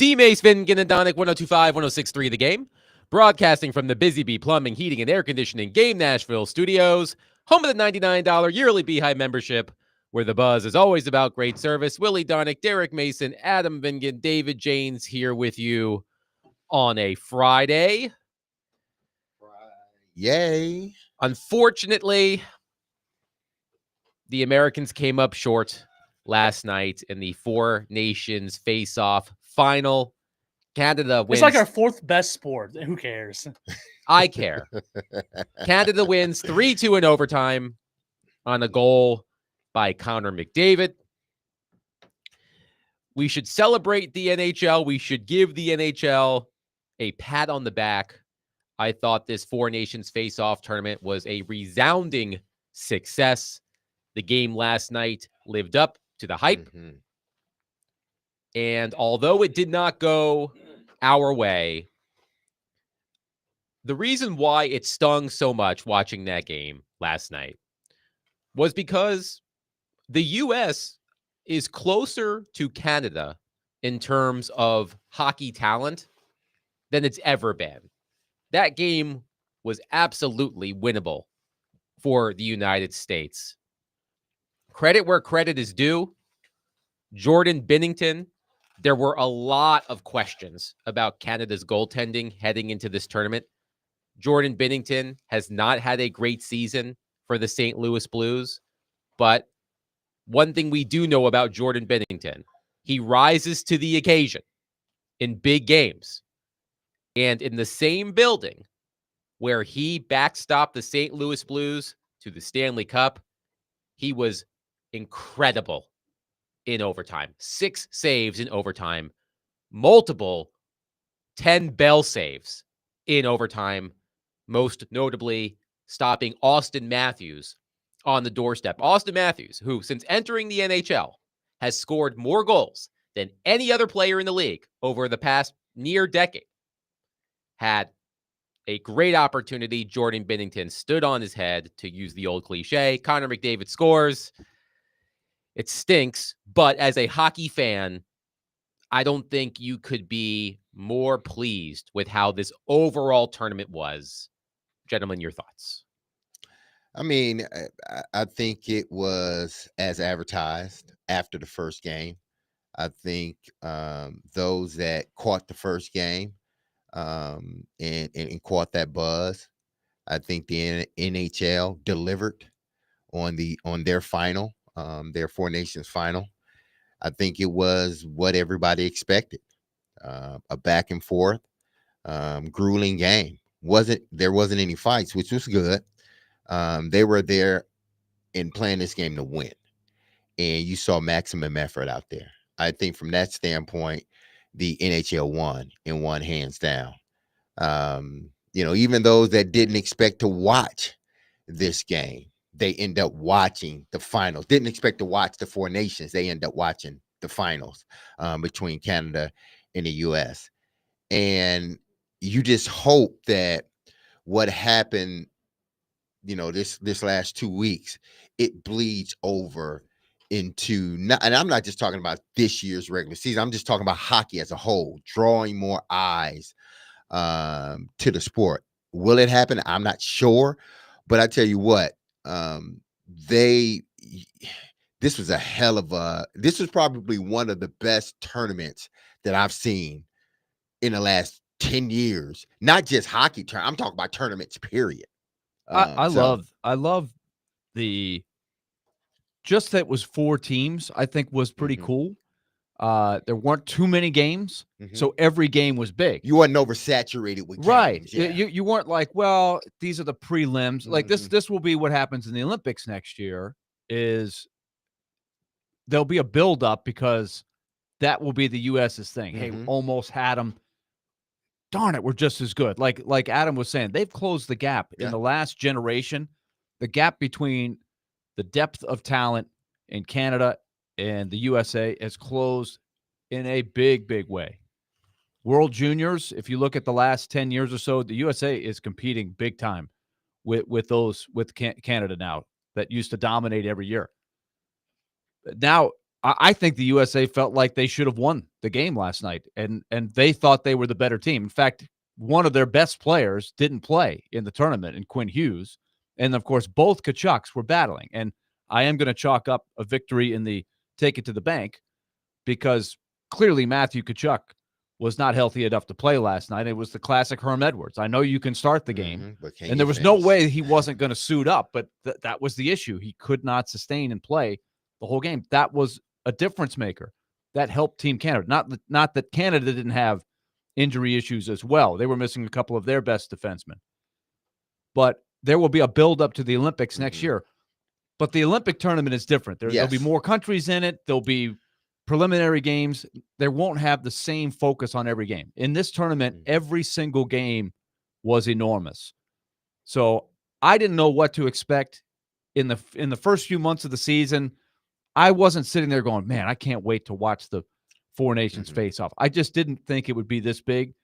D-Mace, Vin, Ginadonic, 102.5, 106.3 The Game. Broadcasting from the Busy Bee Plumbing, Heating, and Air Conditioning Game Nashville studios. Home of the $99 yearly Beehive membership, where the buzz is always about great service. Willie Donick, Derek Mason, Adam Vingan, David Janes here with you on a Friday. Yay. Unfortunately, the Americans came up short last night in the Four Nations face-off final. Canada wins. It's like our fourth best sport. Who cares? I care. Canada wins 3-2 in overtime on a goal by Connor McDavid. We should celebrate the NHL. We should give the NHL a pat on the back. I thought this Four Nations face-off tournament was a resounding success. The game last night lived up to the hype. Mhm. And although it did not go our way, the reason why it stung so much watching that game last night was because the U.S. is closer to Canada in terms of hockey talent than it's ever been. That game was absolutely winnable for the United States. Credit where credit is due. Jordan Binnington, there were a lot of questions about Canada's goaltending heading into this tournament. Jordan Binnington has not had a great season for the St. Louis Blues, but one thing we do know about Jordan Binnington, he rises to the occasion in big games. And in the same building where he backstopped the St. Louis Blues to the Stanley Cup, he was incredible in overtime. 6 saves in overtime, multiple 10 bell saves in overtime, most notably stopping Austin Matthews on the doorstep. Austin Matthews, who since entering the NHL has scored more goals than any other player in the league over the past near decade, had a great opportunity. Jordan Binnington stood on his head, to use the old cliche. Connor McDavid scores. It stinks, but as a hockey fan, I don't think you could be more pleased with how this overall tournament was. Gentlemen, your thoughts? I mean, I think it was as advertised after the first game. I think those that caught the first game and caught that buzz, I think the NHL delivered on their final, their Four Nations final. I think it was what everybody expected, a back and forth, grueling game. There wasn't any fights, which was good. They were there and playing this game to win, and you saw maximum effort out there. I think from that standpoint, the NHL won hands down. Even those that didn't expect to watch this game, they end up watching the finals. Didn't expect to watch the Four Nations, they end up watching the finals between Canada and the U.S. And you just hope that what happened, this last 2 weeks, it bleeds over into, and I'm not just talking about this year's regular season. I'm just talking about hockey as a whole, drawing more eyes to the sport. Will it happen? I'm not sure, but I tell you what, this was probably one of the best tournaments that I've seen in the last 10 years. Not just hockey I'm talking about tournaments, period. I love the, just that was 4 teams, I think was pretty cool. There weren't too many games, so every game was big. You wasn't oversaturated with games. Right. Yeah. You weren't like, well, these are the prelims. Like this will be what happens in the Olympics next year, is there'll be a buildup because that will be the U.S.'s thing. Hey, almost had them. Darn it, we're just as good. Like Adam was saying, they've closed the gap in the last generation. The gap between the depth of talent in Canada and the USA has closed in a big, big way. World Juniors, if you look at the last 10 years or so, the USA is competing big time with Canada now that used to dominate every year. Now I think the USA felt like they should have won the game last night, and they thought they were the better team. In fact, one of their best players didn't play in the tournament, in Quinn Hughes, and of course, both Kachucks were battling. And I am going to chalk up a victory in the take it to the bank because clearly Matthew Kachuk was not healthy enough to play last night. It was the classic Herm Edwards. I know you can start the game, and there was no way he wasn't going to suit up, but that was the issue. He could not sustain and play the whole game. That was a difference maker. That helped Team Canada. Not that Canada didn't have injury issues as well. They were missing a couple of their best defensemen. But there will be a build-up to the Olympics next year. But the Olympic tournament is different. There'll be more countries in it. There'll be preliminary games. They won't have the same focus on every game. In this tournament, every single game was enormous. So I didn't know what to expect in the first few months of the season. I wasn't sitting there going, man, I can't wait to watch the Four Nations face off. I just didn't think it would be this big.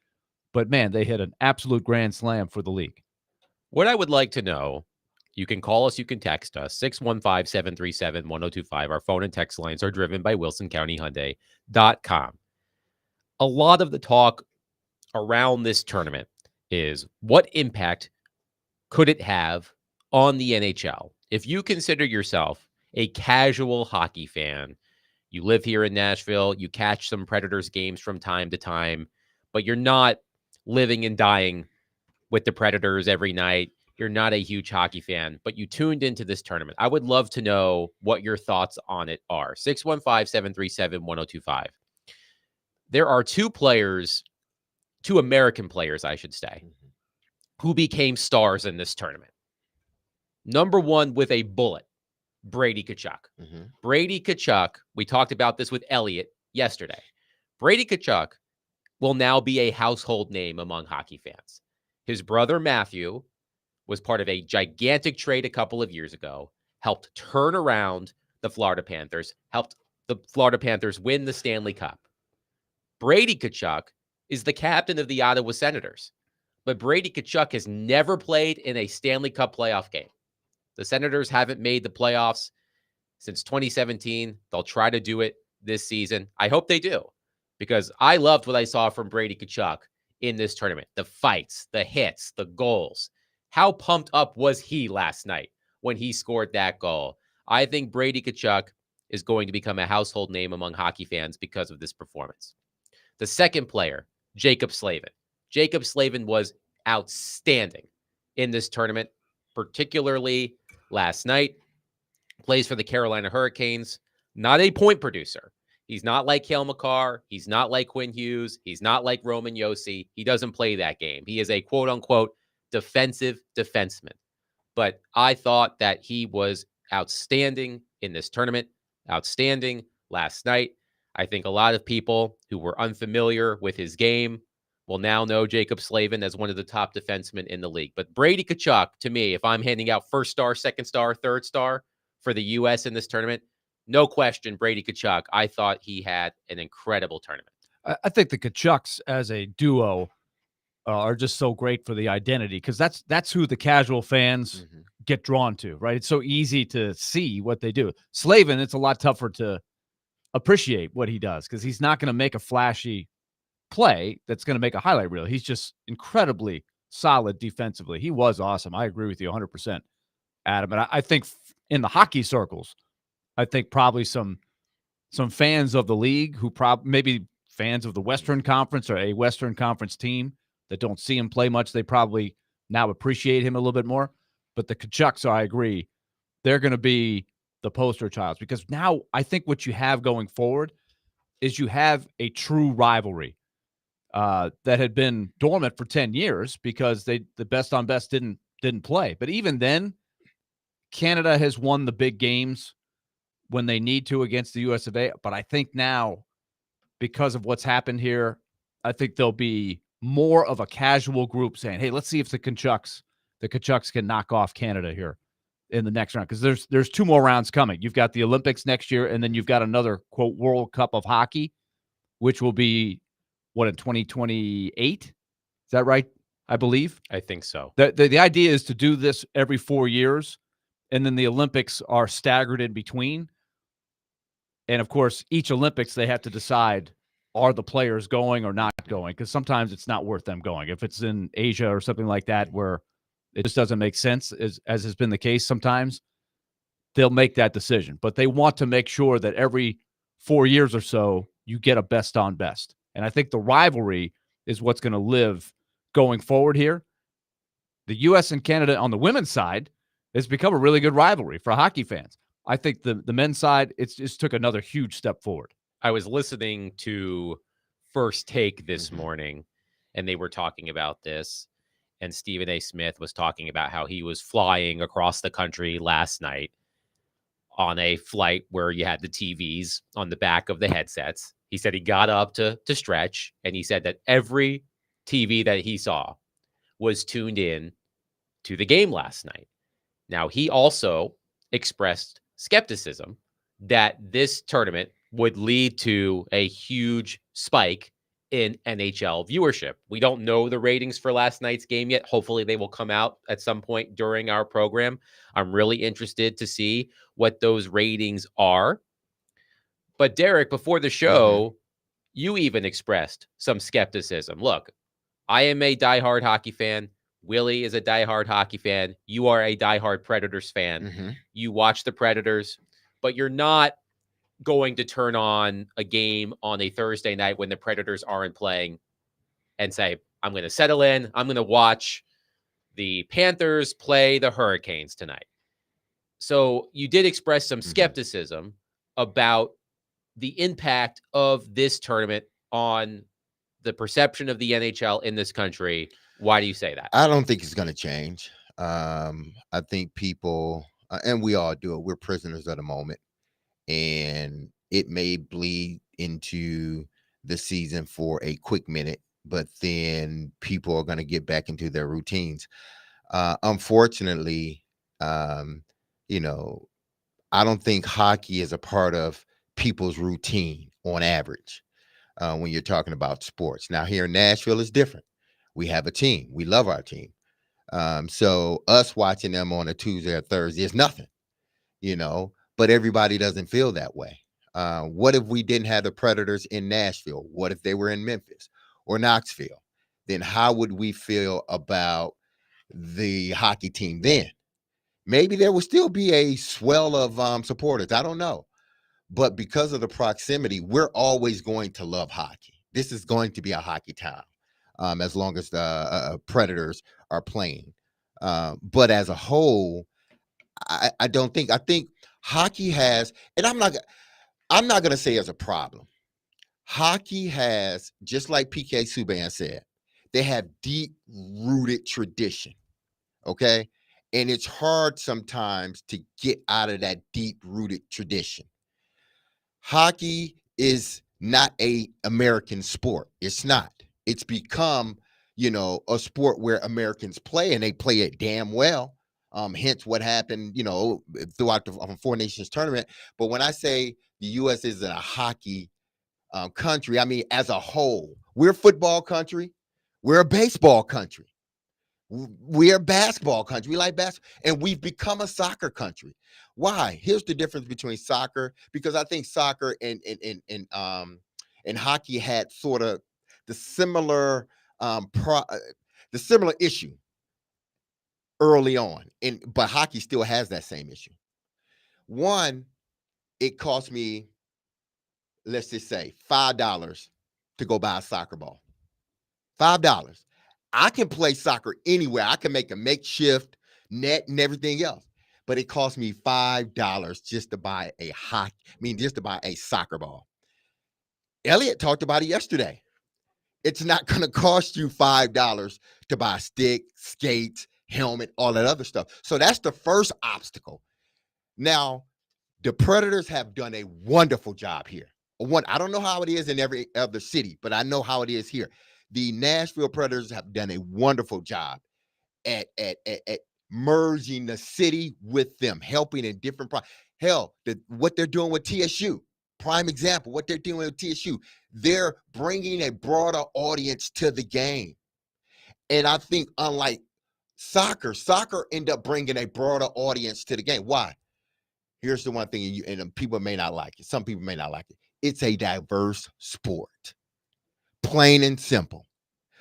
But, man, they hit an absolute grand slam for the league. What I would like to know, you can call us, you can text us, 615-737-1025. Our phone and text lines are driven by WilsonCountyHyundai.com. A lot of the talk around this tournament is what impact could it have on the NHL? If you consider yourself a casual hockey fan, you live here in Nashville, you catch some Predators games from time to time, but you're not living and dying with the Predators every night. You're not a huge hockey fan, but you tuned into this tournament. I would love to know what your thoughts on it are. 615-737-1025. There are two American players, I should say, who became stars in this tournament. Number one with a bullet, Brady Tkachuk. Brady Tkachuk, we talked about this with Elliot yesterday. Brady Tkachuk will now be a household name among hockey fans. His brother, Matthew, was part of a gigantic trade a couple of years ago, helped turn around the Florida Panthers, helped the Florida Panthers win the Stanley Cup. Brady Tkachuk is the captain of the Ottawa Senators, but Brady Tkachuk has never played in a Stanley Cup playoff game. The Senators haven't made the playoffs since 2017. They'll try to do it this season. I hope they do, because I loved what I saw from Brady Tkachuk in this tournament. The fights, the hits, the goals. How pumped up was he last night when he scored that goal? I think Brady Tkachuk is going to become a household name among hockey fans because of this performance. The second player, Jacob Slavin. Jacob Slavin was outstanding in this tournament, particularly last night. Plays for the Carolina Hurricanes. Not a point producer. He's not like Cale Makar. He's not like Quinn Hughes. He's not like Roman Josi. He doesn't play that game. He is a quote-unquote defensive defenseman. But I thought that he was outstanding in this tournament. Outstanding last night. I think a lot of people who were unfamiliar with his game will now know Jacob Slavin as one of the top defensemen in the league. But Brady Tkachuk, to me, if I'm handing out first star, second star, third star for the U.S. in this tournament, no question, Brady Tkachuk. I thought he had an incredible tournament. I think the Tkachuks as a duo are just so great for the identity, because that's who the casual fans get drawn to, right? It's so easy to see what they do. Slavin, it's a lot tougher to appreciate what he does, because he's not going to make a flashy play that's going to make a highlight reel. He's just incredibly solid defensively. He was awesome. I agree with you 100%, Adam. And I think in the hockey circles, I think probably some fans of the league who maybe fans of the Western Conference or a Western Conference team that don't see him play much, they probably now appreciate him a little bit more. But the Tkachuks, I agree, they're going to be the poster child, because now I think what you have going forward is you have a true rivalry that had been dormant for 10 years because the best on best didn't play. But even then, Canada has won the big games when they need to against the US of A. But I think now, because of what's happened here, I think there'll be more of a casual group saying, hey, let's see if the Tkachuks can knock off Canada here in the next round. Because there's two more rounds coming. You've got the Olympics next year, and then you've got another, quote, World Cup of Hockey, which will be, in 2028? Is that right? I believe. I think so. The idea is to do this every 4 years, and then the Olympics are staggered in between. And of course, each Olympics, they have to decide, are the players going or not going? Because sometimes it's not worth them going. If it's in Asia or something like that, where it just doesn't make sense, as has been the case sometimes, they'll make that decision. But they want to make sure that every 4 years or so, you get a best on best. And I think the rivalry is what's going to live going forward here. The U.S. and Canada on the women's side has become a really good rivalry for hockey fans. I think the men's side, it's just took another huge step forward. I was listening to First Take this morning, and they were talking about this. And Stephen A. Smith was talking about how he was flying across the country last night on a flight where you had the TVs on the back of the headsets. He said he got up to stretch, and he said that every TV that he saw was tuned in to the game last night. Now, he also expressed skepticism that this tournament would lead to a huge spike in NHL viewership. We don't know the ratings for last night's game yet. Hopefully they will come out at some point during our program. I'm really interested to see what those ratings are. But Derek, before the show, you even expressed some skepticism. Look, I am a diehard hockey fan. Willie is a diehard hockey fan. You are a diehard Predators fan. You watch the Predators, but you're not going to turn on a game on a Thursday night when the Predators aren't playing and say, I'm going to settle in. I'm going to watch the Panthers play the Hurricanes tonight. So you did express some skepticism about the impact of this tournament on the perception of the NHL in this country. Why do you say that? I don't think it's going to change. I think people, and we all do it, we're prisoners of the moment. And it may bleed into the season for a quick minute, but then people are going to get back into their routines. Unfortunately, you know, I don't think hockey is a part of people's routine on average when you're talking about sports. Now, here in Nashville is different. We have a team. We love our team. So us watching them on a Tuesday or Thursday is nothing, you know, but everybody doesn't feel that way. What if we didn't have the Predators in Nashville? What if they were in Memphis or Knoxville? Then how would we feel about the hockey team then? Maybe there would still be a swell of supporters. I don't know. But because of the proximity, we're always going to love hockey. This is going to be a hockey town as long as the Predators are playing. But as a whole, I don't think. I think hockey has, and I'm not going to say it's a problem. Hockey has, just like PK Subban said, they have deep-rooted tradition, okay? And it's hard sometimes to get out of that deep-rooted tradition. Hockey is not an American sport. It's not. It's become, you know, a sport where Americans play, and they play it damn well. Hence what happened, you know, throughout the Four Nations tournament. But when I say the U.S. isn't a hockey country, I mean, as a whole, we're a football country. We're a baseball country. We're a basketball country. We like basketball, and we've become a soccer country. Why? Here's the difference between soccer, because I think soccer and hockey had sort of the similar issue early on, but hockey still has that same issue. One, it cost me, let's just say, $5 to go buy a soccer ball. $5. I can play soccer anywhere. I can make a makeshift net and everything else, but it cost me $5 just to buy just to buy a soccer ball. Elliot talked about it yesterday. It's not going to cost you $5 to buy a stick, skates, helmet, all that other stuff. So that's the first obstacle. Now, the Predators have done a wonderful job here. I don't know how it is in every other city, but I know how it is here. The Nashville Predators have done a wonderful job at merging the city with them, helping in different what they're doing with TSU. Prime example, what they're doing with TSU. They're bringing a broader audience to the game. And I think unlike soccer end up bringing a broader audience to the game. Why? Here's the one thing, and people may not like it. Some people may not like it. It's a diverse sport, plain and simple.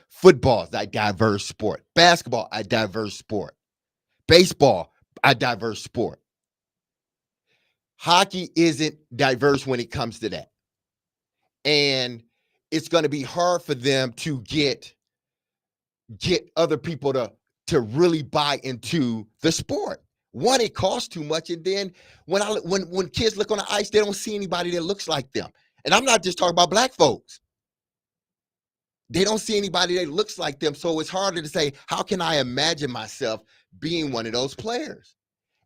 Football is a diverse sport. Basketball, a diverse sport. Baseball, a diverse sport. Hockey isn't diverse when it comes to that. And it's going to be hard for them to get other people to really buy into the sport. One, it costs too much. And then when kids look on the ice, they don't see anybody that looks like them. And I'm not just talking about black folks. They don't see anybody that looks like them. So it's harder to say, how can I imagine myself being one of those players?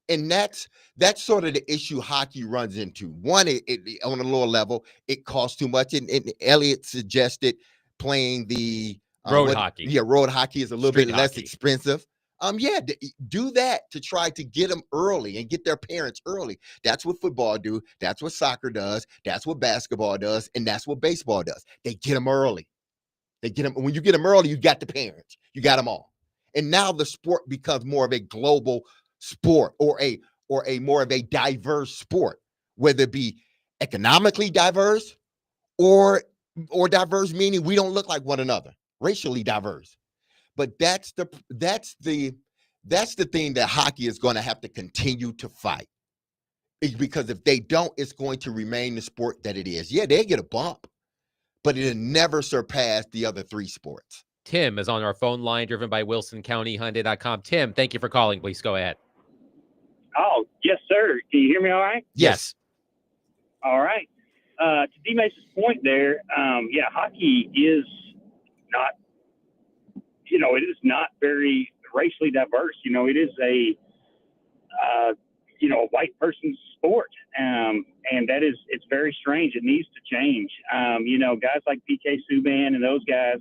And that's sort of the issue hockey runs into. One, it on a lower level, it costs too much. And Elliot suggested playing the road hockey. Yeah, road hockey is a little Street bit less hockey. expensive. Do that to try to get them early and get their parents early. That's what football do. That's what soccer does. That's what basketball does. And that's what baseball does. They get them early. When you get them early, you got the parents. You got them all. And now the sport becomes more of a global sport or a more of a diverse sport, whether it be economically diverse or diverse, meaning we don't look like one another, racially diverse. But that's the thing that hockey is going to have to continue to fight. Because if they don't, it's going to remain the sport that it is. Yeah, they get a bump, but it'll never surpass the other three sports. Tim is on our phone line, driven by WilsonCountyHyundai.com. Tim, thank you for calling. Please go ahead. Oh, yes, sir. Can you hear me all right? Yes. All right. To D-Mace's point there, hockey is not, it is not very racially diverse. It is a white person's sport. And it's very strange. It needs to change. Guys like PK Subban and those guys,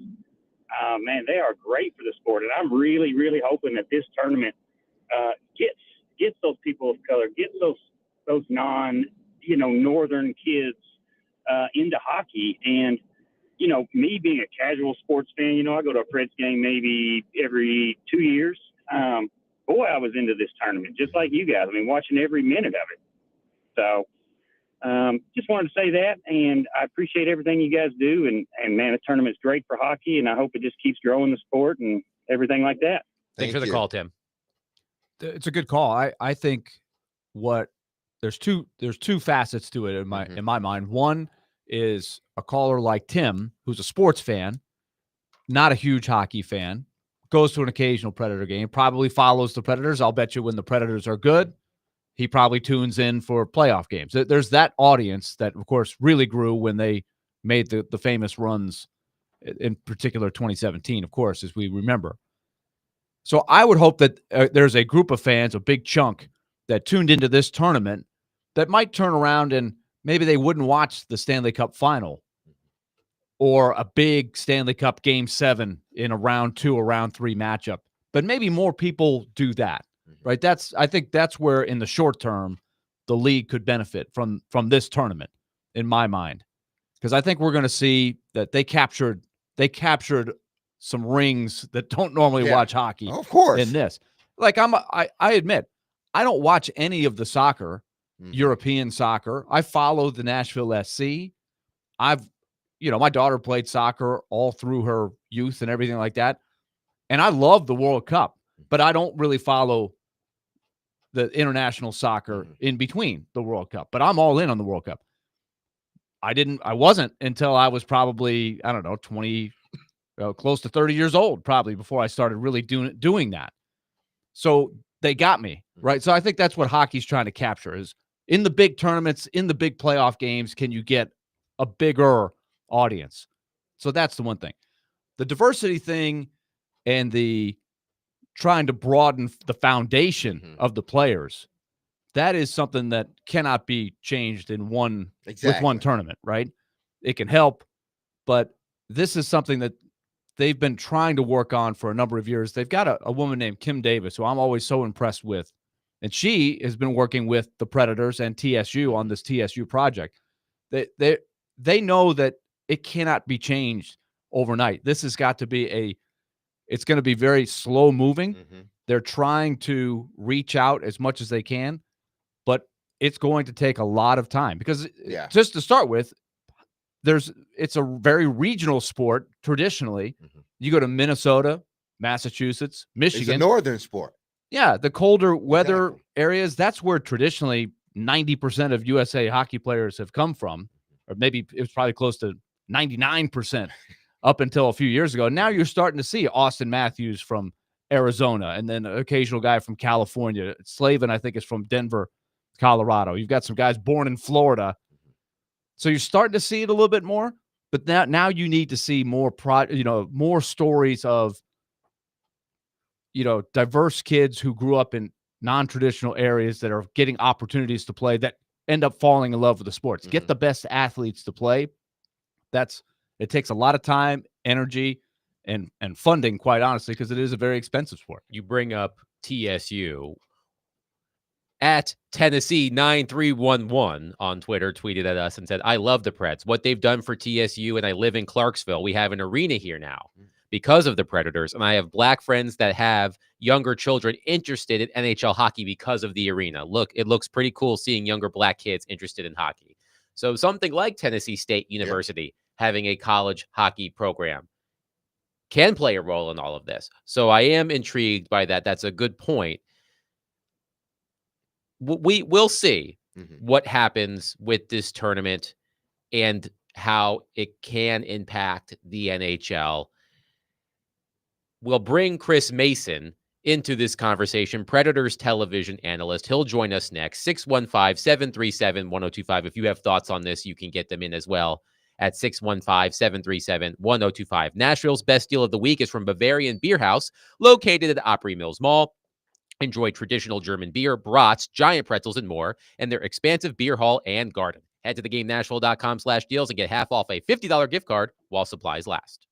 man, they are great for the sport. And I'm really, really hoping that this tournament gets those people of color, gets those northern kids into hockey. And, me being a casual sports fan, I go to a Preds game maybe every 2 years. Boy, I was into this tournament, just like you guys. I mean, watching every minute of it. So just wanted to say that, and I appreciate everything you guys do. And man, the tournament's great for hockey, and I hope it just keeps growing the sport and everything like that. Thanks for the call, Tim. It's a good call. I think there's two facets to it in my mind. One is a caller like Tim, who's a sports fan, not a huge hockey fan, goes to an occasional Predator game, probably follows the Predators. I'll bet you when the Predators are good, he probably tunes in for playoff games. There's that audience that, of course, really grew when they made the famous runs, in particular 2017, of course, as we remember. So I would hope that there's a group of fans, a big chunk, that tuned into this tournament that might turn around and maybe they wouldn't watch the Stanley Cup final or a big Stanley Cup Game 7 in a round 2 or round 3 matchup. But maybe more people do that, right? I think that's where in the short term, the league could benefit from this tournament, in my mind. Because I think we're going to see that they captured some rings that don't normally watch hockey. Of course. In this. Like I admit, I don't watch any of the soccer, European soccer. I follow the Nashville SC. My daughter played soccer all through her youth and everything like that. And I love the World Cup, but I don't really follow the international soccer in between the World Cup. But I'm all in on the World Cup. I wasn't until I was probably, 20, close to 30 years old, probably, before I started really doing that. So they got me, right? So I think that's what hockey's trying to capture is in the big tournaments, in the big playoff games, can you get a bigger audience? So that's the one thing. The diversity thing and the trying to broaden the foundation of the players, that is something that cannot be changed in with one tournament, right? It can help, but this is something that they've been trying to work on for a number of years. They've got a woman named Kim Davis, who I'm always so impressed with. And she has been working with the Predators and TSU on this TSU project. They know that it cannot be changed overnight. This has got to be it's going to be very slow moving. They're trying to reach out as much as they can, but it's going to take a lot of time because Yeah. just to start with, it's a very regional sport traditionally. Mhm. You go to Minnesota, Massachusetts, It's a Michigan. northern sport. Yeah, the colder weather Exactly. areas, that's where traditionally 90% of USA hockey players have come from, or maybe it was probably close to 99% up until a few years ago. Now you're starting to see Austin Matthews from Arizona and then an occasional guy from California. Slavin, I think, is from Denver, Colorado. You've got some guys born in Florida. So you're starting to see it a little bit more, but now you need to see more more stories of diverse kids who grew up in non-traditional areas that are getting opportunities to play that end up falling in love with the sports. Get the best athletes to play. It takes a lot of time, energy, and funding, quite honestly, because it is a very expensive sport. You bring up TSU. At Tennessee 9311 on Twitter tweeted at us and said, I love the Preds. What they've done for TSU, and I live in Clarksville. We have an arena here now because of the Predators. And I have black friends that have younger children interested in NHL hockey because of the arena. Look, it looks pretty cool seeing younger black kids interested in hockey. So something like Tennessee State University having a college hockey program can play a role in all of this. So I am intrigued by that. That's a good point. We will see what happens with this tournament and how it can impact the NHL. We'll bring Chris Mason into this conversation, Predators television analyst. He'll join us next, 615-737-1025. If you have thoughts on this, you can get them in as well at 615-737-1025. Nashville's best deal of the week is from Bavarian Beer House, located at Opry Mills Mall. Enjoy traditional German beer, brats, giant pretzels, and more, and their expansive beer hall and garden. Head to theGameNashville.com/deals and get half off a $50 gift card while supplies last.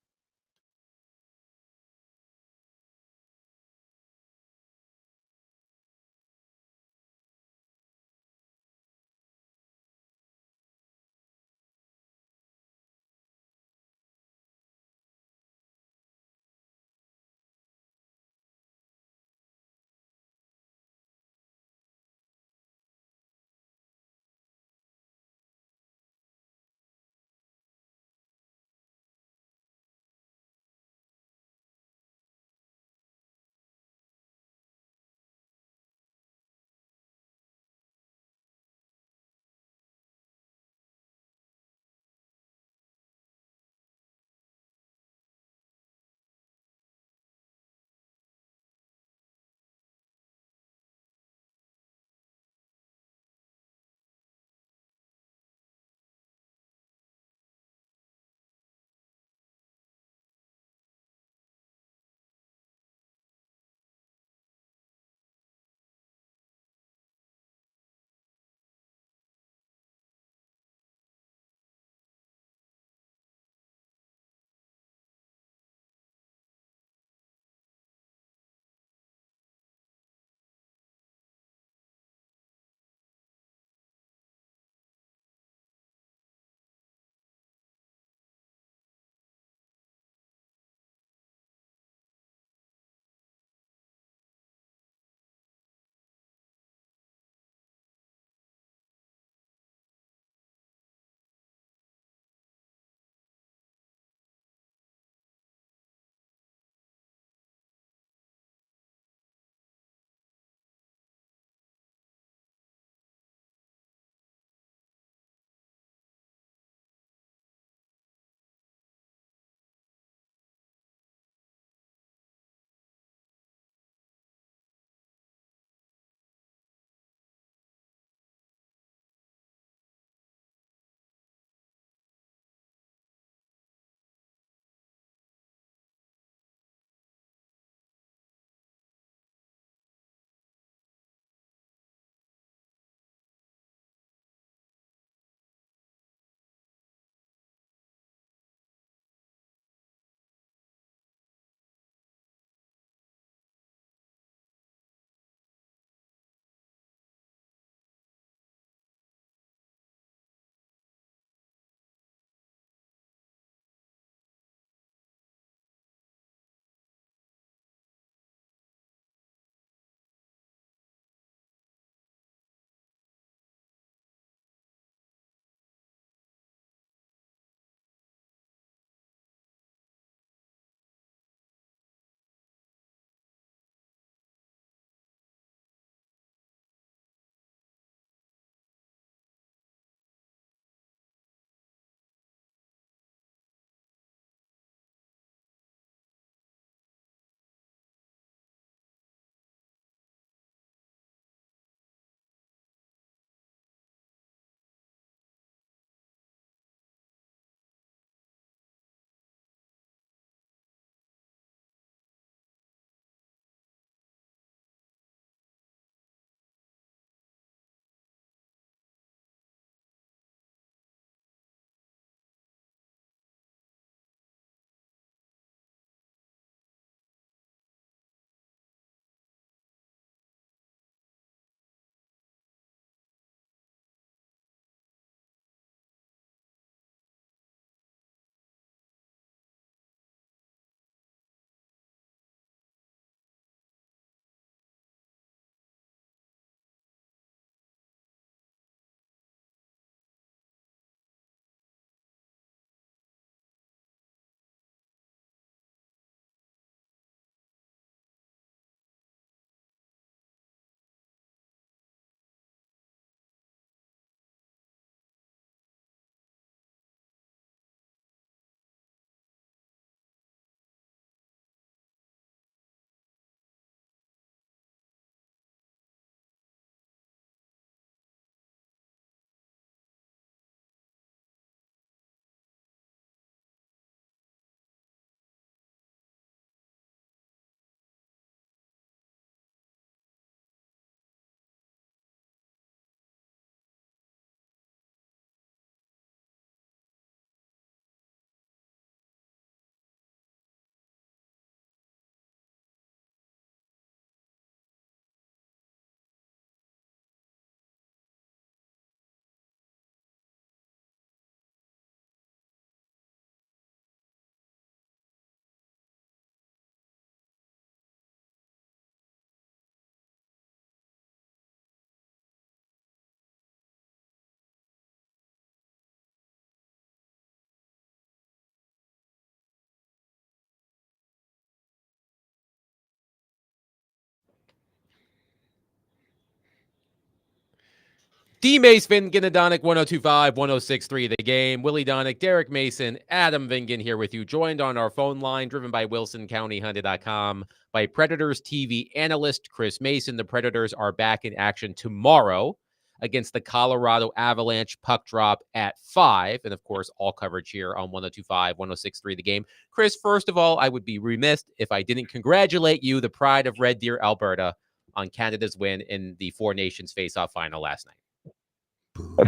D. Mace Vingan and Donick 1025, 1063 The Game. Willie Donick, Derek Mason, Adam Vingan here with you, joined on our phone line, driven by WilsonCountyHonda.com, by Predators TV analyst Chris Mason. The Predators are back in action tomorrow against the Colorado Avalanche. Puck drop at 5. And of course, all coverage here on 1025, 1063 The Game. Chris, first of all, I would be remiss if I didn't congratulate you, the pride of Red Deer, Alberta, on Canada's win in the Four Nations face-off final last night.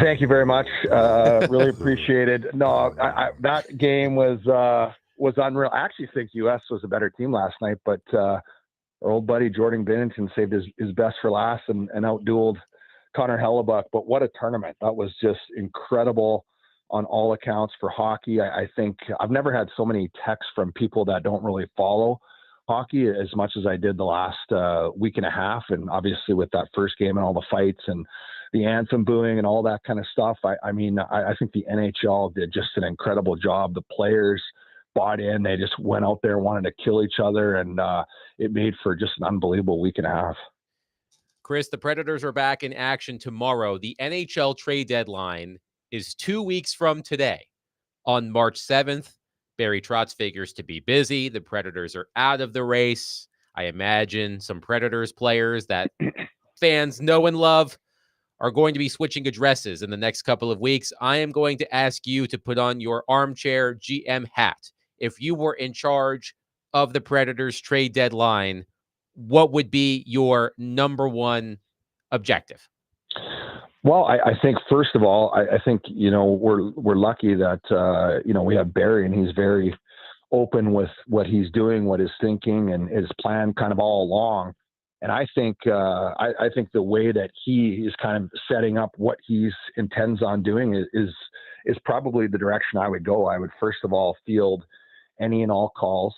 Thank you very much. Really appreciated. No, that game was unreal. I actually think U.S. was a better team last night, but our old buddy Jordan Binnington saved his best for last and outdueled Connor Hellebuck. But what a tournament. That was just incredible on all accounts for hockey. I think I've never had so many texts from people that don't really follow hockey as much as I did the last week and a half. And obviously with that first game and all the fights and the anthem booing and all that kind of stuff. I mean, I think the NHL did just an incredible job. The players bought in. They just went out there, wanted to kill each other, and it made for just an unbelievable week and a half. Chris, the Predators are back in action tomorrow. The NHL trade deadline is 2 weeks from today. On March 7th, Barry Trotz figures to be busy. The Predators are out of the race. I imagine some Predators players that fans know and love are going to be switching addresses in the next couple of weeks. I am going to ask you to put on your armchair GM hat. If you were in charge of the Predators trade deadline, what would be your number one objective? Well, I think first of all, I think, we're lucky that, we have Barry, and he's very open with what he's doing, what he's thinking, and his plan kind of all along. And I think the way that he is kind of setting up what he intends on doing is probably the direction I would go. I would first of all field any and all calls,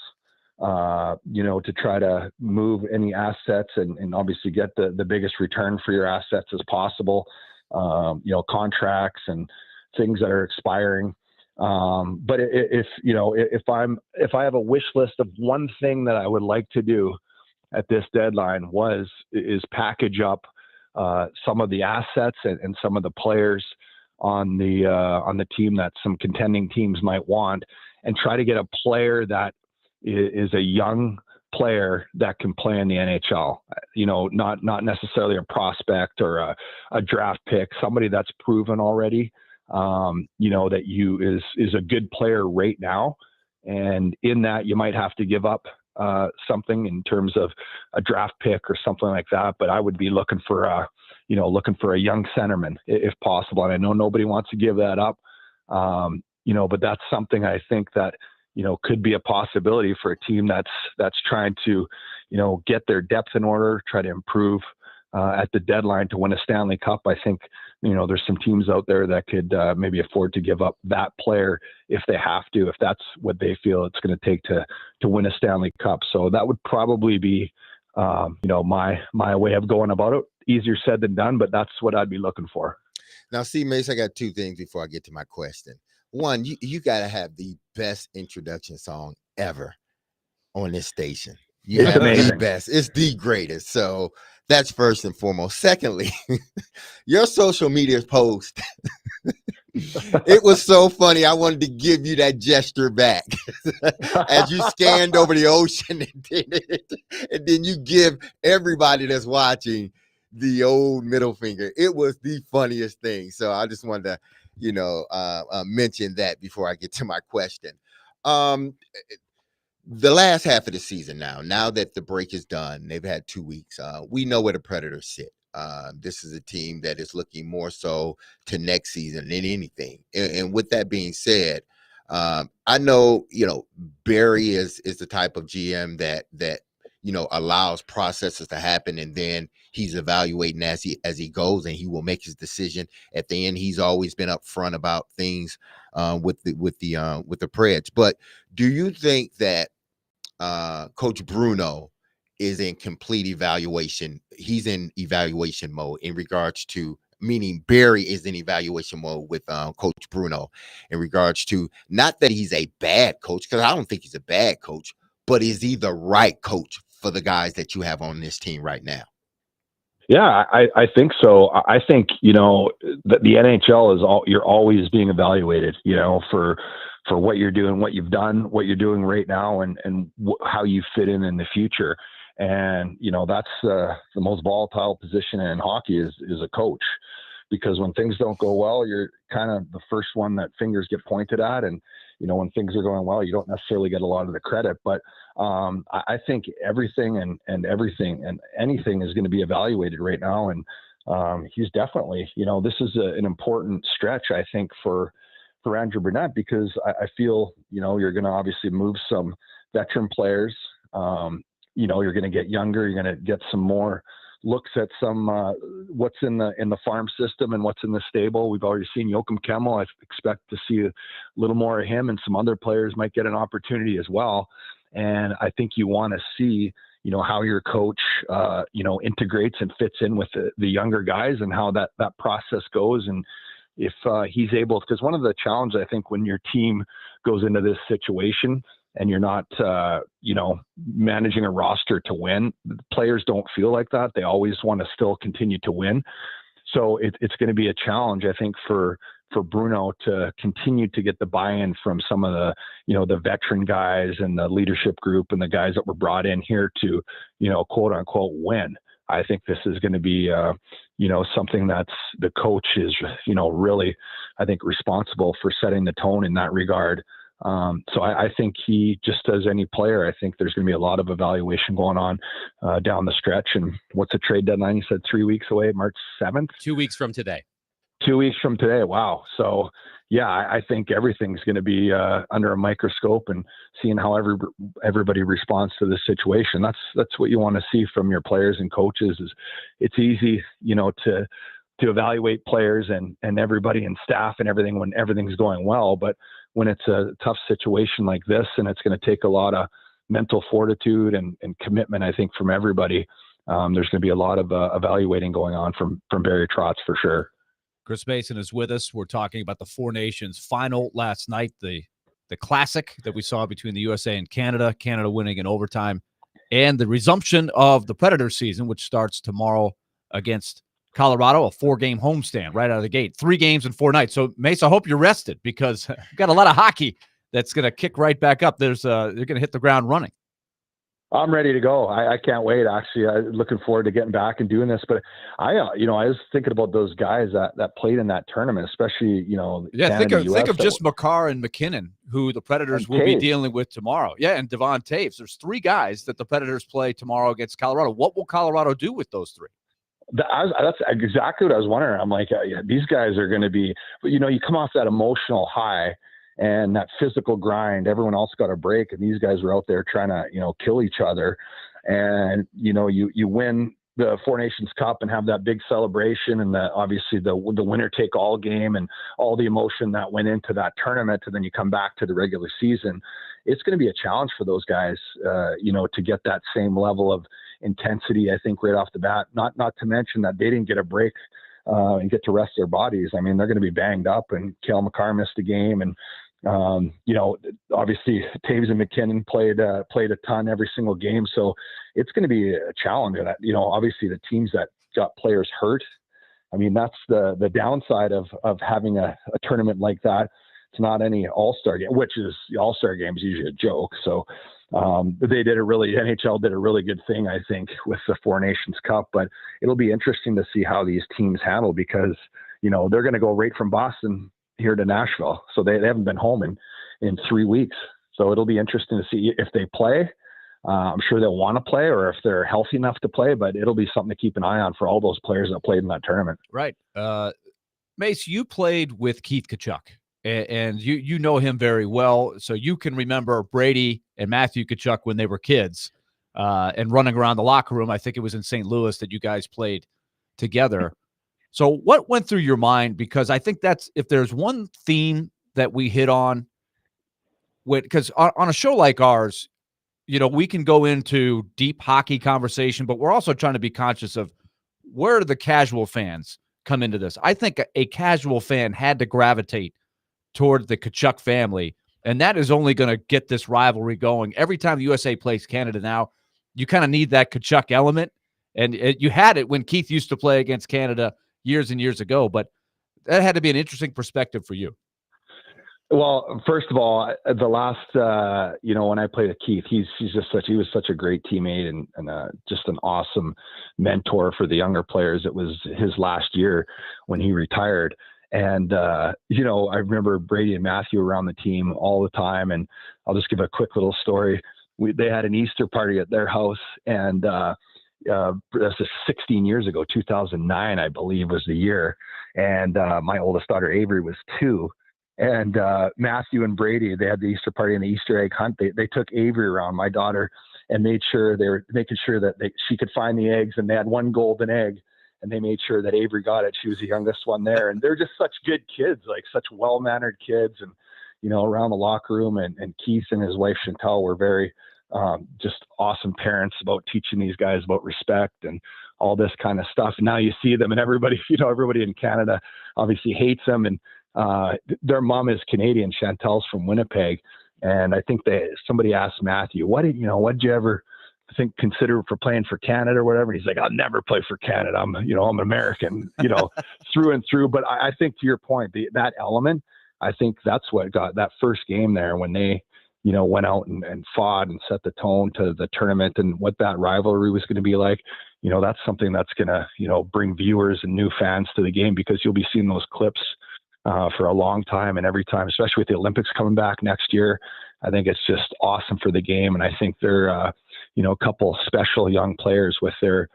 to try to move any assets and obviously get the biggest return for your assets as possible. Contracts and things that are expiring. But if I have a wish list of one thing that I would like to do at this deadline is package up some of the assets and some of the players on the team that some contending teams might want, and try to get a player that is a young player that can play in the NHL. Not necessarily a prospect or a draft pick, somebody that's proven already. That is a good player right now, and in that you might have to give up something in terms of a draft pick or something like that. But I would be looking for a young centerman if possible. And I know nobody wants to give that up. But that's something I think that, could be a possibility for a team that's trying to, get their depth in order, try to improve at the deadline to win a Stanley Cup. I think, there's some teams out there that could maybe afford to give up that player if they have to, if that's what they feel it's going to take to win a Stanley Cup. So that would probably be, my way of going about it. Easier said than done, but that's what I'd be looking for. Now, see, Mace, I got two things before I get to my question. One, you got to have the best introduction song ever on this station. You have the best. It's the greatest. So that's first and foremost. Secondly, your social media post, it was so funny. I wanted to give you that gesture back as you scanned over the ocean and did it. And then you give everybody that's watching the old middle finger. It was the funniest thing. So I just wanted to, mention that before I get to my question. The last half of the season now that the break is done, they've had 2 weeks. We know where the Predators sit. This is a team that is looking more so to next season than anything. And with that being said, I know, Barry is the type of GM that allows processes to happen, and then he's evaluating as he goes, and he will make his decision at the end. He's always been upfront about things with the Preds. But do you think that Coach Bruno is in complete evaluation? He's in evaluation mode in regards to, meaning Barry is in evaluation mode with Coach Bruno in regards to, not that he's a bad coach, because I don't think he's a bad coach, but is he the right coach for the guys that you have on this team right now? Yeah, I think so. I think, that the NHL is you're always being evaluated, for what you're doing, what you've done, what you're doing right now, and how you fit in the future. And, that's the most volatile position in hockey is a coach, because when things don't go well, you're kind of the first one that fingers get pointed at. And, when things are going well, you don't necessarily get a lot of the credit, but I think everything and everything and anything is going to be evaluated right now. And he's definitely, this is an important stretch, I think, for Andrew Brunette, because I feel, you're going to obviously move some veteran players. You're going to get younger. You're going to get some more looks at some what's in the farm system and what's in the stable. We've already seen Joakim Kemmel. I expect to see a little more of him, and some other players might get an opportunity as well. And I think you want to see, how your coach, integrates and fits in with the younger guys, and how that process goes. And if he's able, because one of the challenges, I think, when your team goes into this situation and you're not, managing a roster to win, players don't feel like that. They always want to still continue to win. So it's going to be a challenge, I think, for Bruno to continue to get the buy-in from some of the, the veteran guys and the leadership group and the guys that were brought in here to, quote unquote, win. I think this is going to be, something that's the coach is, really, I think, responsible for setting the tone in that regard. So I think he, just as any player, I think there's going to be a lot of evaluation going on down the stretch. And what's the trade deadline? You said 3 weeks away, March 7th? 2 weeks from today. 2 weeks from today. Wow. So yeah, I think everything's going to be under a microscope, and seeing how everybody responds to this situation. That's what you want to see from your players and coaches. Is it's easy, to evaluate players and everybody and staff and everything when everything's going well. But when it's a tough situation like this, and it's going to take a lot of mental fortitude and commitment, I think, from everybody, there's going to be a lot of evaluating going on from Barry Trotz for sure. Chris Mason is with us. We're talking about the Four Nations final last night, the classic that we saw between the USA and Canada winning in overtime, and the resumption of the Predators season, which starts tomorrow against Colorado, a 4-game homestand right out of the gate, 3 games in 4 nights. So, Mace, I hope you're rested, because we've got a lot of hockey that's going to kick right back up. They're going to hit the ground running. I'm ready to go. I can't wait. Actually, I'm looking forward to getting back and doing this. But I was thinking about those guys that played in that tournament, especially, Canada, think of just Makar and McKinnon, who the Predators will be dealing with tomorrow. Yeah, and Devon Taves. There's 3 guys that the Predators play tomorrow against Colorado. What will Colorado do with those 3? That's exactly what I was wondering. I'm like, these guys are going to be, you come off that emotional high and that physical grind. Everyone else got a break, and these guys were out there trying to, kill each other. And, you win the Four Nations Cup and have that big celebration, and obviously the winner take all game and all the emotion that went into that tournament. And then you come back to the regular season. It's going to be a challenge for those guys, to get that same level of intensity, I think, right off the bat, not to mention that they didn't get a break and get to rest their bodies. I mean, they're going to be banged up, and Cale Makar missed a game. And, obviously Taves and McKinnon played a ton every single game. So it's going to be a challenge. And, obviously the teams that got players hurt, I mean, that's the downside of having a tournament like that. It's not any all-star game, which is the all-star game is usually a joke. So NHL did a really good thing, I think, with the Four Nations Cup. But it'll be interesting to see how these teams handle, because, they're going to go right from Boston here to Nashville. So they haven't been home in 3 weeks. So it'll be interesting to see if they play. I'm sure they'll want to play, or if they're healthy enough to play, but it'll be something to keep an eye on for all those players that played in that tournament. Right. Mace, you played with Keith Tkachuk, and you know him very well. So you can remember Brady and Matthew Tkachuk when they were kids and running around the locker room. I think it was in St. Louis that you guys played together. So what went through your mind? Because I think that's, if there's one theme that we hit on, because on a show like ours, we can go into deep hockey conversation, but we're also trying to be conscious of where do the casual fans come into this. I think a casual fan had to gravitate toward the Tkachuk family, and that is only going to get this rivalry going. Every time the USA plays Canada now, you kind of need that Tkachuk element. And you had it when Keith used to play against Canada years and years ago, but that had to be an interesting perspective for you. Well, first of all, the last, when I played with Keith, he was such a great teammate and just an awesome mentor for the younger players. It was his last year when he retired. And, I remember Brady and Matthew around the team all the time. And I'll just give a quick little story. They had an Easter party at their house, and this is 16 years ago, 2009, I believe was the year. And my oldest daughter, Avery, was 2. And Matthew and Brady, they had the Easter party and the Easter egg hunt. They took Avery around, my daughter, and made sure they were making sure that she could find the eggs. And they had one golden egg, and they made sure that Avery got it. She was the youngest one there. And they're just such good kids, like such well-mannered kids. And, around the locker room. And Keith and his wife, Chantal, were very just awesome parents about teaching these guys about respect and all this kind of stuff. And now you see them, and everybody in Canada obviously hates them. And their mom is Canadian. Chantal's from Winnipeg. And I think somebody asked Matthew, what did you ever consider for playing for Canada or whatever? And he's like, I'll never play for Canada. I'm an American, through and through. But I think to your point, that element, I think that's what got that first game there when they, went out and fought and set the tone to the tournament and what that rivalry was going to be like. That's something that's going to, bring viewers and new fans to the game, because you'll be seeing those clips for a long time, and every time, especially with the Olympics coming back next year. I think it's just awesome for the game. And I think they're, a couple special young players with their,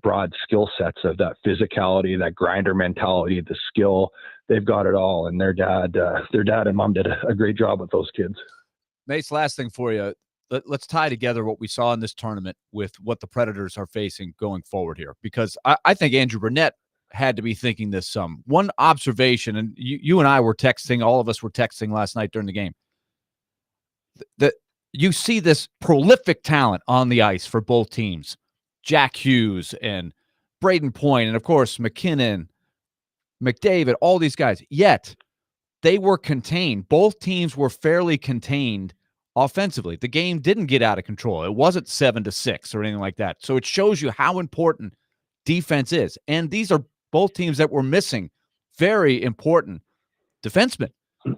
broad skill sets of that physicality, that grinder mentality, the skill. They've got it all. And their dad and mom did a great job with those kids. Mace, last thing for you. Let's tie together what we saw in this tournament with what the Predators are facing going forward here, because I think Andrew Brunette had to be thinking this some. One observation, and you and I were texting, all of us were texting last night during the game, that you see this prolific talent on the ice for both teams. Jack Hughes and Braden Point, and of course McKinnon, McDavid, all these guys. Yet they were contained. Both teams were fairly contained offensively. The game didn't get out of control. It wasn't 7-6 or anything like that. So it shows you how important defense is. And these are both teams that were missing very important defensemen,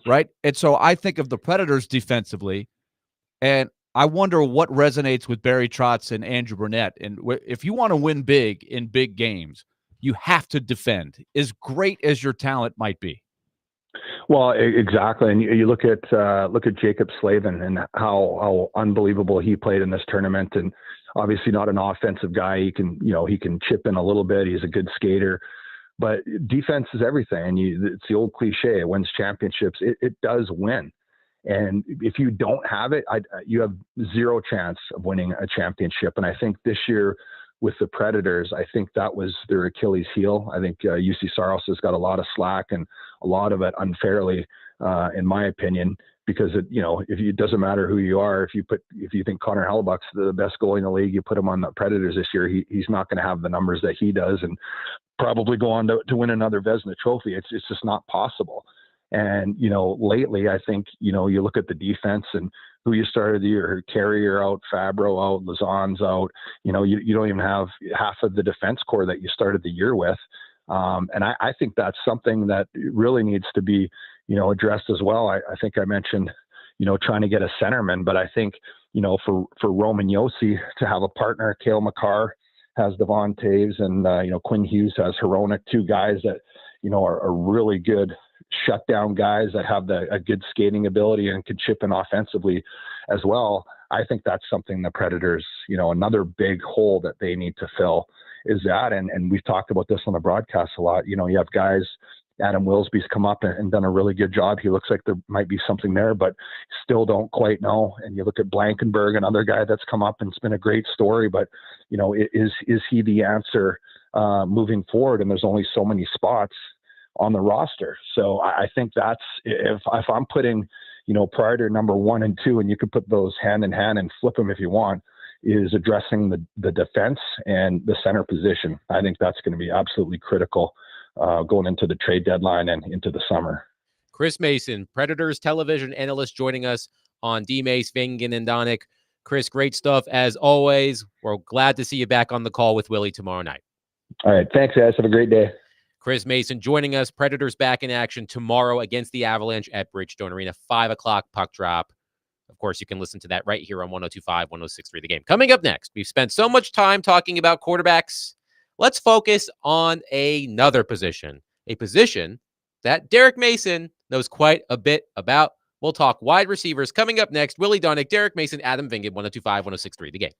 right? And so I think of the Predators defensively, and I wonder what resonates with Barry Trotz and Andrew Brunette. And if you want to win big in big games, you have to defend, as great as your talent might be. Well, exactly. And you look at Jacob Slavin and how unbelievable he played in this tournament. And obviously not an offensive guy. He can chip in a little bit. He's a good skater, but defense is everything. And it's the old cliche, it wins championships. It does win. And if you don't have it, you have zero chance of winning a championship. And I think this year with the Predators, I think that was their Achilles heel. I think UC Saros has got a lot of slack, and a lot of it unfairly, in my opinion, because it doesn't matter who you are. If you think Connor Hellebuck's the best goalie in the league, you put him on the Predators this year, he's not going to have the numbers that he does, and probably go on to win another Vezina trophy. It's just not possible. And, lately, I think, you look at the defense and who you started the year, Carrier out, Fabro out, Lazon's out, you don't even have half of the defense core that you started the year with. And I think that's something that really needs to be, addressed as well. I think I mentioned, trying to get a centerman, but I think, for Roman Josi to have a partner, Cale Makar has Devon Taves, and, Quinn Hughes has Hronek, two guys that, are really good shutdown guys that have a good skating ability and can chip in offensively as well. I think that's something the Predators, another big hole that they need to fill is that. And we've talked about this on the broadcast a lot. You have guys, Adam Wilsby's come up and done a really good job. He looks like there might be something there, but still don't quite know. And you look at Blankenberg, another guy that's come up and it's been a great story, but is he the answer moving forward? And there's only so many spots on the roster. So I think that's, if I'm putting, priority number 1 and 2, and you could put those hand in hand and flip them if you want, is addressing the defense and the center position. I think that's going to be absolutely critical going into the trade deadline and into the summer. Chris Mason, Predators television analyst, joining us on D-Mace, Vangen, and Donick. Chris, great stuff as always. We're glad to see you back on the call with Willie tomorrow night. All right. Thanks, guys. Have a great day. Chris Mason joining us. Predators back in action tomorrow against the Avalanche at Bridgestone Arena, 5 o'clock puck drop. Of course, you can listen to that right here on 102.5, 106.3 The Game. Coming up next, we've spent so much time talking about quarterbacks. Let's focus on another position, a position that Derek Mason knows quite a bit about. We'll talk wide receivers coming up next. Willie Donick, Derek Mason, Adam Vingan, 102.5, 106.3 The Game.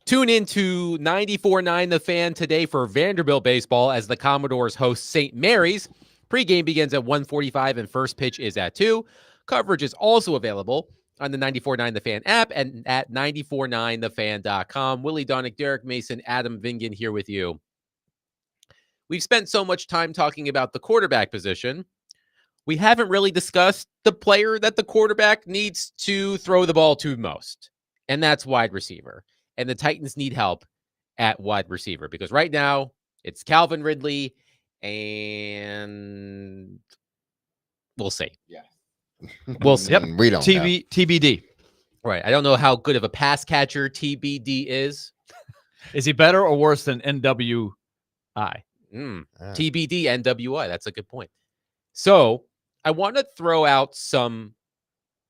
Tune in to 94.9 The Fan today for Vanderbilt baseball as the Commodores host St. Mary's. Pregame begins at 1:45 and first pitch is at 2. Coverage is also available on the 94.9 The Fan app and at 949thefan.com. Willie Donick, Derek Mason, Adam Vingan here with you. We've spent so much time talking about the quarterback position. We haven't really discussed the player that the quarterback needs to throw the ball to most, and that's wide receiver. And the Titans need help at wide receiver because right now it's Calvin Ridley, and we'll see. Yeah. We'll see. Yep. We don't know. TBD. Right. I don't know how good of a pass catcher TBD is. Is he better or worse than NWI? TBD NWI. That's a good point. So I want to throw out some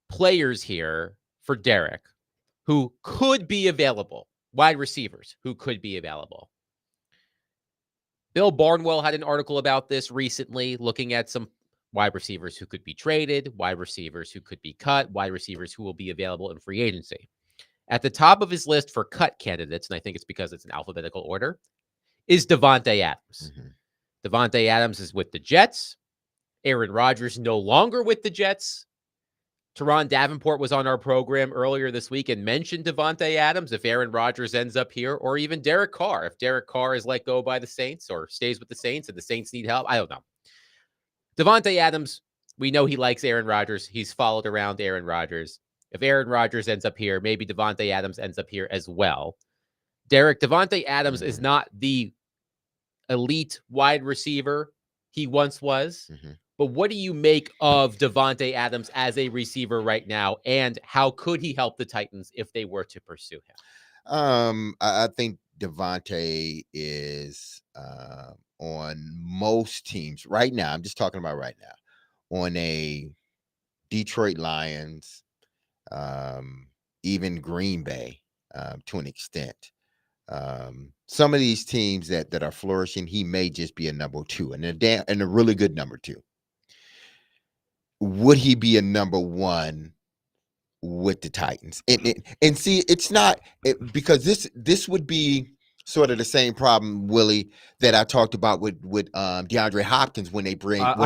players here for Derek who could be available, wide receivers who could be available. Bill Barnwell had an article about this recently, looking at some wide receivers who could be traded, wide receivers who could be cut, wide receivers who will be available in free agency. At the top of his list for cut candidates, and I think it's because it's in alphabetical order, is Davante Adams. Davante Adams is with the Jets. Aaron Rodgers no longer with the Jets. Teron Davenport was on our program earlier this week and mentioned Davante Adams if Aaron Rodgers ends up here, or even Derek Carr. If Derek Carr is let go by the Saints or stays with the Saints and the Saints need help, I don't know. Davante Adams, we know he likes Aaron Rodgers. He's followed around Aaron Rodgers. If Aaron Rodgers ends up here, maybe Davante Adams ends up here as well. Derek, Davante Adams is not the elite wide receiver he once was. But what do you make of Davante Adams as a receiver right now, and how could he help the Titans if they were to pursue him? I think Davante is on most teams right now. I'm just talking about right now on a Detroit Lions, even Green Bay to an extent. Some of these teams that are flourishing, he may just be a number 2 and a really good number 2. Would he be a number 1 with the Titans? And see, it's not because this would be sort of the same problem, Willie, that I talked about with DeAndre Hopkins when they brought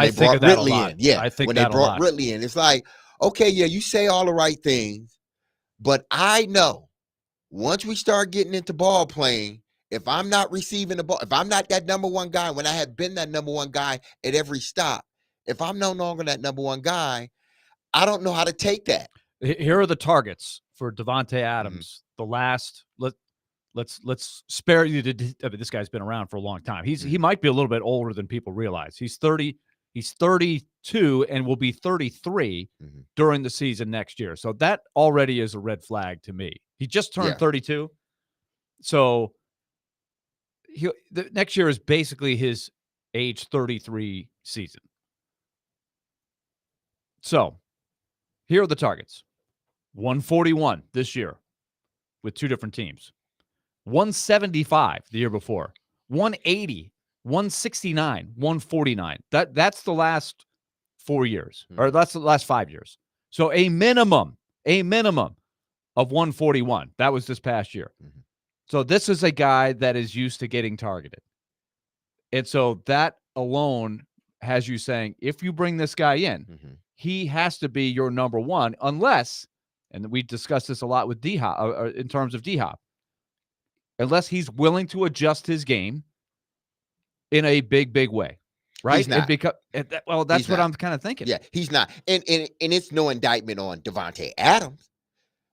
Ridley in. Yeah, I think when they brought Ridley in, it's like, okay, yeah, you say all the right things, but I know once we start getting into ball playing, if I'm not receiving the ball, if I'm not that number 1 guy, when I have been that number 1 guy at every stop, if I'm no longer that number 1 guy, I don't know how to take that. Here are the targets for Davante Adams. The last let's spare you this guy's been around for a long time. He might be a little bit older than people realize. He's 32 and will be 33 during the season next year. So that already is a red flag to me. He just turned 32. So the next year is basically his age 33 season. So here are the targets. 141 this year with 2 different teams. 175 the year before. 180, 169, 149. That's the last 4 years, or that's the last 5 years. So a minimum of 141. That was this past year. So this is a guy that is used to getting targeted. And so that alone has you saying, if you bring this guy in, he has to be your number 1, unless, and we discussed this a lot with D-Hop, in terms of D-Hop, unless he's willing to adjust his game in a big way, right? He's not. Well, that's what I'm kind of thinking. Yeah, he's not. And it's no indictment on Davante Adams.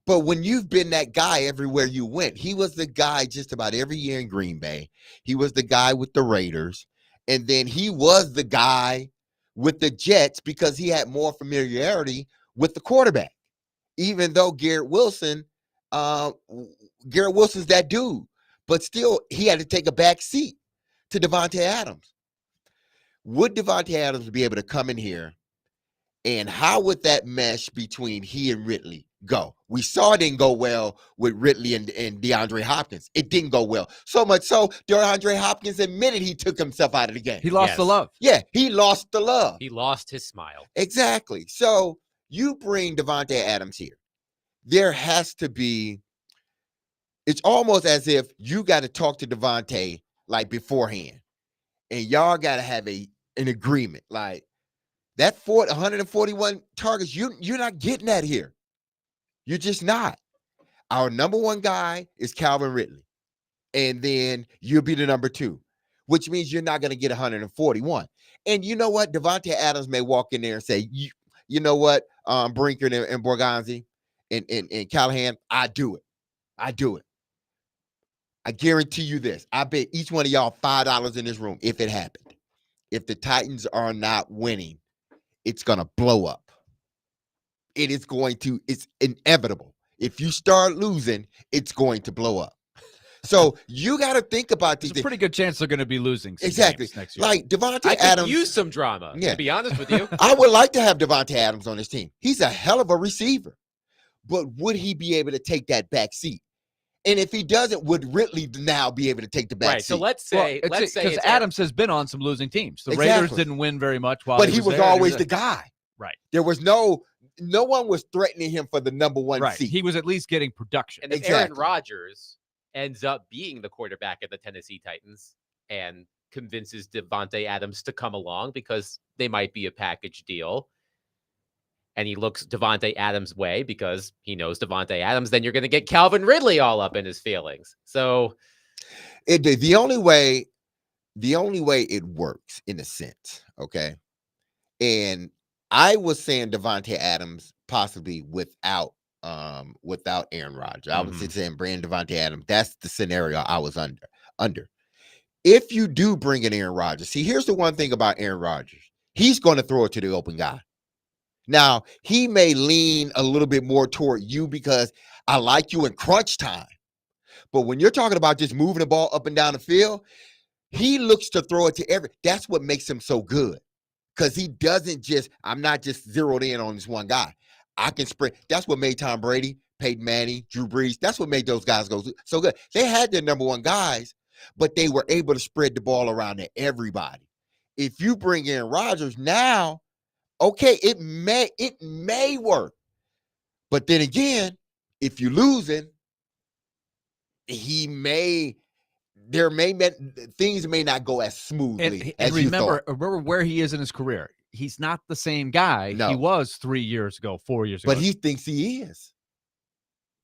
But when you've been that guy everywhere you went, he was the guy just about every year in Green Bay. He was the guy with the Raiders. And then he was the guy with the Jets because he had more familiarity with the quarterback. Even though Garrett Wilson's that dude. But still, he had to take a back seat to Davante Adams. Would Davante Adams be able to come in here, and how would that mesh between he and Ridley go? We saw it didn't go well with Ridley and DeAndre Hopkins. It didn't go well. So much so, DeAndre Hopkins admitted he took himself out of the game. He lost the love. Yeah, he lost the love. He lost his smile. Exactly. So you bring Davante Adams here. There has to be it's almost as if you got to talk to Devontae like beforehand, and y'all got to have an agreement. Like that 141 targets, you're not getting that here. You're just not. Our number one guy is Calvin Ridley, and then you'll be the number two, which means you're not going to get 141. And you know what? Devontae Adams may walk in there and say, you know what, Brinker and Borgonzi and Callahan, I do it. I do it. I guarantee you this. I bet each one of y'all $5 in this room if it happened. If the Titans are not winning, it's going to blow up. It is going to, it's inevitable. If you start losing, it's going to blow up. So you got to think about these There's a pretty good chance they're going to be losing some exactly games next year. like Devontae I could Adams. use some drama, Yeah. to be honest with you. I would like to have Devontae Adams on this team. He's a hell of a receiver, but would he be able to take that back seat? And if he doesn't, would Ridley now be able to take the back Right. seat? So let's say, because Adams has been on some losing teams. The Raiders Exactly. didn't win very much while but he was there. always the guy. Right. There was no one was threatening him for the number one Right. seat. He was at least getting production. And if Aaron Exactly. Rodgers ends up being the quarterback of the Tennessee Titans and convinces Devontae Adams to come along because they might be a package deal, and he looks Devontae Adams' way because he knows Devontae Adams, then you're going to get Calvin Ridley all up in his feelings. So the only way it works in a sense, okay? And I was saying Devontae Adams possibly without Aaron Rodgers. I was just saying Brandon Devontae Adams. That's the scenario I was under. If you do bring in Aaron Rodgers, see, here's the one thing about Aaron Rodgers. He's going to throw it to the open guy. Now, he may lean a little bit more toward you because I like you in crunch time. But when you're talking about just moving the ball up and down the field, he looks to throw it to that's what makes him so good. Because he doesn't I'm not just zeroed in on this one guy. I can spread. That's what made Tom Brady, Peyton Manning, Drew Brees. That's what made those guys go so good. They had their number one guys, but they were able to spread the ball around to everybody. If you bring in Rodgers now, okay, it may work. But then again, if you're losing, things may not go as smoothly And as you thought. remember where he is in his career. He's not the same guy he was 3 years ago, 4 years ago. But he thinks he is.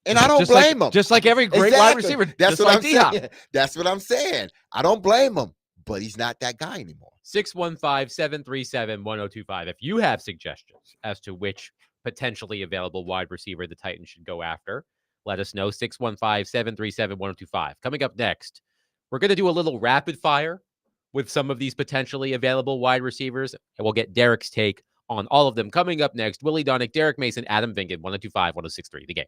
And I don't blame him. Just like every great wide receiver. That's just what like I'm D-Hop. saying. That's what I'm saying. I don't blame him, but he's not that guy anymore. 615-737-1025. If you have suggestions as to which potentially available wide receiver the Titans should go after, let us know. 615-737-1025. Coming up next, we're going to do a little rapid fire with some of these potentially available wide receivers, and we'll get Derek's take on all of them. Coming up next, Willie Donick, Derek Mason, Adam Vingan, 1025-1063, The Game.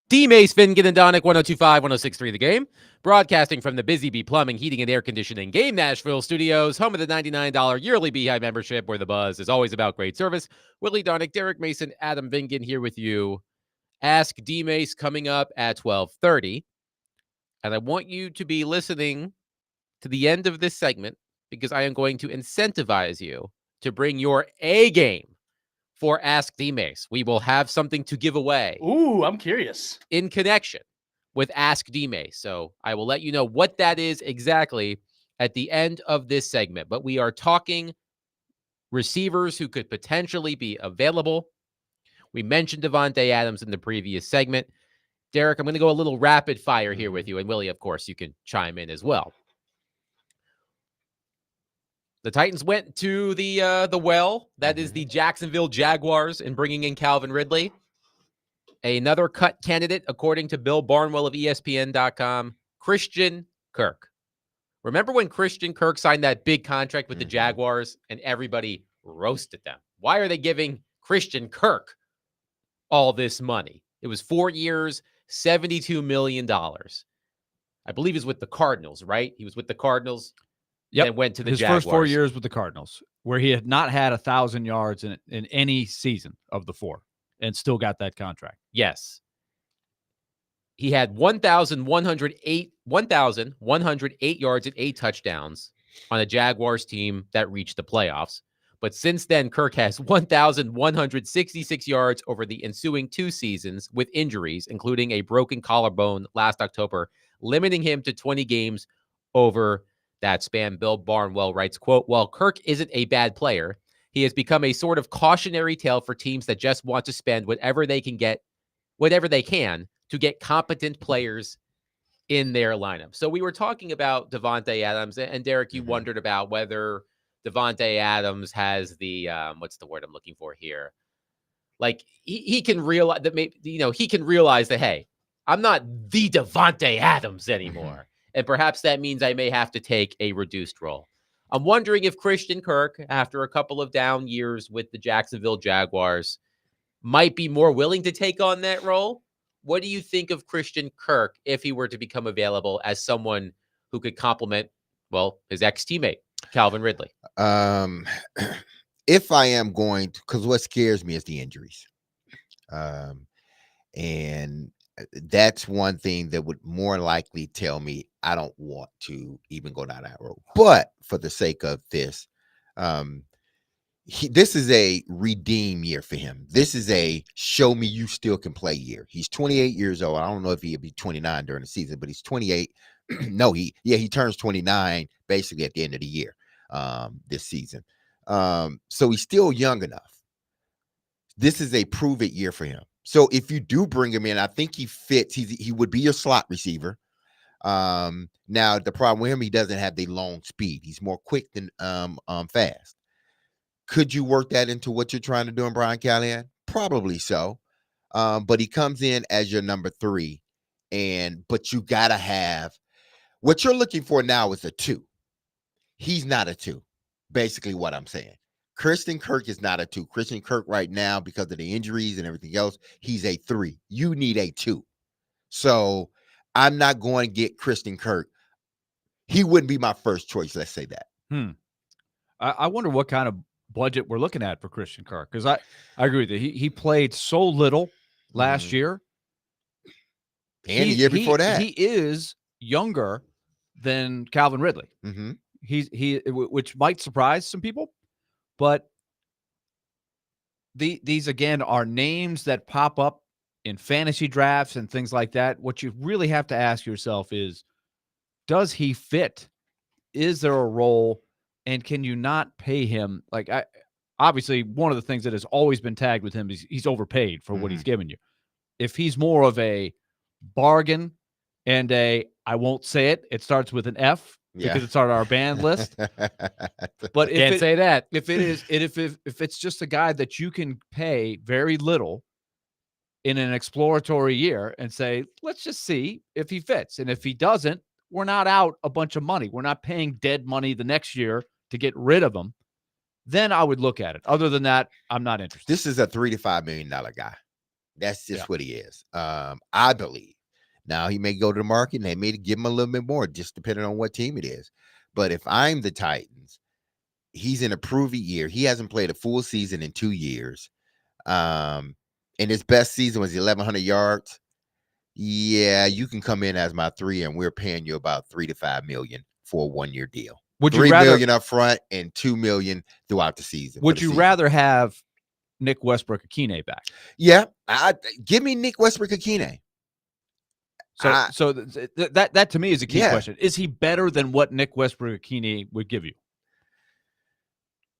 D-Mace, Finnegan, and Donick, 102.5, 106.3 The Game. Broadcasting from the Busy Bee Plumbing, Heating, and Air Conditioning Game Nashville studios, home of the $99 yearly Beehive membership, where the buzz is always about great service. Willie Donick, Derek Mason, Adam Vingan here with you. Ask D-Mace coming up at 12:30. And I want you to be listening to the end of this segment because I am going to incentivize you to bring your A game for Ask D-Mace. We will have something to give away Ooh, I'm curious. in connection with Ask D-Mace. So I will let you know what that is exactly at the end of this segment. But we are talking receivers who could potentially be available. We mentioned Davante Adams in the previous segment. Derek, I'm going to go a little rapid fire here with you. And Willie, of course, you can chime in as well. The Titans went to the well. That is the Jacksonville Jaguars in bringing in Calvin Ridley. Another cut candidate, according to Bill Barnwell of ESPN.com, Christian Kirk. Remember when Christian Kirk signed that big contract with the Jaguars and everybody roasted them? Why are they giving Christian Kirk all this money? It was 4 years, $72 million. I believe he's with the Cardinals, right? He was with the Cardinals. Yep. And went to the His Jaguars. first 4 years with the Cardinals, where he had not had 1,000 yards in any season of the 4 and still got that contract. Yes. He had 1,108 yards and 8 touchdowns on a Jaguars team that reached the playoffs. But since then, Kirk has 1,166 yards over the ensuing 2 seasons with injuries, including a broken collarbone last October, limiting him to 20 games over that span. Bill Barnwell writes, quote, "While Kirk isn't a bad player, he has become a sort of cautionary tale for teams that just want to spend whatever they can to get competent players in their lineup." So we were talking about Davante Adams, and Derek, you wondered about whether Davante Adams has the what's the word I'm looking for here? Like he can realize that maybe he can realize that, hey, I'm not the Davante Adams anymore. And perhaps that means I may have to take a reduced role. I'm wondering if Christian Kirk, after a couple of down years with the Jacksonville Jaguars, might be more willing to take on that role. What do you think of Christian Kirk if he were to become available as someone who could complement, well, his ex-teammate, Calvin Ridley? If I am going to, because what scares me is the injuries. And that's one thing that would more likely tell me I don't want to even go down that road. But for the sake of this, this is a redeem year for him. This is a show me you still can play year. He's 28 years old. I don't know if he'll be 29 during the season, but he's 28. No, he turns 29 basically at the end of the year, this season. So he's still young enough. This is a prove it year for him. So if you do bring him in, I think he fits. He would be your slot receiver. Now the problem with him, he doesn't have the long speed. He's more quick than fast. Could you work that into what you're trying to do in Brian Callahan? Probably so. But he comes in as your number 3, but you gotta have what you're looking for now is a 2. He's not a 2. Basically, what I'm saying. Christian Kirk is not a 2. Christian Kirk right now, because of the injuries and everything else, he's a 3. You need a 2. So I'm not going to get Christian Kirk. He wouldn't be my first choice. Let's say that. I wonder what kind of budget we're looking at for Christian Kirk, because I agree with you. He played so little last year. And the year before that. He is younger than Calvin Ridley. Which might surprise some people. But these, again, are names that pop up in fantasy drafts and things like that. What you really have to ask yourself is, does he fit? Is there a role? And can you not pay him? Like, obviously, one of the things that has always been tagged with him is he's overpaid for what he's given you. If he's more of a bargain and I won't say it, it starts with an F, because it's on our banned list. But Can't say that. If it's just a guy that you can pay very little in an exploratory year and say, let's just see if he fits. And if he doesn't, we're not out a bunch of money. We're not paying dead money the next year to get rid of him. Then I would look at it. Other than that, I'm not interested. This is a $3 to $5 million guy. That's just Yeah. what he is. I believe. Now he may go to the market and they may give him a little bit more, just depending on what team it is. But if I'm the Titans, he's in a prove-it year. He hasn't played a full season in 2 years. And his best season was 1,100 yards. Yeah, you can come in as my 3, and we're paying you about 3 to 5 million for a 1-year deal. Would 3 you rather million up front and 2 million throughout the season. would you rather have Nick Westbrook-Akine back? Yeah, give me Nick Westbrook-Akine. So that to me is a key Yeah. question. Is he better than what Nick Westbrook-Akine would give you?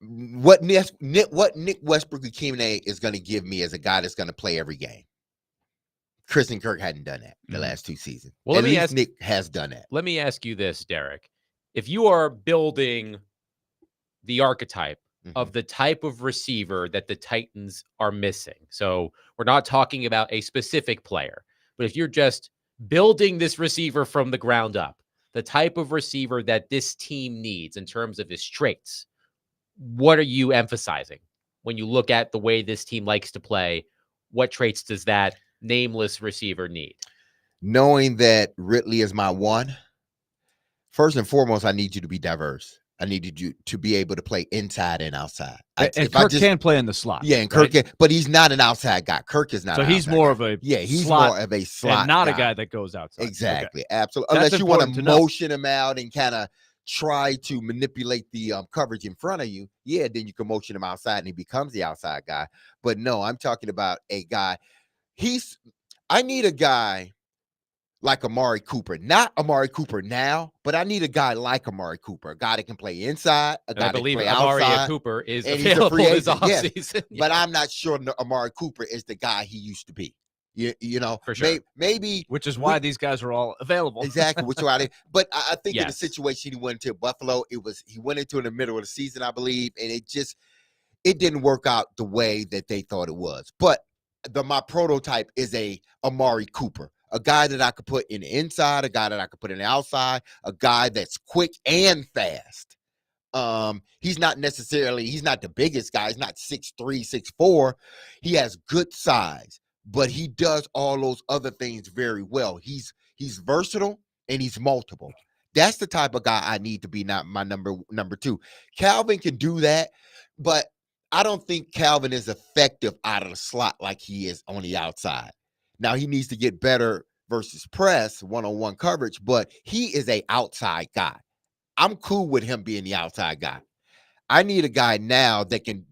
What Nick Westbrook-Akine is going to give me is a guy that's going to play every game. Christian Kirk hadn't done that the last 2 seasons. Well, At let me least ask- Nick has done that. Let me ask you this, Derek. If you are building the archetype of the type of receiver that the Titans are missing, so we're not talking about a specific player, but if you're just building this receiver from the ground up, the type of receiver that this team needs in terms of his traits, what are you emphasizing when you look at the way this team likes to play? What traits does that nameless receiver need? Knowing that Ridley is my 1, first and foremost, I need you to be diverse. I needed you to be able to play inside and outside. And Kirk can play in the slot. Yeah, and Kirk can, but he's not an outside guy. Kirk is not. So an he's outside more guy. of a he's slot more of a slot and not guy. a guy that goes outside. Exactly, Okay. absolutely. That's Unless you want important to to know. motion him out and kind of try to manipulate the coverage in front of you, yeah, then you can motion him outside and he becomes the outside guy. But no, I'm talking about a guy. I need a guy like Amari Cooper, not Amari Cooper now, but I need a guy like Amari Cooper, a guy that can play inside, a And guy I believe that can play Amari outside. Cooper is and he's a available free this agent, yes. offseason. But I'm not sure Amari Cooper is the guy he used to be. You know, For sure. maybe Which is why these guys are all available. exactly which way. But I think in the Yes. situation he went into Buffalo, he went into in the middle of the season, I believe, and it didn't work out the way that they thought it was. But my prototype is a Amari Cooper, a guy that I could put in the inside, a guy that I could put in the outside, a guy that's quick and fast. He's not the biggest guy. He's not 6'3", 6'4". He has good size, but he does all those other things very well. He's versatile and he's multiple. That's the type of guy I need to be, not my number 2. Calvin can do that, but I don't think Calvin is effective out of the slot like he is on the outside. Now he needs to get better versus press, one-on-one coverage, but he is a outside guy. I'm cool with him being the outside guy. I need a guy now that can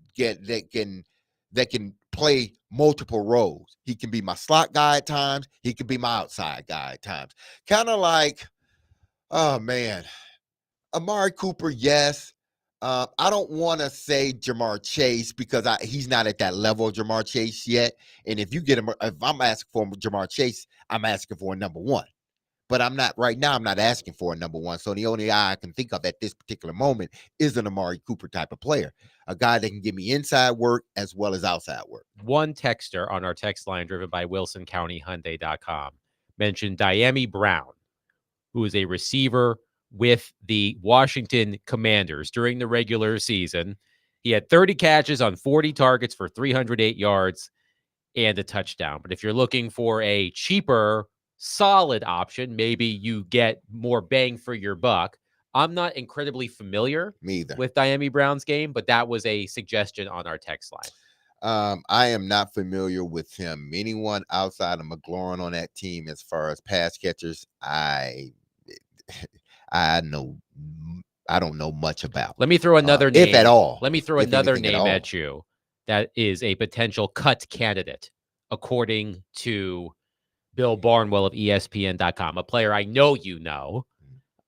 play multiple roles. He can be my slot guy at times. He can be my outside guy at times. Kind of like, oh man, Amari Cooper, yes. I don't want to say Jamar Chase because he's not at that level of Jamar Chase yet. And if I'm asking for Jamar Chase, I'm asking for a number 1. But I'm not asking for a number 1. So the only guy I can think of at this particular moment is an Amari Cooper type of player, a guy that can give me inside work as well as outside work. One texter on our text line driven by WilsonCountyHyundai.com mentioned Dyami Brown, who is a receiver with the Washington Commanders during the regular season. He had 30 catches on 40 targets for 308 yards and a touchdown. But if you're looking for a cheaper, solid option, maybe you get more bang for your buck. I'm not incredibly familiar Me either. with Dyami Brown's game, but that was a suggestion on our text line. I am not familiar with him. Anyone outside of McLaurin on that team as far as pass catchers, I don't know much about. Let me throw another name. If at all. Let me throw if another anything name all. at you that is a potential cut candidate, according to Bill Barnwell of ESPN.com, a player I know you know,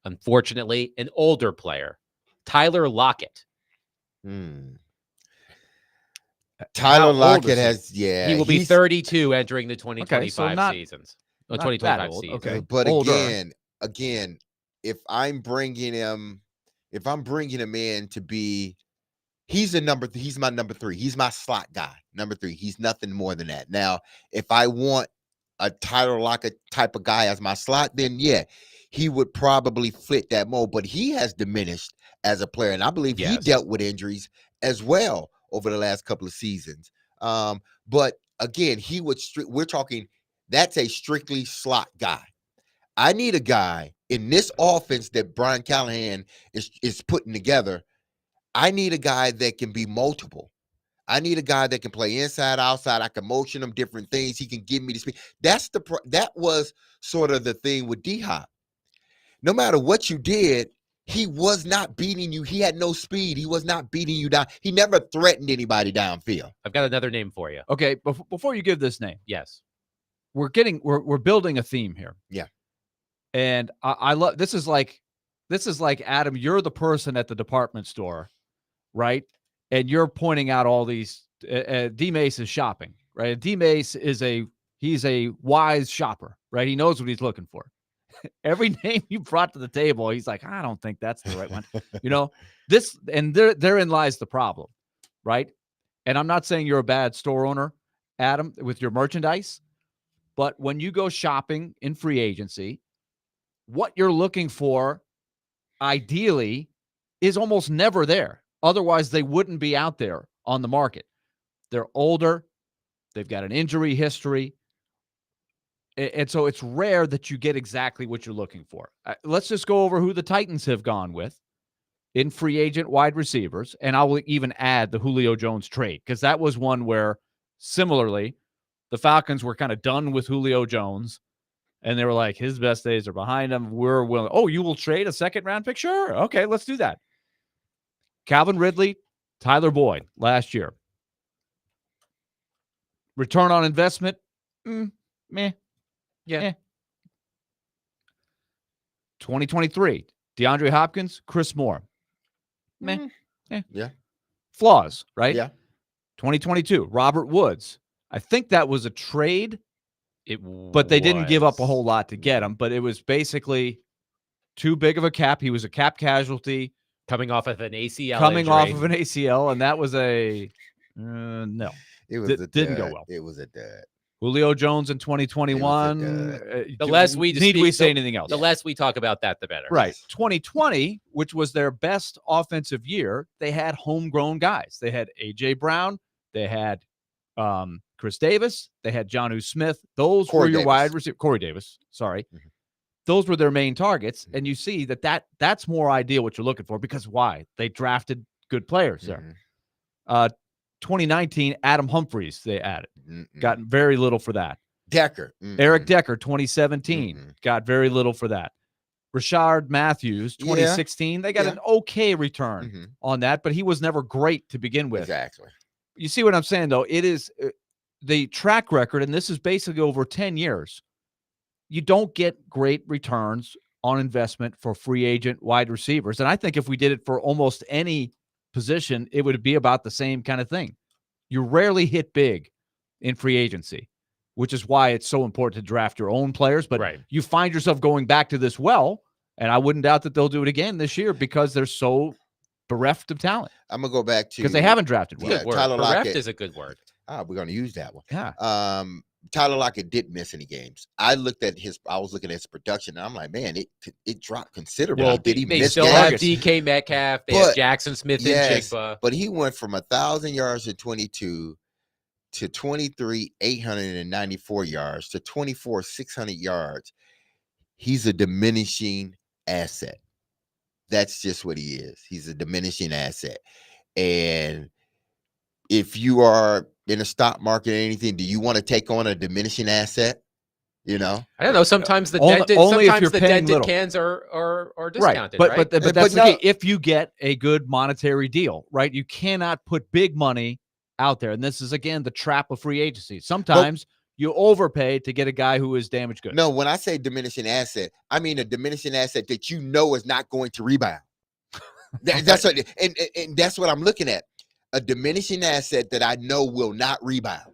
unfortunately, an older player, Tyler Lockett. Tyler old Lockett is he? He will be 32 entering the 2025 Okay, so not seasons. that 2025 old. season. Okay. But Older. again, if I'm bringing him in to be, he's my number 3. He's my slot guy, number 3. He's nothing more than that. Now, if I want a Tyler Lockett type of guy as my slot, then yeah, he would probably fit that mold. But he has diminished as a player, and I believe he Yes. dealt with injuries as well over the last couple of seasons. But again, we're talking, that's a strictly slot guy. I need a guy in this offense that Brian Callahan is putting together. I need a guy that can be multiple. I need a guy that can play inside, outside. I can motion him different things. He can give me the speed. That was sort of the thing with D-Hop. No matter what you did, he was not beating you. He had no speed. He was not beating you down. He never threatened anybody downfield. I've got another name for you. Okay, before you give this name, Yes. we're building a theme here. Yeah. And I love this is like Adam, you're the person at the department store, right? And you're pointing out all these D Mace is shopping, right? D Mace he's a wise shopper, right? He knows what he's looking for. Every name you brought to the table, he's like, I don't think that's the right one. Therein lies the problem, right? And I'm not saying you're a bad store owner, Adam, with your merchandise, but when you go shopping in free agency, what you're looking for ideally is almost never there. Otherwise, they wouldn't be out there on the market. They're older. They've got an injury history. And so it's rare that you get exactly what you're looking for. Let's just go over who the Titans have gone with in free agent wide receivers. And I will even add the Julio Jones trade, because that was one where similarly, the Falcons were kind of done with Julio Jones. And they were like, his best days are behind him. We're willing. Oh, you will trade a second-round pick? Sure. Okay, let's do that. Calvin Ridley, Tyler Boyd last year. Return on investment? Meh. Yeah. Eh. 2023, DeAndre Hopkins, Chris Moore. Meh. Yeah. Flaws, right? Yeah. 2022, Robert Woods. I think that was a trade, but they didn't give up a whole lot to get him. But it was basically too big of a cap. He was a cap casualty. Coming off of an ACL Off of an ACL, and that was a no. It didn't go well. It was a dud. Julio Jones in 2021. The less we need we say anything else? The less we talk about that, the better. Right. 2020, which was their best offensive year, they had homegrown guys. They had A.J. Brown. They had Chris Davis. They had Jonnu Smith. Those were your wide receiver. Corey Davis. Sorry. Mm-hmm. Those were their main targets. And you see that's more ideal what you're looking for, because why? They drafted good players there. 2019, Adam Humphries they added. Got very little for that. Decker. Eric Decker, 2017. Got very little for that. Rashard Matthews, 2016. They got an okay return on that, but he was never great to begin with. Exactly. You see what I'm saying, though? It is the track record, and this is basically over 10 years. You don't get great returns on investment for free agent wide receivers. And I think if we did it for almost any position, it would be about the same kind of thing. You rarely hit big in free agency, which is why it's so important to draft your own players. But you find yourself going back to this well, and I wouldn't doubt that they'll do it again this year because they're so bereft of talent. I'm going to go back to... because they haven't drafted well. Tyler Lockett is a good word. We're going to use that one. Yeah. Tyler Lockett didn't miss any games. I was looking at his production, and I'm like, man, it dropped considerably. Well, did he they miss still games? have DK Metcalf. They have Jackson Smith and Jigba. But he went from 1,000 yards in 22 to 23, 894 yards to 24, 600 yards. He's a diminishing asset. That's just what he is. He's a diminishing asset. And if you are in a stock market or anything, do you want to take on a diminishing asset? I don't know. Sometimes the dented cans are discounted, right? But that's the key. If you get a good monetary deal, right? You cannot put big money out there. And this is, again, the trap of free agency. Sometimes you overpay to get a guy who is damaged goods. No, when I say diminishing asset, I mean a diminishing asset that you know is not going to rebound. That's what, and that's what I'm looking at. A diminishing asset that I know will not rebound.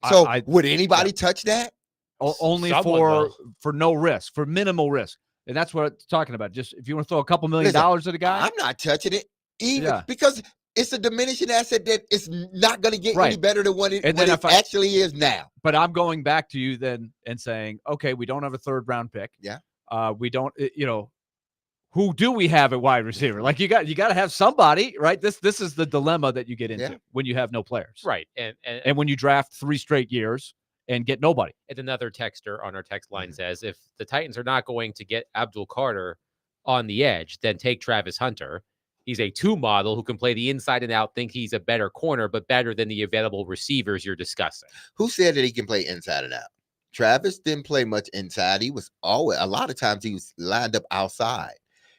So would anybody touch that? Only for no risk, for minimal risk. And that's what it's talking about. Just if you want to throw a couple $1 million at a guy. I'm not touching it because it's a diminishing asset that it's not going to get any better than what it actually is now. But I'm going back to you then and saying, okay, we don't have a third round pick. Yeah. We don't, who do we have at wide receiver? Like you got to have somebody, right? This is the dilemma that you get into when you have no players, Right. And when you draft 3 straight years and get nobody. And another texter on our text line says, if the Titans are not going to get Abdul Carter on the edge, then take Travis Hunter. He's a 2 model who can play the inside and out, think he's a better corner, but better than the available receivers you're discussing. Who said that he can play inside and out? Travis didn't play much inside. He was always, a lot of times he was lined up outside.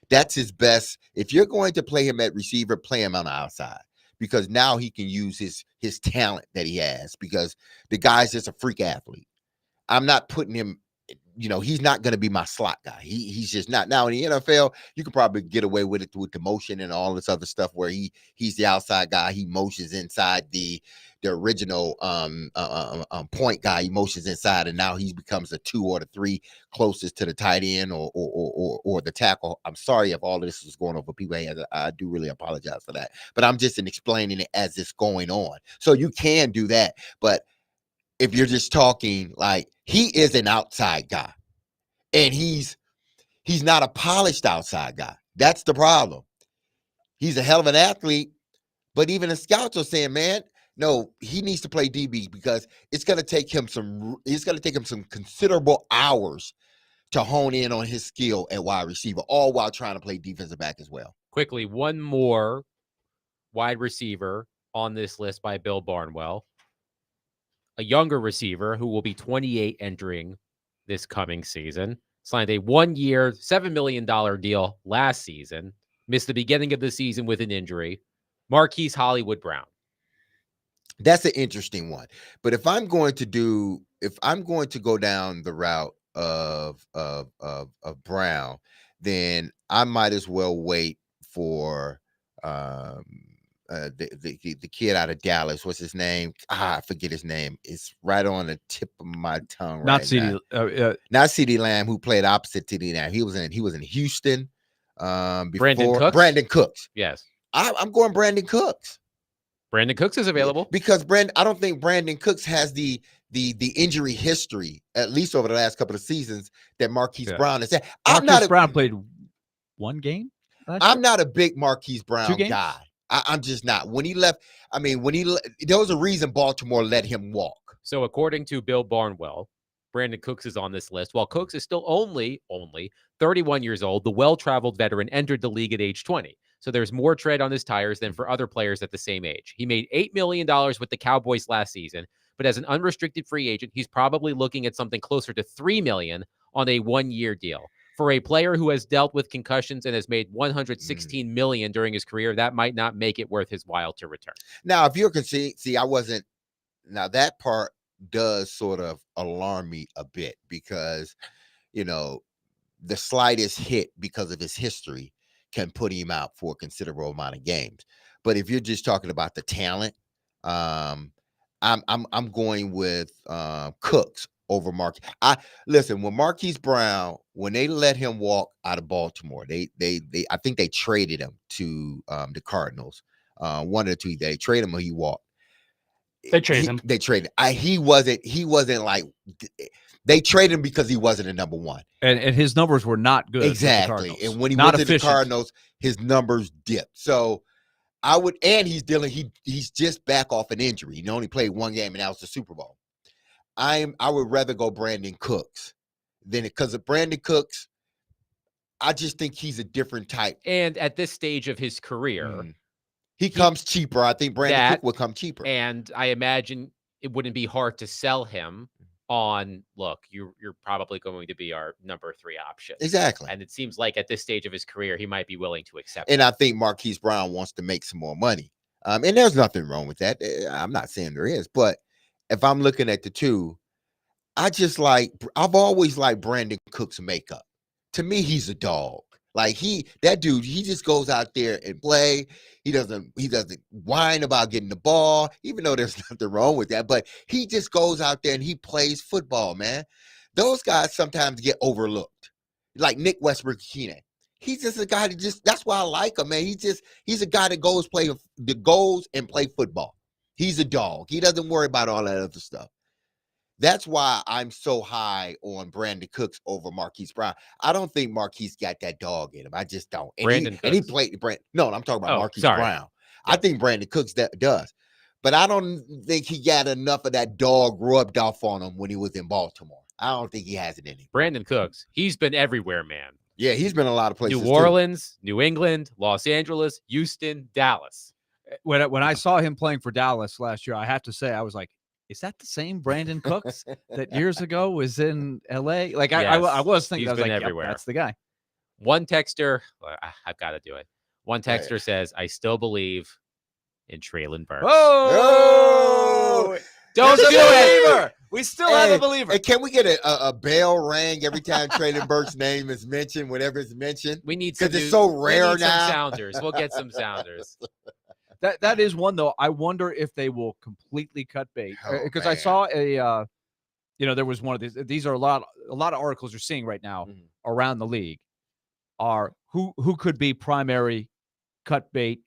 That's his best. If you're going to play him at receiver, play him on the outside, because now he can use his talent that he has, because the guy's just a freak athlete. I'm not putting him, he's not going to be my slot guy. He's just not. Now in the NFL, you can probably get away with it with the motion and all this other stuff where he's the outside guy. He motions inside the original point guy. He motions inside, and now he becomes a 2 or the 3 closest to the tight end or the tackle. I'm sorry if all of this is going over people. I do really apologize for that, but I'm just explaining it as it's going on. So you can do that, but if you're just talking, like, he is an outside guy, and he's not a polished outside guy. That's the problem. He's a hell of an athlete, but even the scouts are saying, man, no, he needs to play DB, because it's going to take him some considerable hours to hone in on his skill at wide receiver, all while trying to play defensive back as well. Quickly, one more wide receiver on this list by Bill Barnwell. A younger receiver who will be 28 entering this coming season. Signed a 1-year, $7 million deal last season. Missed the beginning of the season with an injury. Marquise Hollywood Brown. That's an interesting one. But if I'm going to go down the route of Brown, then I might as well wait for the kid out of Dallas. What's his name? I forget his name. It's right on the tip of my tongue. Not right CD, not CeeDee Lamb, who played opposite CeeDee Lamb. He was in Houston. Before Brandon Cooks. Yes, I'm going Brandon Cooks. Brandon Cooks is available because I don't think Brandon Cooks has the injury history, at least over the last couple of seasons, that Marquise Brown has had. Marquise Brown played 1 game. I'm not a big Marquise Brown guy. I'm just not. When he left, there was a reason Baltimore let him walk. So according to Bill Barnwell, Brandon Cooks is on this list. While Cooks is still only 31 years old, the well-traveled veteran entered the league at age 20. So there's more tread on his tires than for other players at the same age. He made $8 million with the Cowboys last season, but as an unrestricted free agent, he's probably looking at something closer to $3 million on a 1-year deal. For a player who has dealt with concussions and has made $116 million during his career, that might not make it worth his while to return. Now, if you're now that part does sort of alarm me a bit, because, the slightest hit because of his history can put him out for a considerable amount of games. But if you're just talking about the talent, I'm going with Cooks over Mark. Listen, when Marquise Brown, when they let him walk out of Baltimore, I think they traded him to the Cardinals. One or two, they traded him or he walked. They traded him. They traded. He wasn't like. They traded him because he wasn't a number 1. And his numbers were not good. Exactly. And when he went to the Cardinals, his numbers dipped. So he's just back off an injury. He only played 1 game, and that was the Super Bowl. I would rather go Brandon Cooks because of Brandon Cooks. I just think he's a different type. And at this stage of his career, he comes cheaper. I think Brandon Cook would come cheaper. And I imagine it wouldn't be hard to sell him on, look, you're probably going to be our number 3 option. Exactly. And it seems like at this stage of his career, he might be willing to accept And I think Marquise Brown wants to make some more money. And there's nothing wrong with that. I'm not saying there is, but if I'm looking at the two, I've always liked Brandon Cook's makeup. To me, he's a dog. Like that dude, he just goes out there and play. He doesn't whine about getting the ball, even though there's nothing wrong with that. But he just goes out there and he plays football, man. Those guys sometimes get overlooked, like Nick Westbrook-Keenan. He's just a guy that's why I like him, man. He's a guy that goes and play football. He's a dog. He doesn't worry about all that other stuff. That's why I'm so high on Brandon Cooks over Marquise Brown. I don't think Marquise got that dog in him. I just don't. And Brandon he Cooks. played No, I'm talking about Oh, Marquise sorry. Brown. I Yeah. think Brandon Cooks does. But I don't think he got enough of that dog rubbed off on him when he was in Baltimore. I don't think he has it in him. Brandon Cooks, he's been everywhere, man. Yeah, he's been a lot of places. New Orleans, New England, Los Angeles, Houston, Dallas. When I saw him playing for Dallas last year, I have to say I was like, is that the same Brandon Cooks that years ago was in LA? Like I was thinking, He's I was been like, everywhere. Yep, that's the guy. One texter, I've got to do it. One Go ahead. texter says, I still believe in Traylon Burks. Oh, Don't do There's a it. believer. We still have a believer. And can we get a bell ring every time Traylon Burks' name is mentioned, whenever it's mentioned? We need some Because it's new- so we rare need some now. sounders. We'll get some sounders. That is one though. I wonder if they will completely cut bait Oh, because I man. saw a there was one of these. These are a lot of articles you're seeing right now Mhm. around the league are who could be primary cut bait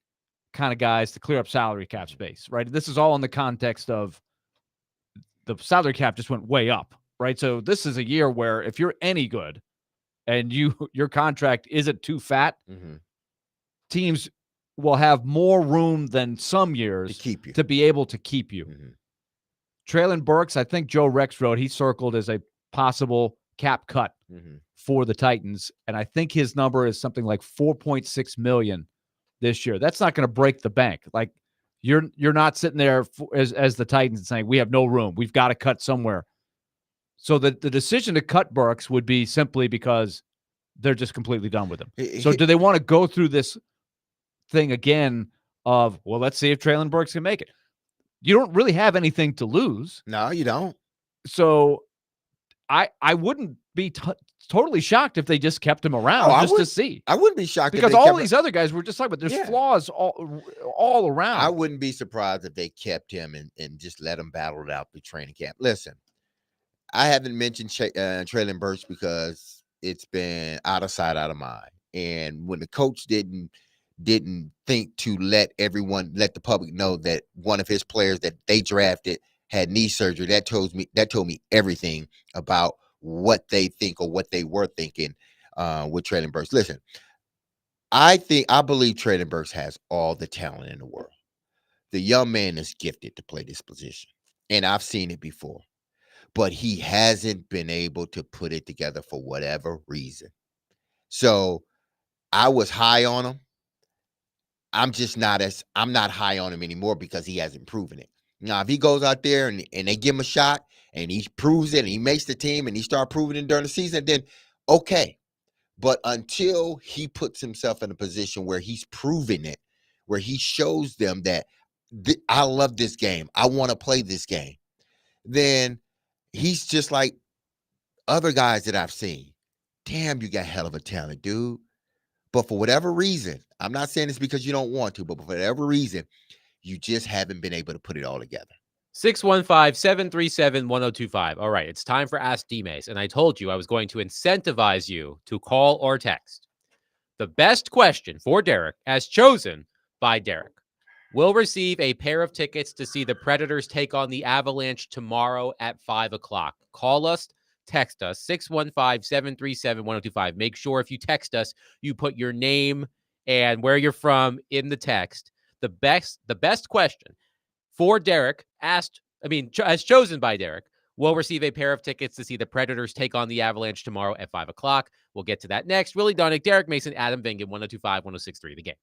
kind of guys to clear up salary cap space, right? This is all in the context of the salary cap just went way up, right? So this is a year where if you're any good and your contract isn't too fat, Mhm. teams will have more room than some years To keep you. to be able to keep you. Mhm. Traylon Burks, I think Joe Rex wrote, he circled as a possible cap cut Mhm. for the Titans. And I think his number is something like 4.6 million this year. That's not going to break the bank. Like you're not sitting there as the Titans saying, we have no room. We've got to cut somewhere. So the decision to cut Burks would be simply because they're just completely done with him. So do they want to go through this thing again of, well, let's see if Traylon Burks can make it? You don't really have anything to lose. No, you don't. So I wouldn't be totally shocked if they just kept him around I just to would- see. I wouldn't be shocked if Because they all kept these other guys were just talking about, there's Yeah. flaws all around. I wouldn't be surprised if they kept him and just let him battle it out through training camp. Listen, I haven't mentioned Traylon Burks because it's been out of sight, out of mind. And when the coach didn't think to let the public know that one of his players that they drafted had knee surgery, that told me everything about what they think or what they were thinking with Traylon Burks. Listen, I believe Traylon Burks has all the talent in the world. The young man is gifted to play this position, and I've seen it before, but he hasn't been able to put it together for whatever reason. So I was high on him. I'm not high on him anymore because he hasn't proven it. Now, if he goes out there and they give him a shot and he proves it and he makes the team and he start proving it during the season, then okay. But until he puts himself in a position where he's proven it, where he shows them that I love this game, I want to play this game, then he's just like other guys that I've seen. Damn, you got hell of a talent, dude. But for whatever reason, I'm not saying it's because you don't want to, but for whatever reason, you just haven't been able to put it all together. 615-737-1025. All right, it's time for Ask D-Mace, and I told you I was going to incentivize you to call or text. The best question for Derek, as chosen by Derek, will receive a pair of tickets to see the Predators take on the Avalanche tomorrow at 5 o'clock. Call us, text us, 615-737-1025. Make sure if you text us, you put your name and where you're from in the text. The best question for Derek, as chosen by Derek, will receive a pair of tickets to see the Predators take on the Avalanche tomorrow at 5 o'clock. We'll get to that next. Willie Dunnick, Derek Mason, Adam Vingan, 102.5, 106.3 The Game.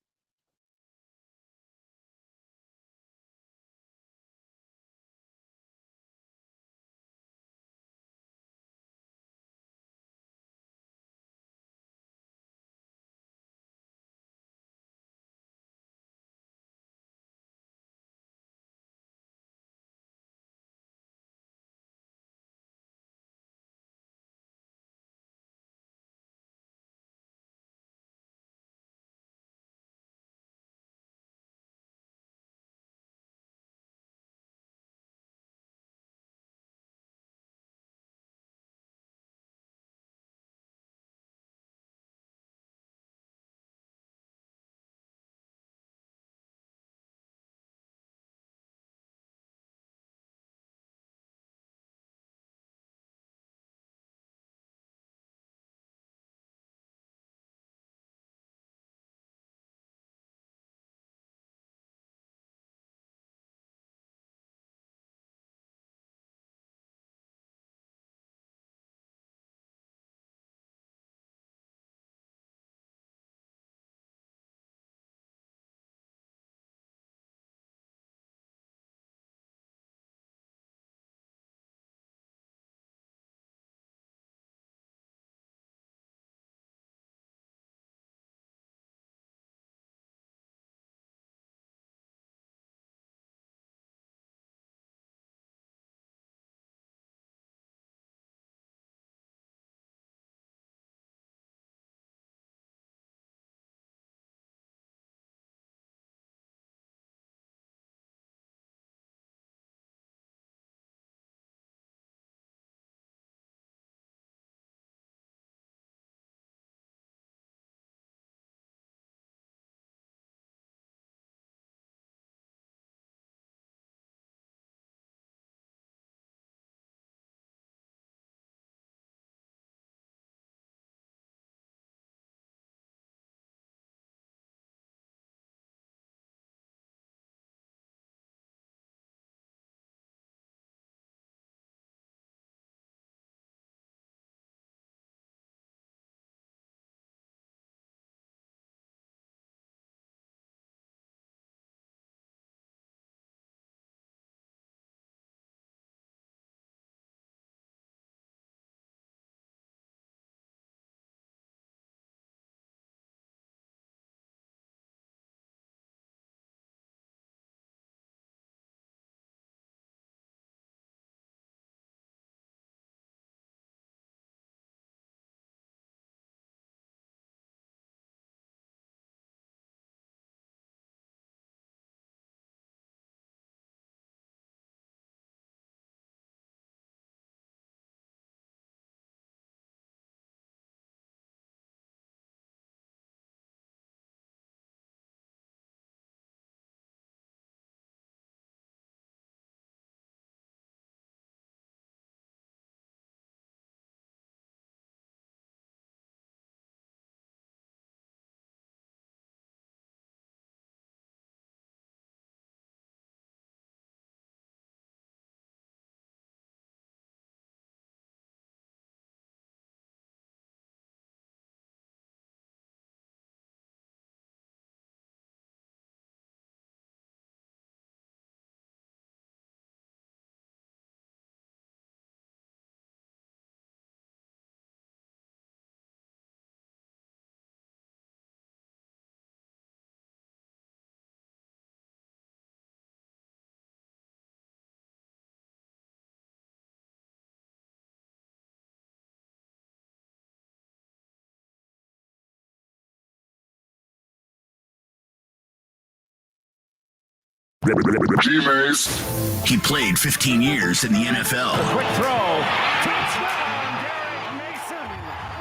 He played 15 years in the NFL. Quick throw. Touchdown, Derek Mason.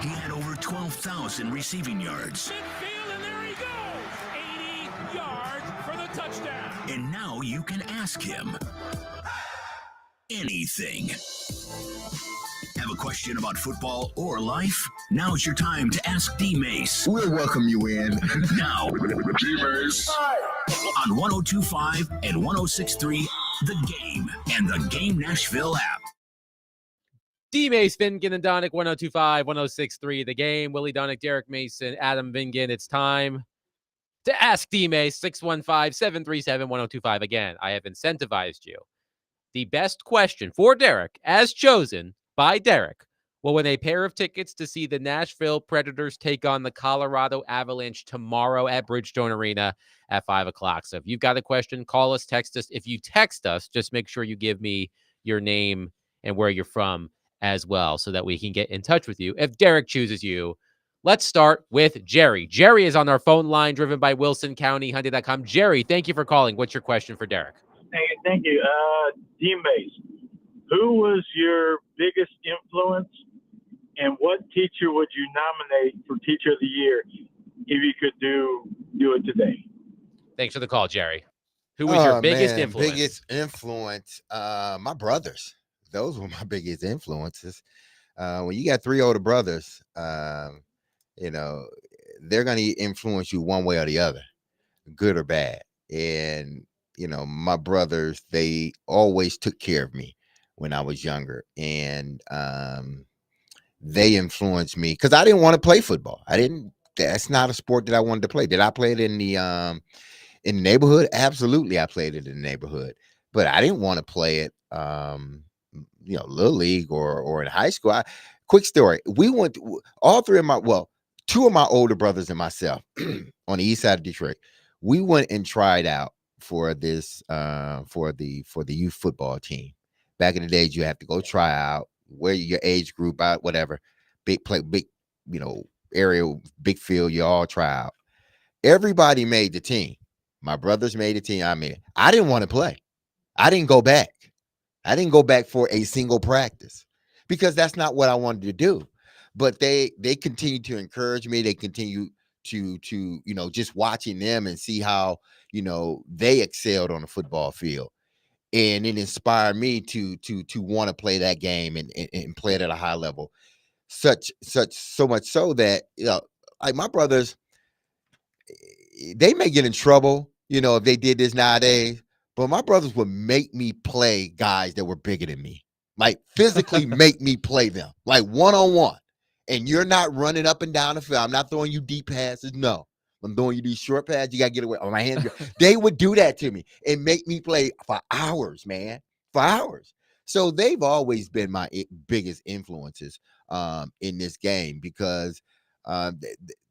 He had over 12,000 receiving yards. Midfield, and there he goes. 80 yards for the touchdown. And now you can ask him anything. Have a question about football or life? Now's your time to ask D-Mace. We'll welcome you in. Now, D-Mace. On 102.5 and 106.3, The Game and the Game Nashville app. D-Mace, Vingan, and Donick, 102.5, 106.3, The Game. Willie Donick, Derek Mason, Adam Vingan. It's time to ask D-Mace, 615-737-1025. Again, I have incentivized you. The best question for Derek, as chosen by Derek, will win a pair of tickets to see the Nashville Predators take on the Colorado Avalanche tomorrow at Bridgestone Arena at 5 o'clock. So if you've got a question, call us, text us. If you text us, just make sure you give me your name and where you're from as well so that we can get in touch with you if Derek chooses you. Let's start with Jerry. Jerry is on our phone line, driven by Wilson County, Hyundai.com. Jerry, thank you for calling. What's your question for Derek? Hey, thank you. D-Mace, who was your biggest influence, and what teacher would you nominate for Teacher of the Year if you could do it today? Thanks for the call, Jerry. Who was your biggest influence? Biggest influence, my brothers. Those were my biggest influences. When you got 3 older brothers, you know, they're going to influence you one way or the other, good or bad. And, you know, my brothers, they always took care of me when I was younger. And they influenced me because I didn't want to play football. That's not a sport that I wanted to play. Did I play it in the neighborhood? Absolutely. I played it in the neighborhood, but I didn't want to play it, you know, Little League or in high school. Quick story. We went to, all 2 of my older brothers and myself on the east side of Detroit. We went and tried out for this, for the youth football team. Back in the days, you have to go try out, wear your age group out, whatever, big, you know, area, big field, you all try out. Everybody made the team. My brothers made the team. I didn't want to play. I didn't go back. I didn't go back for a single practice because that's not what I wanted to do. But they continue to encourage me. They continue to, you know, just watching them and see how, you know, they excelled on the football field. And it inspired me to want to play that game and play it at a high level. So much so that, you know, like my brothers, they may get in trouble, you know, if they did this nowadays, but my brothers would make me play guys that were bigger than me, like physically make me play them, like one-on-one. And you're not running up and down the field. I'm not throwing you deep passes. No, I'm throwing you these short passes. You got to get away. On my hands. They would do that to me and make me play for hours, man, for hours. So they've always been my biggest influences in this game because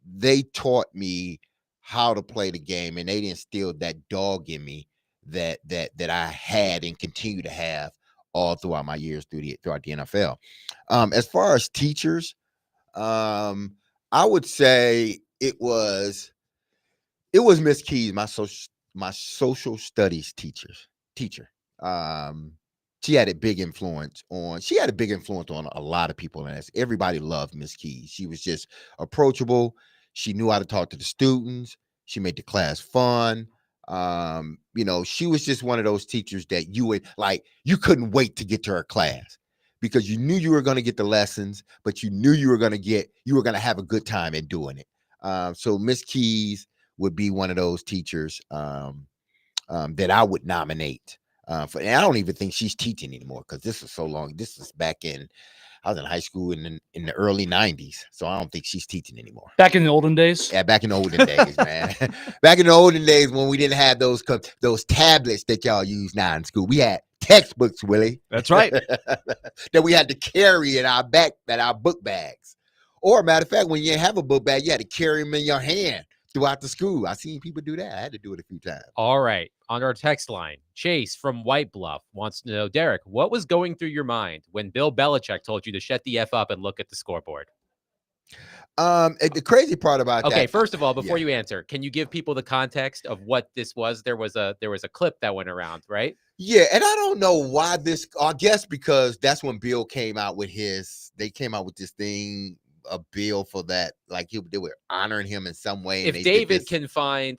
they taught me how to play the game, and they instilled that dog in me that I had and continue to have all throughout my years throughout the NFL. As far as teachers, I would say it was Miss Keys, my social studies teacher. She had a big influence on a lot of people. And everybody loved Miss Keys. She was just approachable. She knew how to talk to the students. She made the class fun. You know, she was just one of those teachers that you couldn't wait to get to her class because you knew you were going to get the lessons, but you knew you were going to have a good time in doing it. So Miss Keys would be one of those teachers that I would nominate. And I don't even think she's teaching anymore because this is so long. This is I was in high school in the early 90s, so I don't think she's teaching anymore. Back in the olden days? Yeah, back in the olden days, man. Back in the olden days when we didn't have those tablets that y'all use now in school. We had textbooks, Willie. That's right. That we had to carry in our book bags. Or matter of fact, when you didn't have a book bag, you had to carry them in your hand throughout the school. I seen people do that. I had to do it a few times. All right. On our text line, Chase from White Bluff wants to know, Derek, what was going through your mind when Bill Belichick told you to shut the F up and look at the scoreboard? The crazy part about Okay, that. first of all, before yeah. you answer, can you give people the context of what this was? There was a clip that went around, right? Yeah, and I don't know why this. I guess because that's when Bill came out with his. They came out with this thing, a bill for that. Like they were honoring him in some way. If and David can find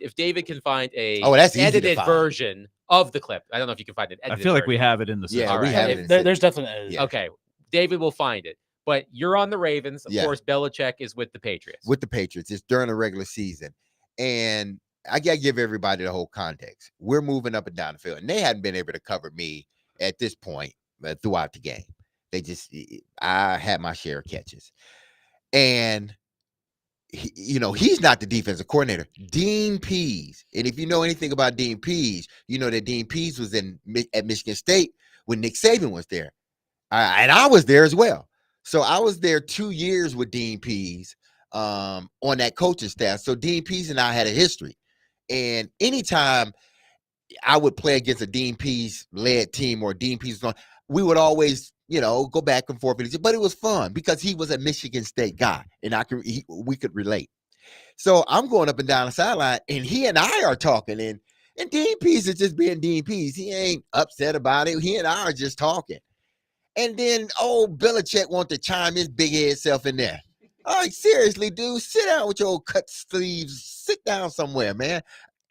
a Oh, that's easy to edited find. version of the clip, I don't know if you can find an I edited feel like we version. have it in the system. Yeah, All we right. have If- it. There's definitely Yeah. Okay, David will find it. But you're on the Ravens. Of Yeah. course, Belichick is with the Patriots. with the Patriots. It's during the regular season. And I got to give everybody the whole context. We're moving up and down the field, and they hadn't been able to cover me at this point throughout the game. I had my share of catches. And, he's not the defensive coordinator. Dean Pease. And if you know anything about Dean Pease, you know that Dean Pease was at Michigan State when Nick Saban was there. And I was there as well. So I was there 2 years with Dean Pease on that coaching staff. So Dean Pease and I had a history. And anytime I would play against a Dean Pease led team or Dean Pease, we would always, go back and forth. But it was fun because he was a Michigan State guy and we could relate. So I'm going up and down the sideline and he and I are talking and Dean Pease is just being Dean Pease. He ain't upset about it. He and I are just talking. And then old Belichick wants to chime his big head self in there. Like, seriously, dude, sit down with your old cut sleeves. Sit down somewhere, man.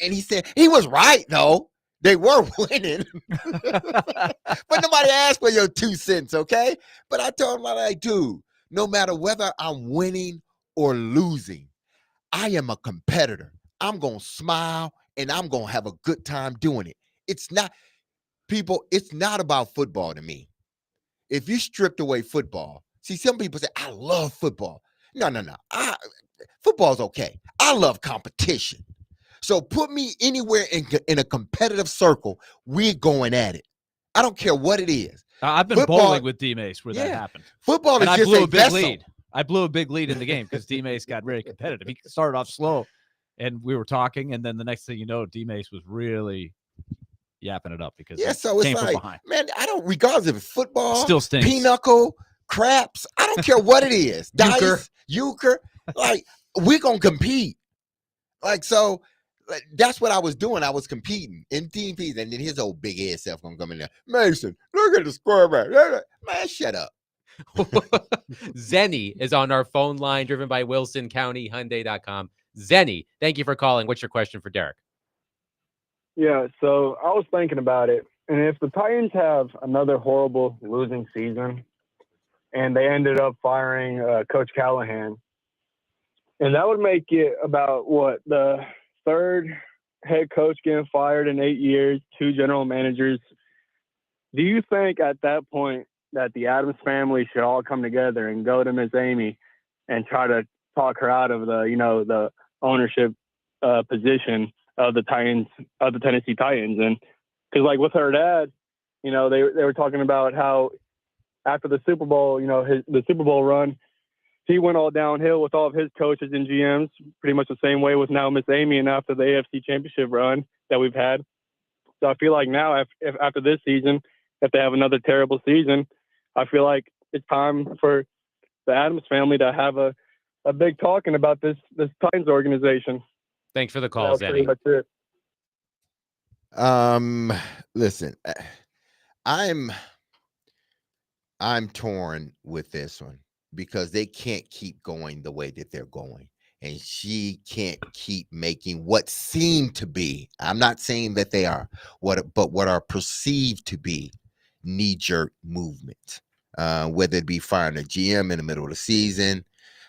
And he said, he was right, though. They were winning. But nobody asked for your 2 cents, okay? But I told him, like, dude, no matter whether I'm winning or losing, I am a competitor. I'm going to smile, and I'm going to have a good time doing it. It's not about football to me. If you stripped away football, see, some people say, I love football. No. Football's okay. I love competition. So put me anywhere in a competitive circle, we're going at it. I don't care what it is. I've been bowling with D-Mace where that happened. Football is and just I blew a a big vessel. lead. I blew a big lead in the game because D-Mace got very competitive. He started off slow, and we were talking, and then the next thing you know, D-Mace was really yapping it up because so it's came from like, behind. man, I don't, regardless of football, Still stinks. Pinochle, craps, I don't care what it is. Dice, euchre, like, we're going to compete. Like, so that's what I was doing. I was competing in TVs, and then his old big head self going to come in there. Mason, look at the square man. Man, shut up. Zenny is on our phone line, driven by WilsonCountyHyundai.com. Zenny, thank you for calling. What's your question for Derek? Yeah, so I was thinking about it, and if the Titans have another horrible losing season, and they ended up firing Coach Callahan, and that would make it about the third head coach getting fired in 8 years, 2 general managers. Do you think at that point that the Adams family should all come together and go to Miss Amy and try to talk her out of the ownership position of the Titans, of the Tennessee Titans? And because with her dad, they were talking about how after the Super Bowl, the Super Bowl run, he went all downhill with all of his coaches and GMs, pretty much the same way with now Miss Amy and after the AFC Championship run that we've had. So I feel like now, if after this season, if they have another terrible season, I feel like it's time for the Adams family to have a big talking about this Titans organization. Thanks for the call, That's pretty Zenny. much it. Listen, I'm torn with this one because they can't keep going the way that they're going. And she can't keep making what seem to be, I'm not saying that they are, but what are perceived to be knee-jerk movements. Whether it be firing a GM in the middle of the season,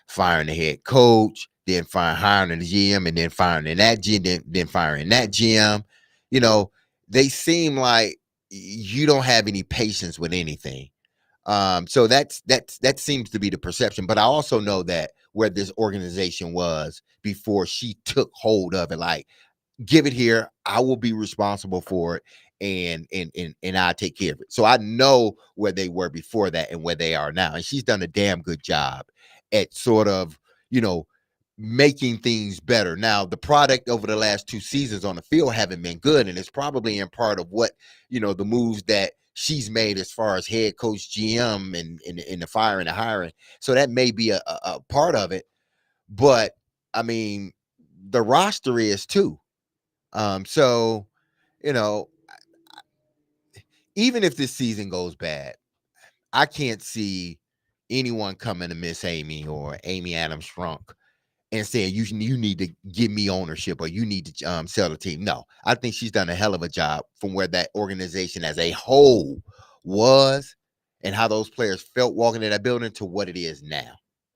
firing the head coach, then hiring the GM, and then firing that GM, then firing that GM. They seem like you don't have any patience with anything. So that seems to be the perception. But I also know that where this organization was before she took hold of it, like, give it here, I will be responsible for it, and I'll take care of it. So I know where they were before that and where they are now. And she's done a damn good job at sort of, making things better. Now, the product over the last 2 seasons on the field haven't been good, and it's probably in part of what, the moves that she's made as far as head coach, GM, and the firing and hiring. So that may be a part of it. but I mean, the roster is too. So you know, even if this season goes bad, I can't see anyone coming to Miss Amy or Amy Adams Strunk and saying you need to give me ownership or you need to sell the team. No, I think she's done a hell of a job from where that organization as a whole was and how those players felt walking in that building to what it is now.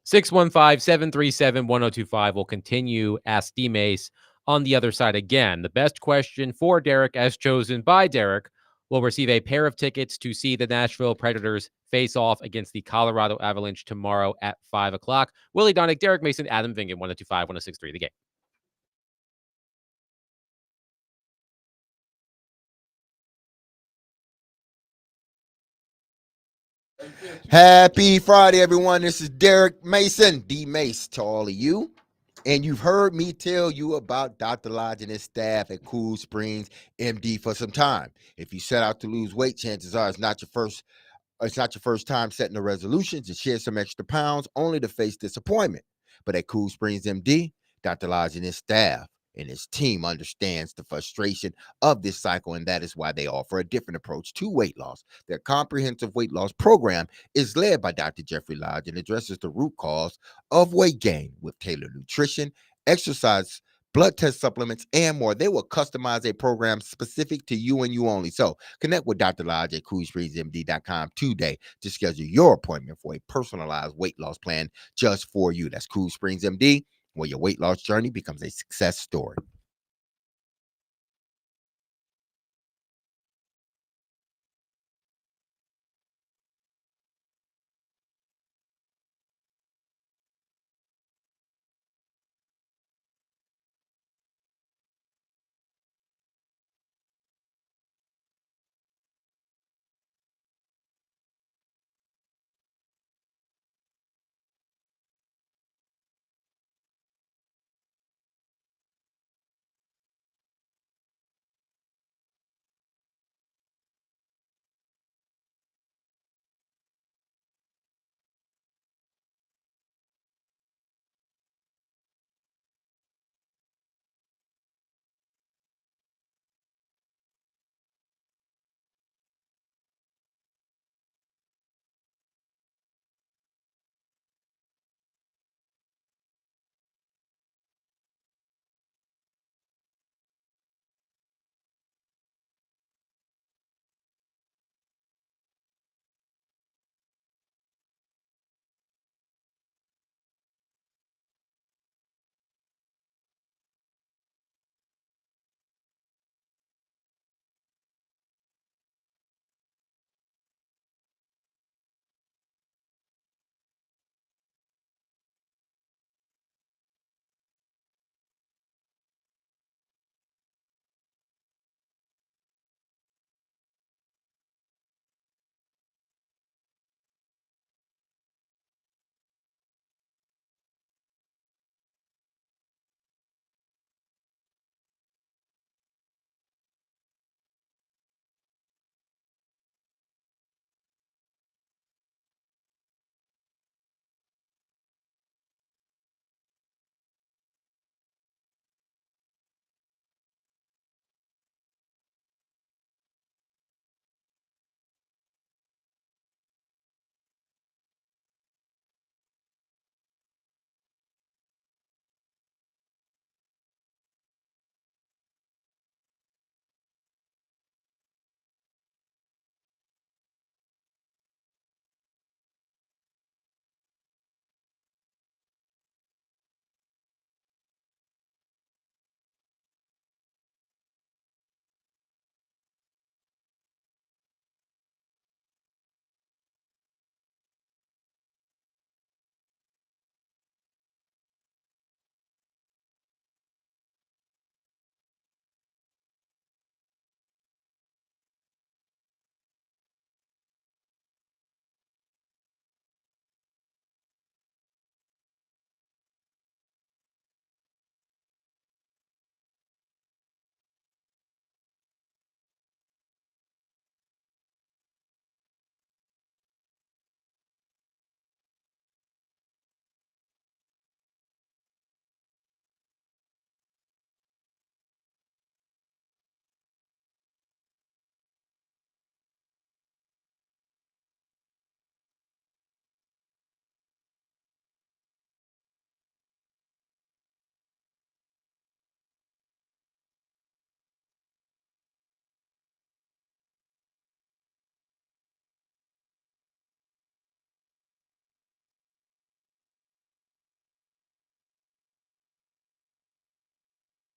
615-737-1025 will continue Ask D Mace on the other side again. The best question for Derek, as chosen by Derek, will receive a pair of tickets to see the Nashville Predators face off against the Colorado Avalanche tomorrow at 5 o'clock. Willie Donick, Derek Mason, Adam Vingan, 1025-1063, The Game. Happy Friday, everyone. This is Derek Mason, D Mace to all of you. And you've heard me tell you about Dr. Lodge and his staff at Cool Springs MD for some time. If you set out to lose weight, chances are it's not your first time setting the resolution to shed some extra pounds only to face disappointment. But at Cool Springs MD, Dr. Lodge and his staff and his team understands the frustration of this cycle, and that is why they offer a different approach to weight loss. Their comprehensive weight loss program is led by Dr. Jeffrey Lodge and addresses the root cause of weight gain with tailored nutrition, exercise, blood test supplements, and more. They will customize a program specific to you and you only. So connect with Dr. Lodge at CoolSpringsMD.com today to schedule your appointment for a personalized weight loss plan just for you. That's Cool Springs MD, where your weight loss journey becomes a success story.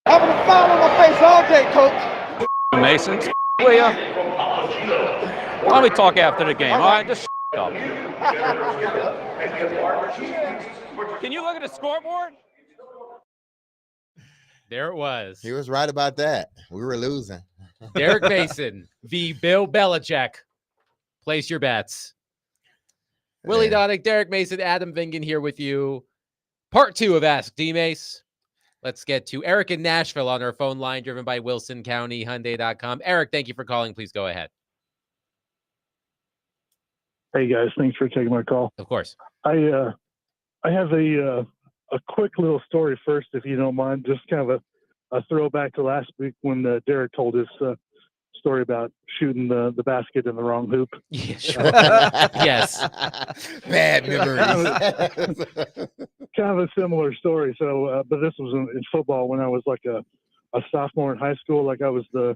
Having a foul on my face all day, coach. Mason, will ya? Why don't we talk after the game? All right, just up. Can you look at the scoreboard? There it was. He was right about that. We were losing. Derek Mason v. Bill Belichick. Place your bets. Willie Yeah. Donick, Derek Mason, Adam Vingan here with you. Part 2 of Ask D-Mace. Let's get to Eric in Nashville on our phone line, driven by Wilson County Hyundai.com. Eric, thank you for calling. Please go ahead. Hey guys, thanks for taking my call. Of course. I have a quick little story first, if you don't mind. Just kind of a throwback to last week when Derek told his story about shooting the basket in the wrong hoop. Yeah, sure. Yes. Bad memories. Kind of a similar story. So, but this was in football when I was like a sophomore in high school. Like I was the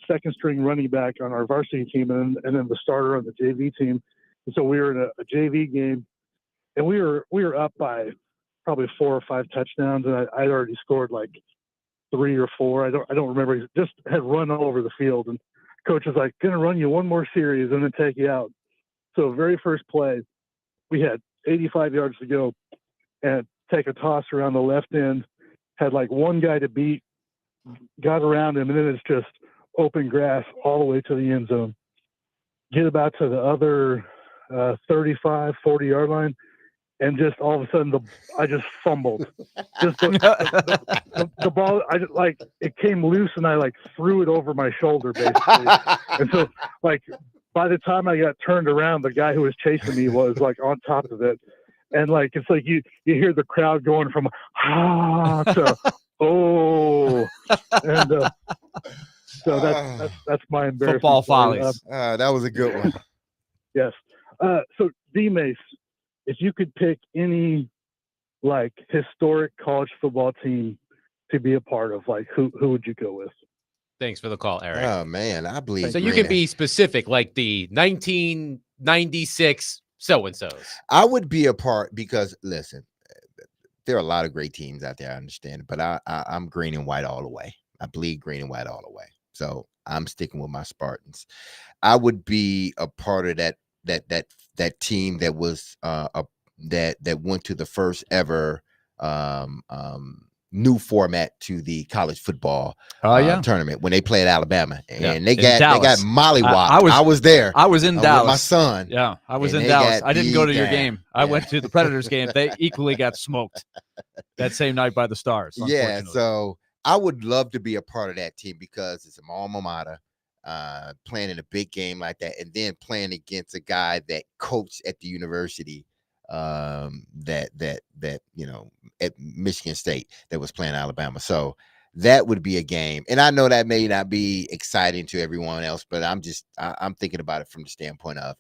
second string running back on our varsity team, and then the starter on the JV team. And so we were in a JV game, and we were up by probably 4 or 5 touchdowns, and I'd already scored like 3 or 4. I don't remember. He just had run all over the field, and coach was like, "Gonna run you one more series and then take you out." So very first play, we had 85 yards to go, and take a toss around the left end. Had like one guy to beat, got around him, and then it's just open grass all the way to the end zone. Get about to the other 35, 40-yard line, and just all of a sudden I just fumbled. Just the ball, I just, like, it came loose, and I like threw it over my shoulder basically. And so like by the time I got turned around, the guy who was chasing me was like on top of it. And like it's like you hear the crowd going from to oh, and so that's my embarrassment. Football follies. That was a good one. Yes. So D-Mace, if you could pick any like historic college football team to be a part of, like who would you go with? Thanks for the call, Eric. Oh man, I believe So you can be specific, like the 1996 so-and-sos. I would be a part because listen, there are a lot of great teams out there. I understand it, but I'm green and white all the way. I bleed green and white all the way. So I'm sticking with my Spartans. I would be a part of that team that was that went to the first ever new format to the college football tournament when they played Alabama, and they got mollywopped. I was there. I was in Dallas. With my son. Yeah, I was in Dallas. I didn't go to your game. I went to the Predators game. They equally got smoked that same night by the Stars. Yeah, so I would love to be a part of that team because it's an alma mater. Playing in a big game like that, and then playing against a guy that coached at the university that you know, at Michigan State, that was playing Alabama. So that would be a game. And I know that may not be exciting to everyone else, but I'm thinking about it from the standpoint of,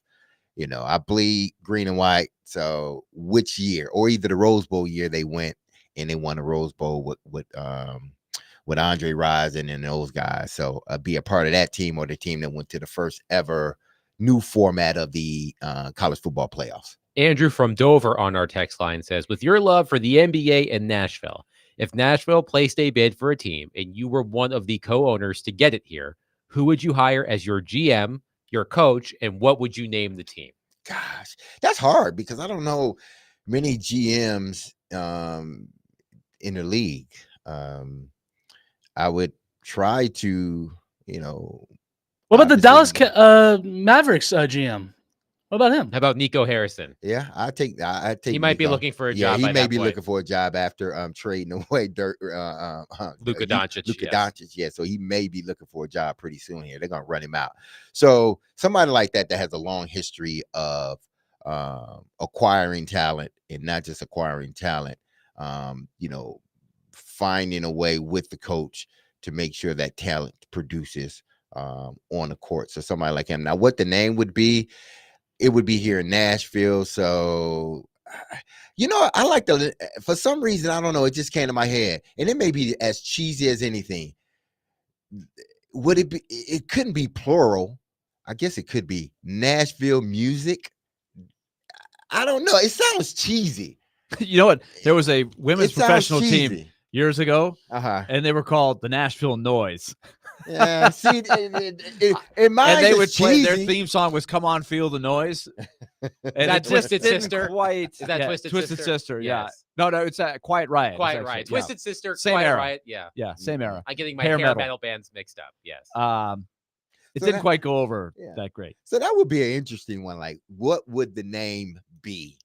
you know, I bleed green and white. So which year, or either the Rose Bowl year they went and they won the Rose Bowl with Andre Rison and those guys. So be a part of that team, or the team that went to the first ever new format of the college football playoffs. Andrew from Dover on our text line says, with your love for the NBA and Nashville, if Nashville placed a bid for a team and you were one of the co-owners to get it here, who would you hire as your GM, your coach, and what would you name the team? Gosh, that's hard because I don't know many GMs in the league. I would try to, you know. What about the Dallas Mavericks GM? What about him? How about Nico Harrison? Yeah, I take. He might be looking for a job. Yeah, he may be looking for a job after trading away Luka Doncic. Luka Doncic, yeah. So he may be looking for a job pretty soon here. They're gonna run him out. So somebody like that has a long history of acquiring talent, and not just acquiring talent. You know, finding a way with the coach to make sure that talent produces on the court. So somebody like him. Now, what the name would be? It would be here in Nashville. So, you know, I like for some reason, I don't know, it just came to my head, and it may be as cheesy as anything. Would it be, it couldn't be plural. I guess it could be Nashville Music. I don't know. It sounds cheesy. You know what? There was a women's professional team years ago, Uh-huh. and they were called the Nashville Noise. Yeah, see, in mine, And they would it's play their cheesy. theme song was "Come On, Feel the Noise." And that it just Twisted didn't Sister? Quite, Is that yeah, Twisted Sister? Yeah. Yes. No, it's Quiet Riot. It's Quiet actually- Riot. yeah. Twisted Sister, Same Quiet era. Riot. Yeah. Yeah, same era. I'm getting my Hair hair metal. metal bands mixed up. Yes. It So didn't that- quite go over Yeah. that great. So that would be an interesting one. Like, what would the name be?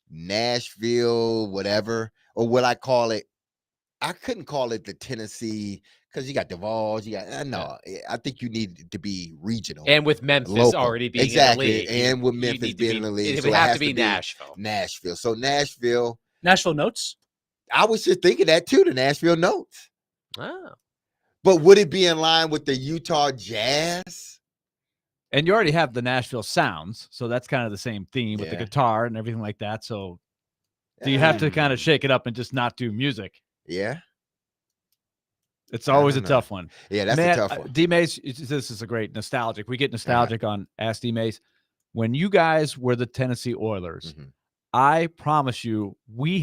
Nashville, whatever, or would I call it? I couldn't call it the Tennessee because you got Duval. You got no. I think you need it to be regional And with Memphis local. already being exactly, in the league, and with you Memphis need to being be- in the league, it so would have has to be Nashville. Nashville. So Nashville. Nashville Notes. I was just thinking that too. The Nashville Notes. Oh. But would it be in line with the Utah Jazz? And you already have the Nashville Sounds, so that's kind of the same theme with the Yeah. guitar and everything like that. So do you have to kind of shake it up and just not do music? Yeah. It's always a don't know. tough one. Yeah, that's Man, a tough one. D-Mace, this is a great nostalgic. We get nostalgic on Ask D-Mace. When you guys were the Tennessee Oilers, Mhm. I promise you, we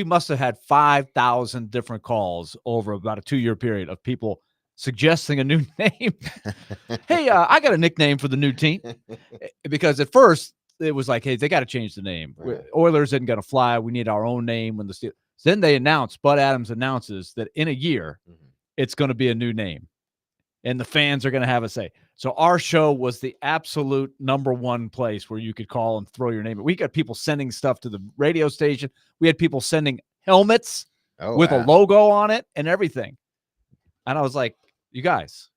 must have had 5,000 different calls over about a 2-year period of people suggesting a new name. Hey, I got a nickname for the new team. Because at first it was like, hey, they got to change the name. Right. Oilers isn't going to fly. We need our own name. When the Steelers. Then they announced, Bud Adams announces that in a year, it's going to be a new name. And the fans are going to have a say. So our show was the absolute number one place where you could call and throw your name. We got people sending stuff to the radio station. We had people sending helmets with a logo on it and everything. And I was like, you guys,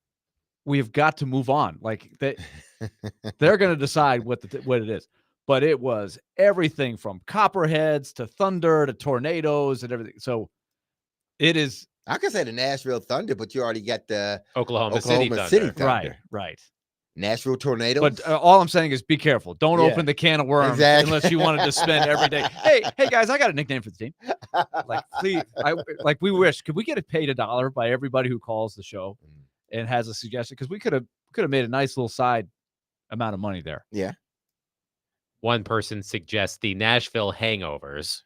we've got to move on. Like they're going to decide what it is. But it was everything from Copperheads to Thunder to Tornadoes and everything. So it is. I could say the Nashville Thunder, but you already got the Oklahoma City Thunder. Right. Nashville Tornadoes. But all I'm saying is be careful. Don't Yeah. open the can of worms unless you wanted to spend every day. Hey guys, I got a nickname for the team. Like, please, we wish. Could we get it paid $1 by everybody who calls the show and has a suggestion? Because we could have made a nice little side amount of money there. Yeah. One person suggests the Nashville Hangovers.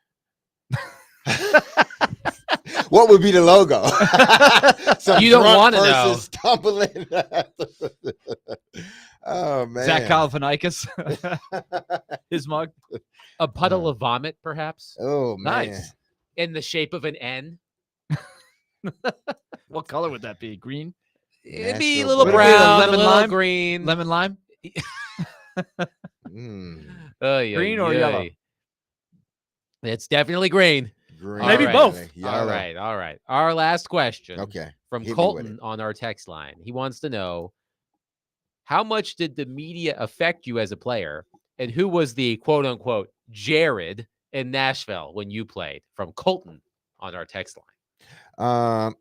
What would be the logo? Some You don't drunk wanna person know. Stumbling. Oh man. Zach Galifianakis, his mug, A puddle of vomit, perhaps, Oh man. Nice. in the shape of an N. What color would that be? Green, It'd be a Nashville little Would it be the brown, lemon a little lime? green. lemon lime, Green or yellow? It's definitely green. Green. Maybe All right. both. Yellow. All right. Our last question Okay. from Hit me with Colton it. on our text line. He wants to know, how much did the media affect you as a player, and who was the quote unquote Jared in Nashville when you played? From Colton on our text line.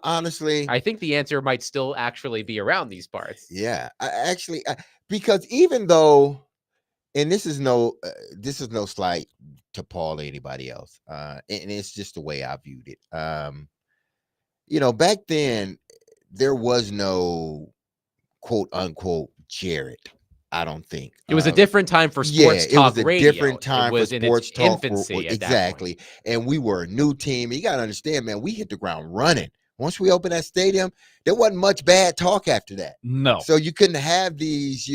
Honestly, I think the answer might still actually be around these parts. yeah. Because even though, and this is no slight to Paul or anybody else, and it's just the way I viewed it. Back then there was no quote unquote Jared. I don't think It was a different time for sports it talk was a radio. different time it was for in sports its talk. infancy at that point. Exactly. And we were a new team. You got to understand, man, we hit the ground running. Once we opened that stadium, there wasn't much bad talk after that. no. So you couldn't have these,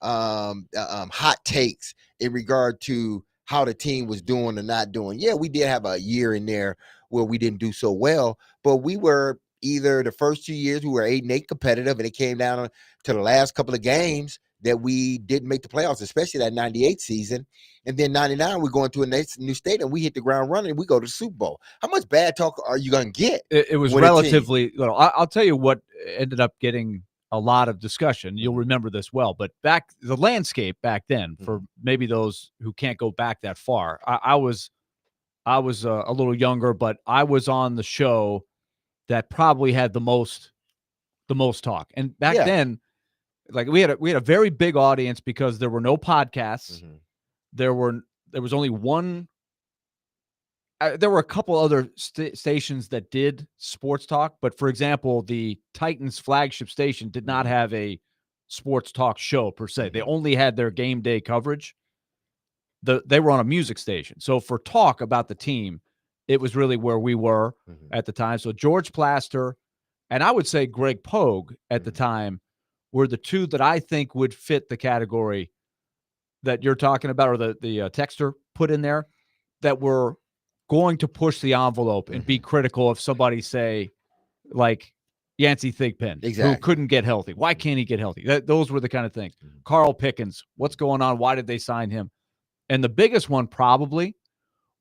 hot takes in regard to how the team was doing or not doing. Yeah, we did have a year in there where we didn't do so well, but we were either the first 2 years we were 8-8 competitive, and it came down to the last couple of games that we didn't make the playoffs, especially that 98 season. And then 99, we go into a new stadium. We hit the ground running. We go to the Super Bowl. How much bad talk are you going to get? It was with a team? relatively little. I'll tell you what ended up getting a lot of discussion. You'll remember this well, but the landscape back then, for maybe those who can't go back that far, I was a little younger, but I was on the show that probably had the most talk. And back Yeah. then, like we had a very big audience because there were no podcasts. There was only one. There were a couple other stations that did sports talk, but for example, the Titans flagship station did not have a sports talk show per se. They only had their game day coverage. They were on a music station. So for talk about the team, it was really where we were Mhm. at the time. So George Plaster and I would say Greg Pogue at the time were the two that I think would fit the category that you're talking about, or the texter put in there, that were going to push the envelope and be critical of somebody, say, like Yancey Thigpen, who Exactly. couldn't get healthy. Why can't he get healthy? Those were the kind of things. Carl Pickens, what's going on? Why did they sign him? And the biggest one probably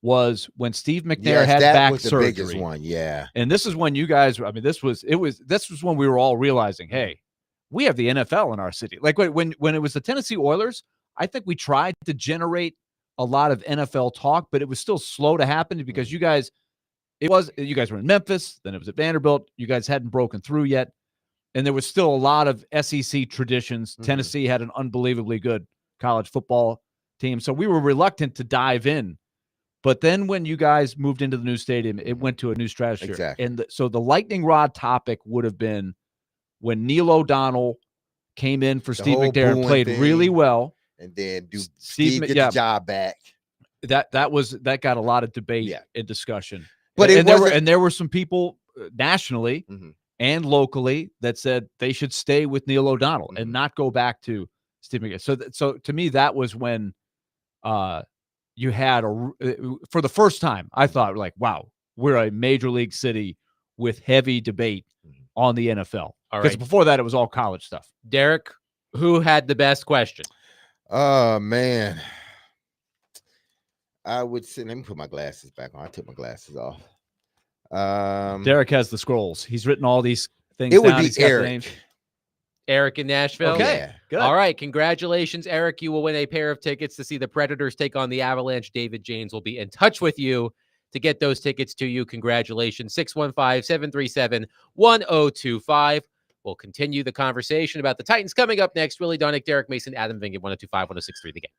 was when Steve McNair Yes, had that back was the surgery. biggest one. Yeah. And this is when you guys, I mean, this was when we were all realizing, hey, we have the NFL in our city. Like when it was the Tennessee Oilers, I think we tried to generate a lot of NFL talk, but it was still slow to happen because you guys were in Memphis, then it was at Vanderbilt. You guys hadn't broken through yet. And there was still a lot of SEC traditions. Tennessee had an unbelievably good college football team. So we were reluctant to dive in. But then when you guys moved into the new stadium, it went to a new stratosphere. Exactly. And so the lightning rod topic would have been when Neil O'Donnell came in for Steve whole McNair and booing played really thing, well. and then Steve get the job back. That got a lot of debate and discussion. But there were some people nationally and locally that said they should stay with Neil O'Donnell and not go back to Steve McNair. So to me, that was when you had for the first time, I thought, like, wow, we're a major league city with heavy debate on the NFL. All Because right. before that, it was all college stuff. Derek, who had the best question? Oh, man. I would say, let me put my glasses back on. I took my glasses off. Derek has the scrolls. He's written all these things It would down. be He's got the Eric. names. Eric in Nashville. Okay, Yeah. good. All right. Congratulations, Eric. You will win a pair of tickets to see the Predators take on the Avalanche. David James will be in touch with you to get those tickets to you. Congratulations. 615-737-1025. We'll continue the conversation about the Titans coming up next. Willie Donick, Derek Mason, Adam Vingan, 1025-1063 The Game.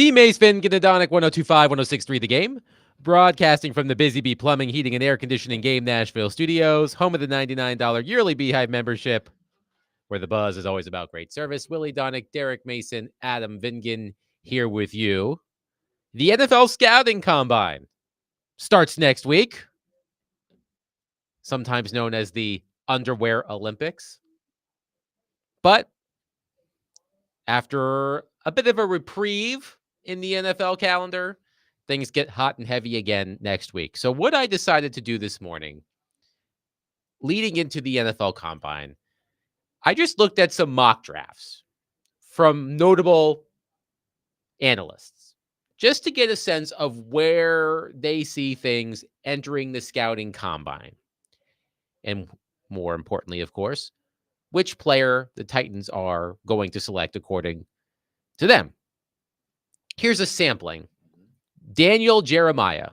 D. Mace Finn, Gnadonic, 102.5, 106.3 The Game. Broadcasting from the Busy Bee Plumbing, Heating, and Air Conditioning Game Nashville studios, home of the $99 yearly Beehive membership, where the buzz is always about great service. Willie Donick, Derek Mason, Adam Vingan here with you. The NFL Scouting Combine starts next week, sometimes known as the Underwear Olympics. But after a bit of a reprieve in the NFL calendar, things get hot and heavy again next week. So what I decided to do this morning, leading into the NFL Combine, I just looked at some mock drafts from notable analysts just to get a sense of where they see things entering the scouting combine. And more importantly, of course, which player the Titans are going to select according to them. Here's a sampling. Daniel Jeremiah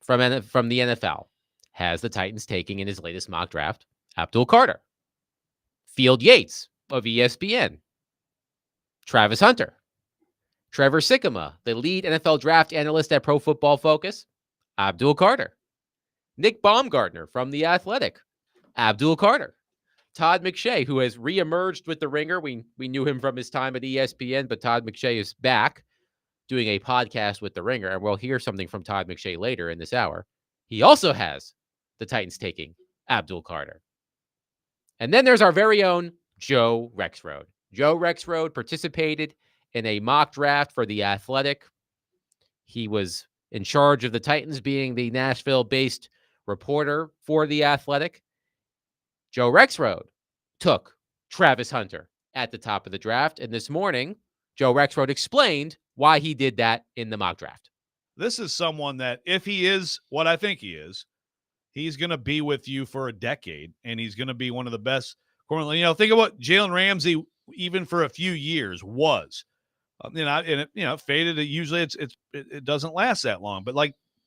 from the NFL has the Titans taking in his latest mock draft Abdul Carter, Field Yates of ESPN, Travis Hunter, Trevor Sikkema, the lead NFL draft analyst at Pro Football Focus, Abdul Carter, Nick Baumgartner from The Athletic, Abdul Carter, Todd McShay, who has reemerged with the Ringer. We knew him from his time at ESPN, but Todd McShay is back doing a podcast with the Ringer, and we'll hear something from Todd McShay later in this hour. He also has the Titans taking Abdul Carter. And then there's our very own Joe Rexrode. Joe Rexrode participated in a mock draft for The Athletic. He was in charge of the Titans, being the Nashville-based reporter for The Athletic. Joe Rexrode took Travis Hunter at the top of the draft, and this morning, Joe Rexrode explained why he did that in the mock draft. This is someone that, if he is what I think he is, he's going to be with you for a decade, and he's going to be one of the best. Think of what Jalen Ramsey, even for a few years, was. It faded. Usually, it doesn't last that long. But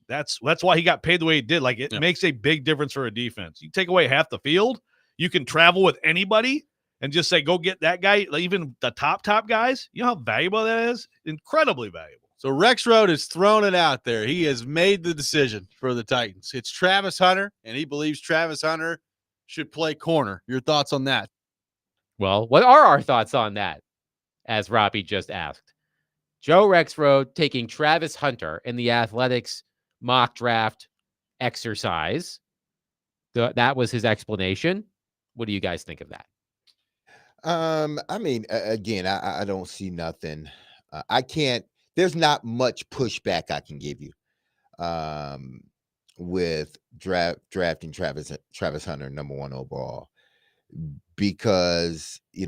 that's why he got paid the way he did. It makes a big difference for a defense. You take away half the field, you can travel with anybody and just say, go get that guy. Even the top guys. You know how valuable that is? Incredibly valuable. So Rexrode has thrown it out there. He has made the decision for the Titans. It's Travis Hunter, and he believes Travis Hunter should play corner. Your thoughts on that? Well, what are our thoughts on that? As Robbie just asked. Joe Rexrode taking Travis Hunter in the Athletics mock draft exercise. That was his explanation. What do you guys think of that? Again, I don't see nothing. There's not much pushback I can give you with drafting Travis Hunter number 1 overall, because we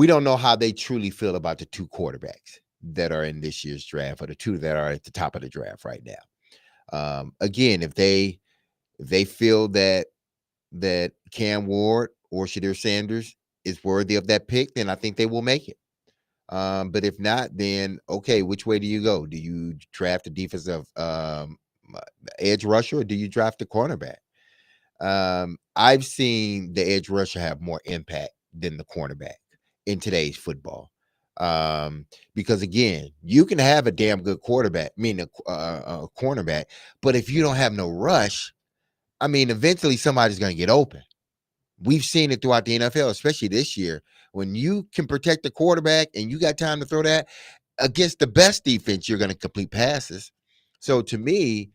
don't know how they truly feel about the 2 quarterbacks that are in this year's draft, or the 2 that are at the top of the draft right now. Again, if they feel that Cam Ward or Shadir Sanders is worthy of that pick, then I think they will make it. But if not, then okay, which way do you go? Do you draft a defensive edge rusher, or do you draft a cornerback? I've seen the edge rusher have more impact than the cornerback in today's football. Because again, you can have a damn good quarterback, a cornerback, but if you don't have no rush, eventually somebody's going to get open. We've seen it throughout the NFL, especially this year. When you can protect the quarterback and you got time to throw that against the best defense, you're going to complete passes. So to me,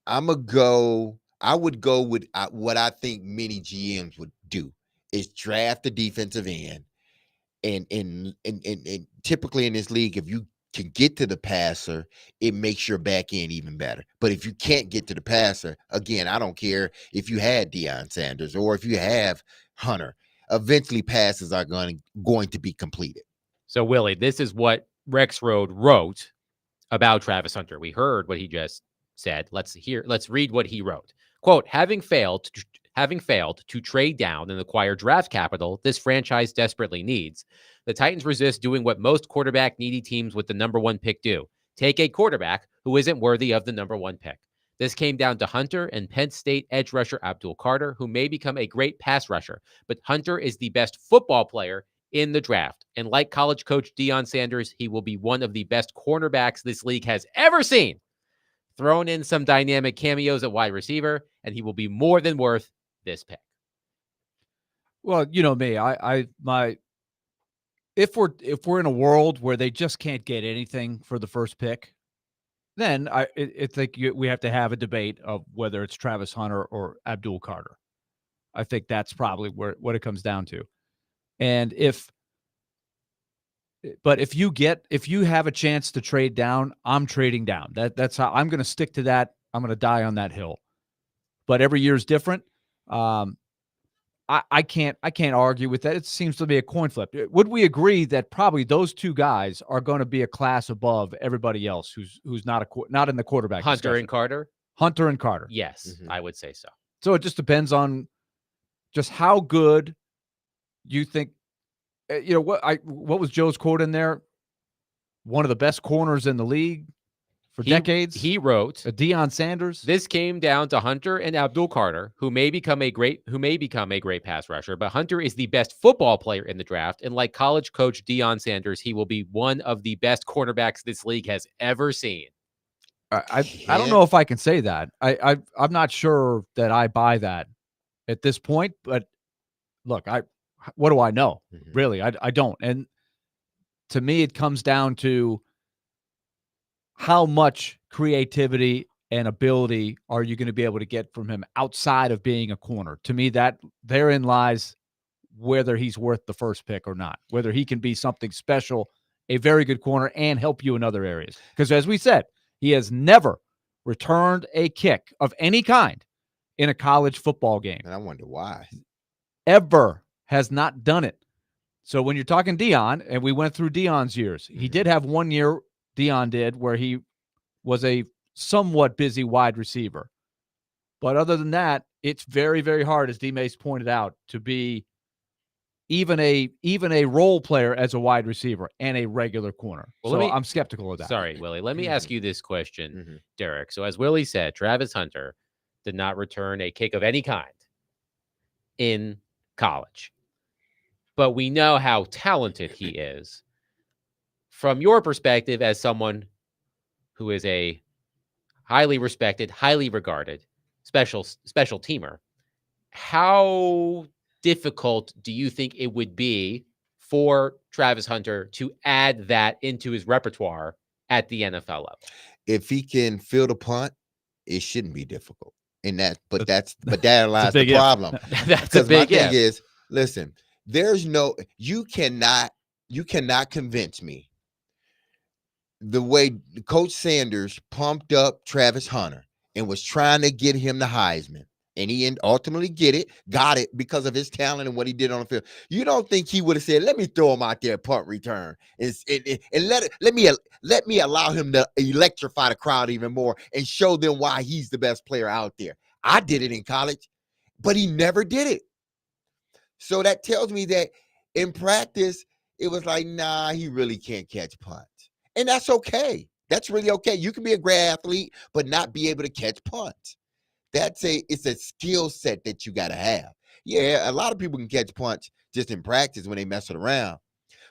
I would go with what I think many GMs would do is draft the defensive end. And typically in this league, if you can get to the passer, it makes your back end even better. But if you can't get to the passer, again, I don't care if you had Deion Sanders or if you have Hunter, eventually passes are going to be completed. So, Willie, this is what Rexrode wrote about Travis Hunter. We heard what he just said. Let's read what he wrote. Quote, having failed to trade down and acquire draft capital this franchise desperately needs, the Titans resist doing what most quarterback-needy teams with the number 1 pick do. Take a quarterback who isn't worthy of the number 1 pick. This came down to Hunter and Penn State edge rusher Abdul Carter, who may become a great pass rusher, but Hunter is the best football player in the draft. And like college coach Deion Sanders, he will be one of the best cornerbacks this league has ever seen. Thrown in some dynamic cameos at wide receiver, and he will be more than worth this pick. Well, you know me, if we're in a world where they just can't get anything for the first pick, then I think we have to have a debate of whether it's Travis Hunter or Abdul Carter. I think that's probably what it comes down to. And if you have a chance to trade down, I'm trading down. That's how I'm going to stick to that. I'm going to die on that hill. But every year is different. I can't argue with that. It seems to be a coin flip. Would we agree that probably those two guys are going to be a class above everybody else who's not in the quarterback Hunter discussion? and Carter? Hunter and Carter. Yes, I would say so. So it just depends on just how good you think. What was Joe's quote in there? One of the best corners in the league for decades. He wrote, Deion Sanders. This came down to Hunter and Abdul Carter, who may become a great pass rusher, but Hunter is the best football player in the draft, and like college coach Deion Sanders, he will be one of the best cornerbacks this league has ever seen. I don't know if I can say that. I'm not sure that I buy that at this point, but look, what do I know? Really, I don't. And to me, it comes down to how much creativity and ability are you going to be able to get from him outside of being a corner? To me, that therein lies whether he's worth the first pick or not, whether he can be something special, a very good corner, and help you in other areas. Because as we said, he has never returned a kick of any kind in a college football game. And I wonder why. Ever has not done it. So when you're talking Deion, and we went through Deion's years, he did have 1 year, Deion did, where he was a somewhat busy wide receiver. But other than that, it's very, very hard, as D-Mace pointed out, to be even a role player as a wide receiver and a regular corner. Well, so I'm skeptical of that. Sorry, Willie. Let me ask you this question, Derek. So as Willie said, Travis Hunter did not return a kick of any kind in college. But we know how talented he is. From your perspective as someone who is a highly respected, highly regarded special teamer, how difficult do you think it would be for Travis Hunter to add that into his repertoire at the NFL level? If he can field a punt, it shouldn't be difficult. But that lies the problem. That's a big thing is, listen, you cannot convince me the way Coach Sanders pumped up Travis Hunter and was trying to get him the Heisman, and he ultimately got it because of his talent and what he did on the field. You don't think he would have said, "Let me throw him out there punt return and let me allow him to electrify the crowd even more and show them why he's the best player out there." I did it in college, but he never did it. So that tells me that in practice, it was like, nah, he really can't catch punts. And that's okay. That's really okay. You can be a great athlete, but not be able to catch punts. It's a skill set that you got to have. Yeah, a lot of people can catch punts just in practice when they mess it around.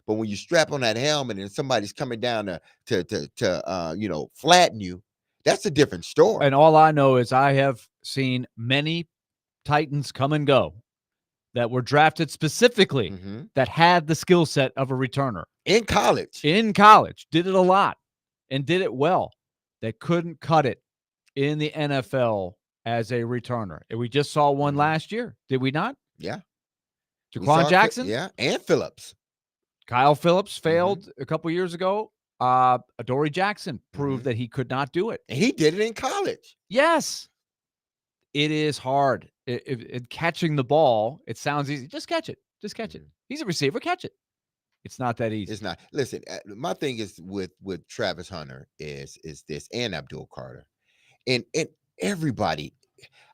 But when you strap on that helmet and somebody's coming down to flatten you, that's a different story. And all I know is I have seen many Titans come and go that were drafted specifically that had the skill set of a returner. In college. Did it a lot and did it well. They couldn't cut it in the NFL as a returner. And we just saw one last year. Did we not? Yeah. Jaquan Jackson? Yeah, and Phillips. Kyle Phillips failed a couple years ago. Adoree Jackson proved that he could not do it. And he did it in college. Yes. It is hard. Catching the ball, it sounds easy. Just catch it. He's a receiver. Catch it. It's not that easy. It's not. Listen, my thing is with Travis Hunter is this, and Abdul Carter, and everybody.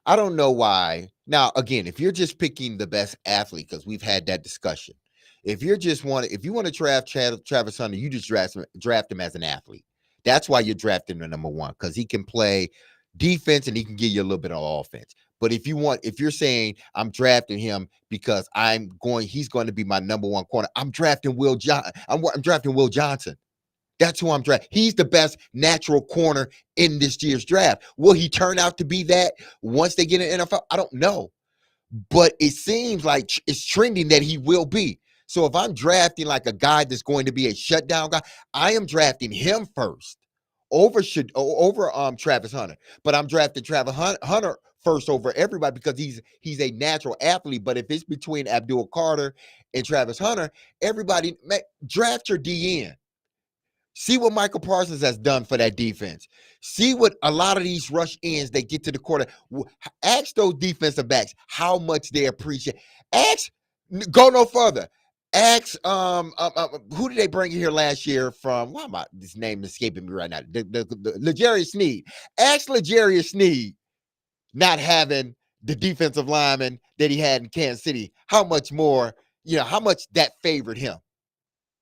I don't know why. Now, again, if you're just picking the best athlete, because we've had that discussion. If you want to draft Travis Hunter, you just draft him as an athlete. That's why you're drafting the number one, because he can play defense and he can give you a little bit of offense. But if you're saying I'm drafting him because he's going to be my number one corner. I'm drafting Will John. I'm drafting Will Johnson. That's who I'm drafting. He's the best natural corner in this year's draft. Will he turn out to be that once they get in NFL? I don't know. But it seems like it's trending that he will be. So if I'm drafting like a guy that's going to be a shutdown guy, I am drafting him first over Travis Hunter. But I'm drafting Travis Hunter first over everybody because he's a natural athlete. But if it's between Abdul Carter and Travis Hunter, everybody draft your DN. See what Michael Parsons has done for that defense. See what a lot of these rush ends they get to the quarter. Ask those defensive backs how much they appreciate. Go no further. Ask who did they bring here last year from? Why am I this name escaping me right now? The L'Jarius Sneed. Ask L'Jarius Sneed not having the defensive lineman that he had in Kansas City. How much more, how much that favored him.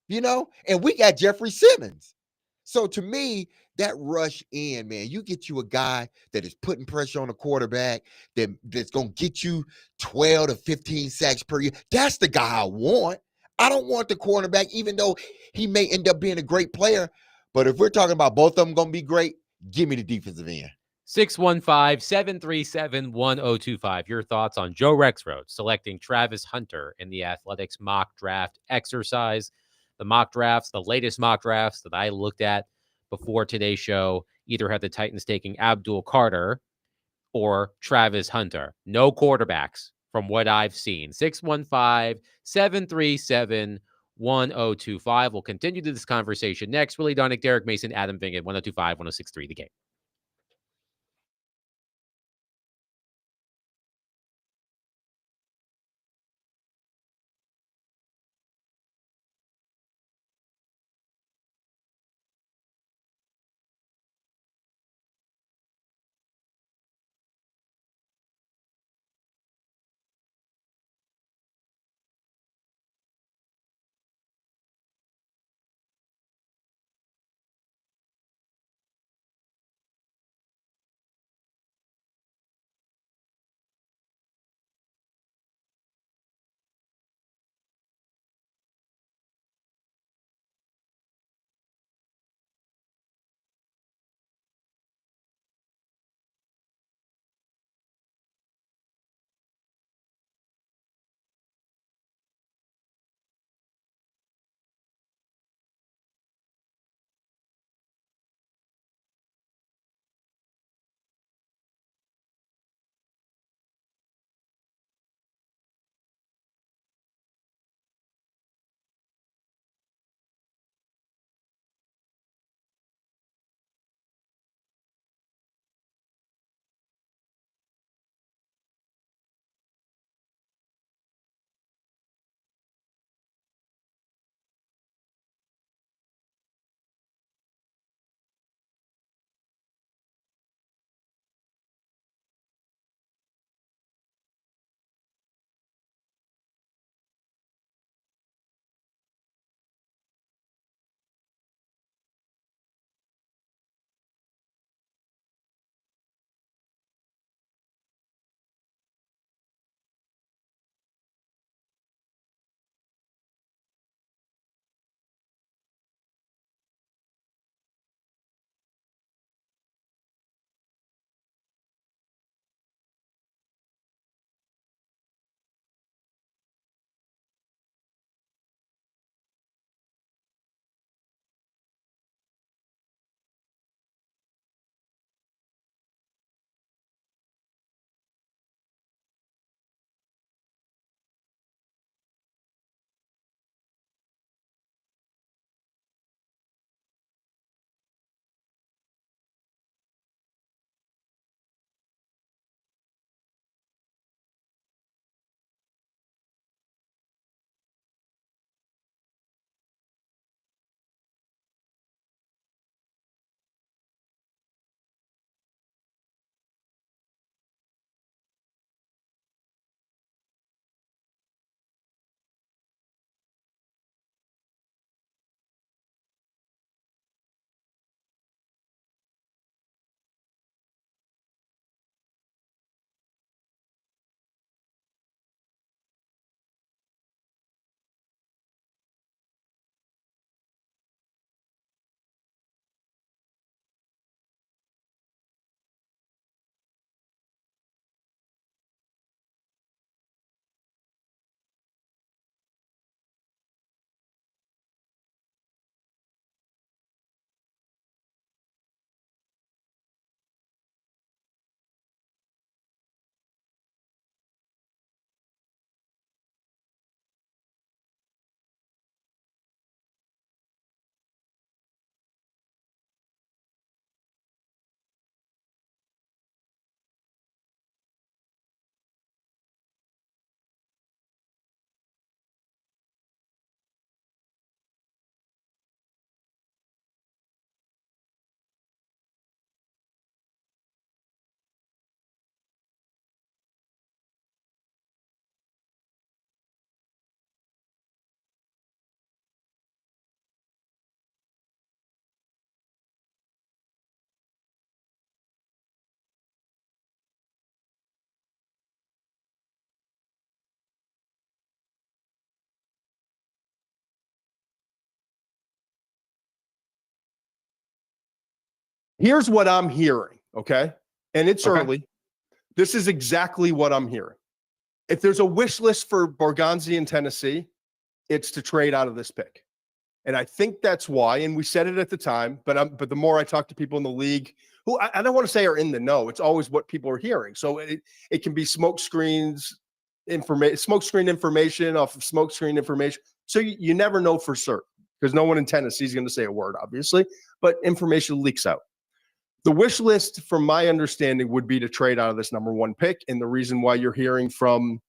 And we got Jeffrey Simmons. So to me, that rush in, man, you get you a guy that is putting pressure on the quarterback, that's going to get you 12 to 15 sacks per year. That's the guy I want. I don't want the cornerback, even though he may end up being a great player. But if we're talking about both of them going to be great, give me the defensive end. 615-737-1025. Your thoughts on Joe Rexrode selecting Travis Hunter in the Athletics mock draft exercise. The mock drafts, the latest mock drafts that I looked at before today's show, either had the Titans taking Abdul Carter or Travis Hunter. No quarterbacks from what I've seen. 615-737-1025. We'll continue this conversation next. Willie Donick, Derek Mason, Adam Vingan, 1025, 1063, The Game. Here's what I'm hearing, okay? And it's Okay. early. This is exactly what I'm hearing. If there's a wish list for Borgonzi in Tennessee, it's to trade out of this pick. And I think that's why, and we said it at the time, but the more I talk to people in the league who I don't want to say are in the know, it's always what people are hearing. So it can be smoke screen information off of smoke screen information. So you never know for certain because no one in Tennessee is going to say a word, obviously, but information leaks out. The wish list, from my understanding, would be to trade out of this number 1 pick. And the reason why you're hearing from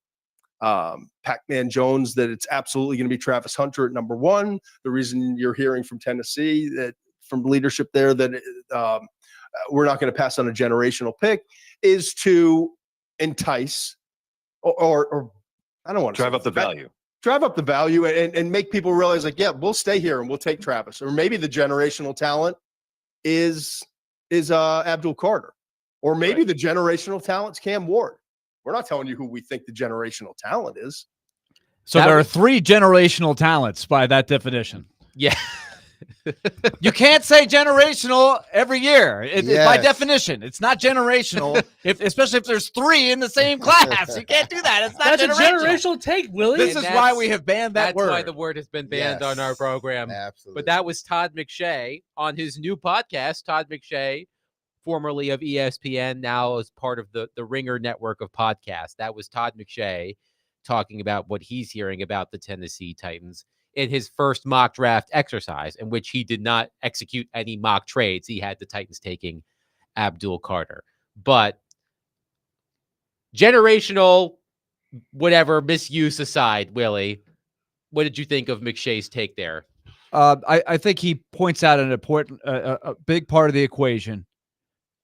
Pac-Man Jones that it's absolutely going to be Travis Hunter at number 1, the reason you're hearing from Tennessee that from leadership there that we're not going to pass on a generational pick is to entice or I don't want to drive up the value. Drive up the value and make people realize like, yeah, we'll stay here and we'll take Travis. Or maybe the generational talent is Abdul Carter. Or maybe the generational talent's Cam Ward. We're not telling you who we think the generational talent is. So there are 3 generational talents by that definition. Yeah. You can't say generational every year. By Yes. definition, it's not generational. Especially if there's 3 in the same class, you can't do that. It's not That's a generational take, Willie. This is why we have banned that That's word. why the word has been banned on our program. Absolutely. But that was Todd McShay on his new podcast. Todd McShay, formerly of ESPN, now as part of the Ringer network of podcasts. That was Todd McShay talking about what he's hearing about the Tennessee Titans in his first mock draft exercise, in which he did not execute any mock trades. He had the Titans taking Abdul Carter. But generational, whatever, misuse aside, Willie, what did you think of McShay's take there? I think he points out an important, a big part of the equation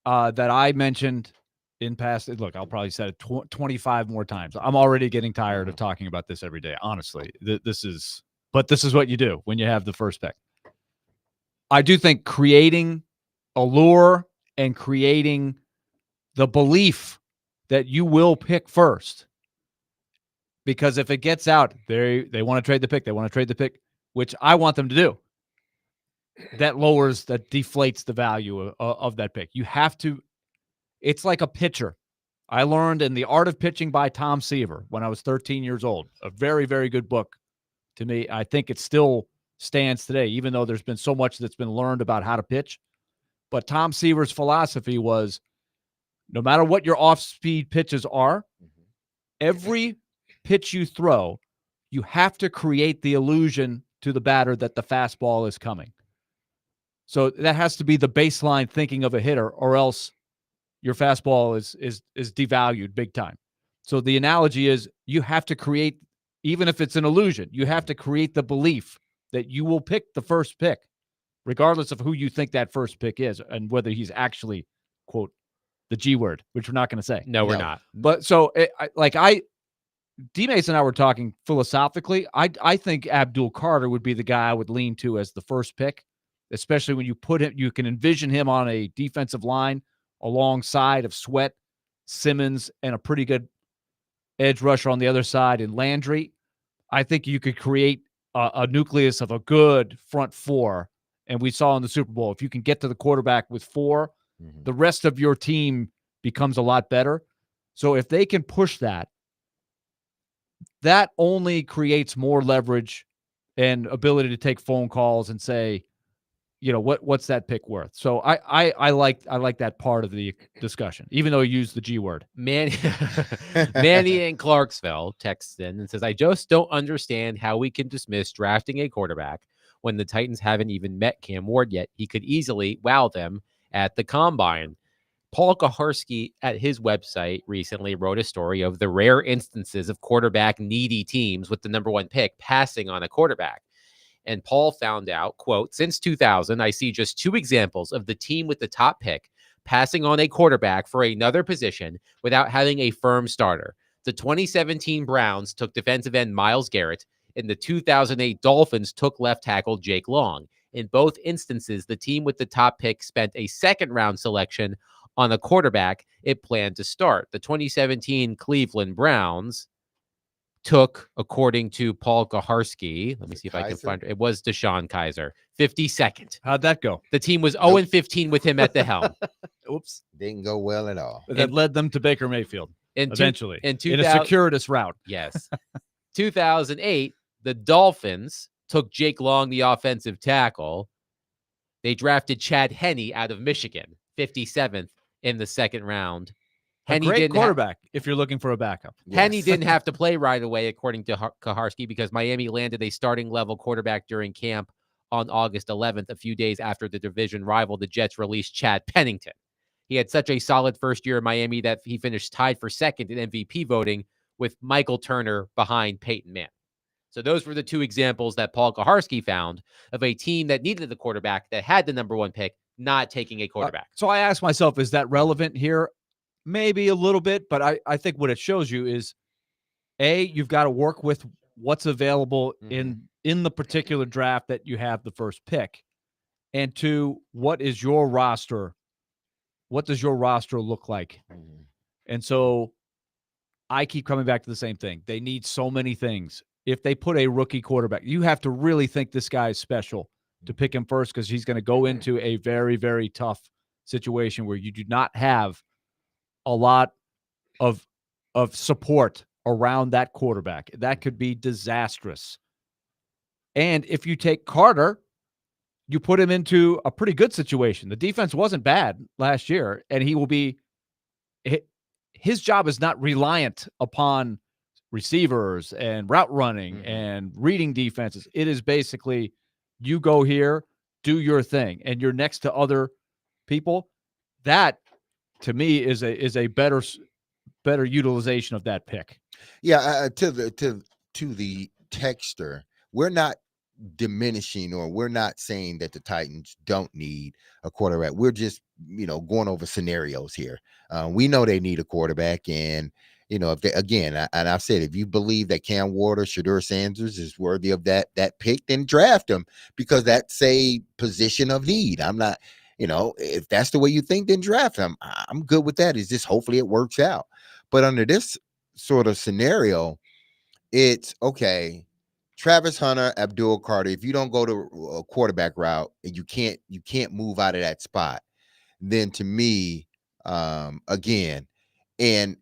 that I mentioned in past. Look, I'll probably say it 25 more times. I'm already getting tired of talking about this every day. Honestly, this is what you do when you have the first pick. I do think creating allure and creating the belief that you will pick first, because if it gets out, they want to trade the pick. They want to trade the pick, which I want them to do. That deflates the value of that pick. You have to, it's like a pitcher. I learned in The Art of Pitching by Tom Seaver when I was 13 years old, a very, very good book to me. I think it still stands today, even though there's been so much that's been learned about how to pitch. But Tom Seaver's philosophy was no matter what your off-speed pitches are, every pitch you throw, you have to create the illusion to the batter that the fastball is coming. So that has to be the baseline thinking of a hitter, or else your fastball is devalued big time. So the analogy is you have to create, even if it's an illusion, you have to create the belief that you will pick the first pick, regardless of who you think that first pick is and whether he's actually, quote, the G word, which we're not going to say. No, we're not. But so D-Mace and I were talking philosophically. I think Abdul Carter would be the guy I would lean to as the first pick, especially when you put him, you can envision him on a defensive line alongside of Sweat, Simmons, and a pretty good edge rusher on the other side in Landry. I think you could create a nucleus of a good front four. And we saw in the Super Bowl, if you can get to the quarterback with 4, the rest of your team becomes a lot better. So if they can push that, that only creates more leverage and ability to take phone calls and say, you know, what's that pick worth? So I like that part of the discussion, even though you use the G word. Manny in Clarksville texts in and says, I just don't understand how we can dismiss drafting a quarterback when the Titans haven't even met Cam Ward yet. He could easily wow them at the combine. Paul Kaharski at his website recently wrote a story of the rare instances of quarterback needy teams with the number 1 pick passing on a quarterback. And Paul found out, quote, since 2000, I see just 2 examples of the team with the top pick passing on a quarterback for another position without having a firm starter. The 2017 Browns took defensive end Myles Garrett, and the 2008 Dolphins took left tackle Jake Long. In both instances, the team with the top pick spent a second-round selection on a quarterback it planned to start. The 2017 Cleveland Browns took, according to Paul Gaharski, let me see if I can Kaiser? find it. It was Deshaun Kaiser, 52nd. How'd that go? The team was 0-15 with him at the helm. Oops. Didn't go well at all. That led them to Baker Mayfield eventually in a circuitous route. Yes. 2008, the Dolphins took Jake Long, the offensive tackle. They drafted Chad Henne out of Michigan, 57th in the second round. A great quarterback if you're looking for a backup. Henne didn't have to play right away, according to Kaharski, because Miami landed a starting level quarterback during camp on August 11th, a few days after the division rival, the Jets, released Chad Pennington. He had such a solid first year in Miami that he finished tied for second in MVP voting with Michael Turner behind Peyton Manning. So those were the two examples that Paul Kaharski found of a team that needed the quarterback, that had the number one pick, not taking a quarterback. So I asked myself, is that relevant here? Maybe a little bit, but I think what it shows you is, A, you've got to work with what's available in the particular draft that you have the first pick. And two, what is your roster? What does your roster look like? And so I keep coming back to the same thing. They need so many things. If they put a rookie quarterback, you have to really think this guy is special to pick him first, because he's going to go into a very, very tough situation where you do not have a lot of support around that quarterback. That could be disastrous. And if you take Carter, you put him into a pretty good situation. The defense wasn't bad last year, and he will be – his job is not reliant upon receivers and route running and reading defenses. It is basically you go here, do your thing, and you're next to other people. That, to me, is a better utilization of that pick. Yeah, to the texter, we're not diminishing, or we're not saying that the Titans don't need a quarterback. We're just, going over scenarios here. We know they need a quarterback, and if they, again, and I've said, if you believe that Cam Ward or Shedeur Sanders is worthy of that pick, then draft him, because that's a position of need. I'm not. If that's the way you think, then draft him. I'm good with that. It's just hopefully it works out. But under this sort of scenario, it's okay. Travis Hunter, Abdul Carter. If you don't go to a quarterback route and you can't move out of that spot, then to me, again, and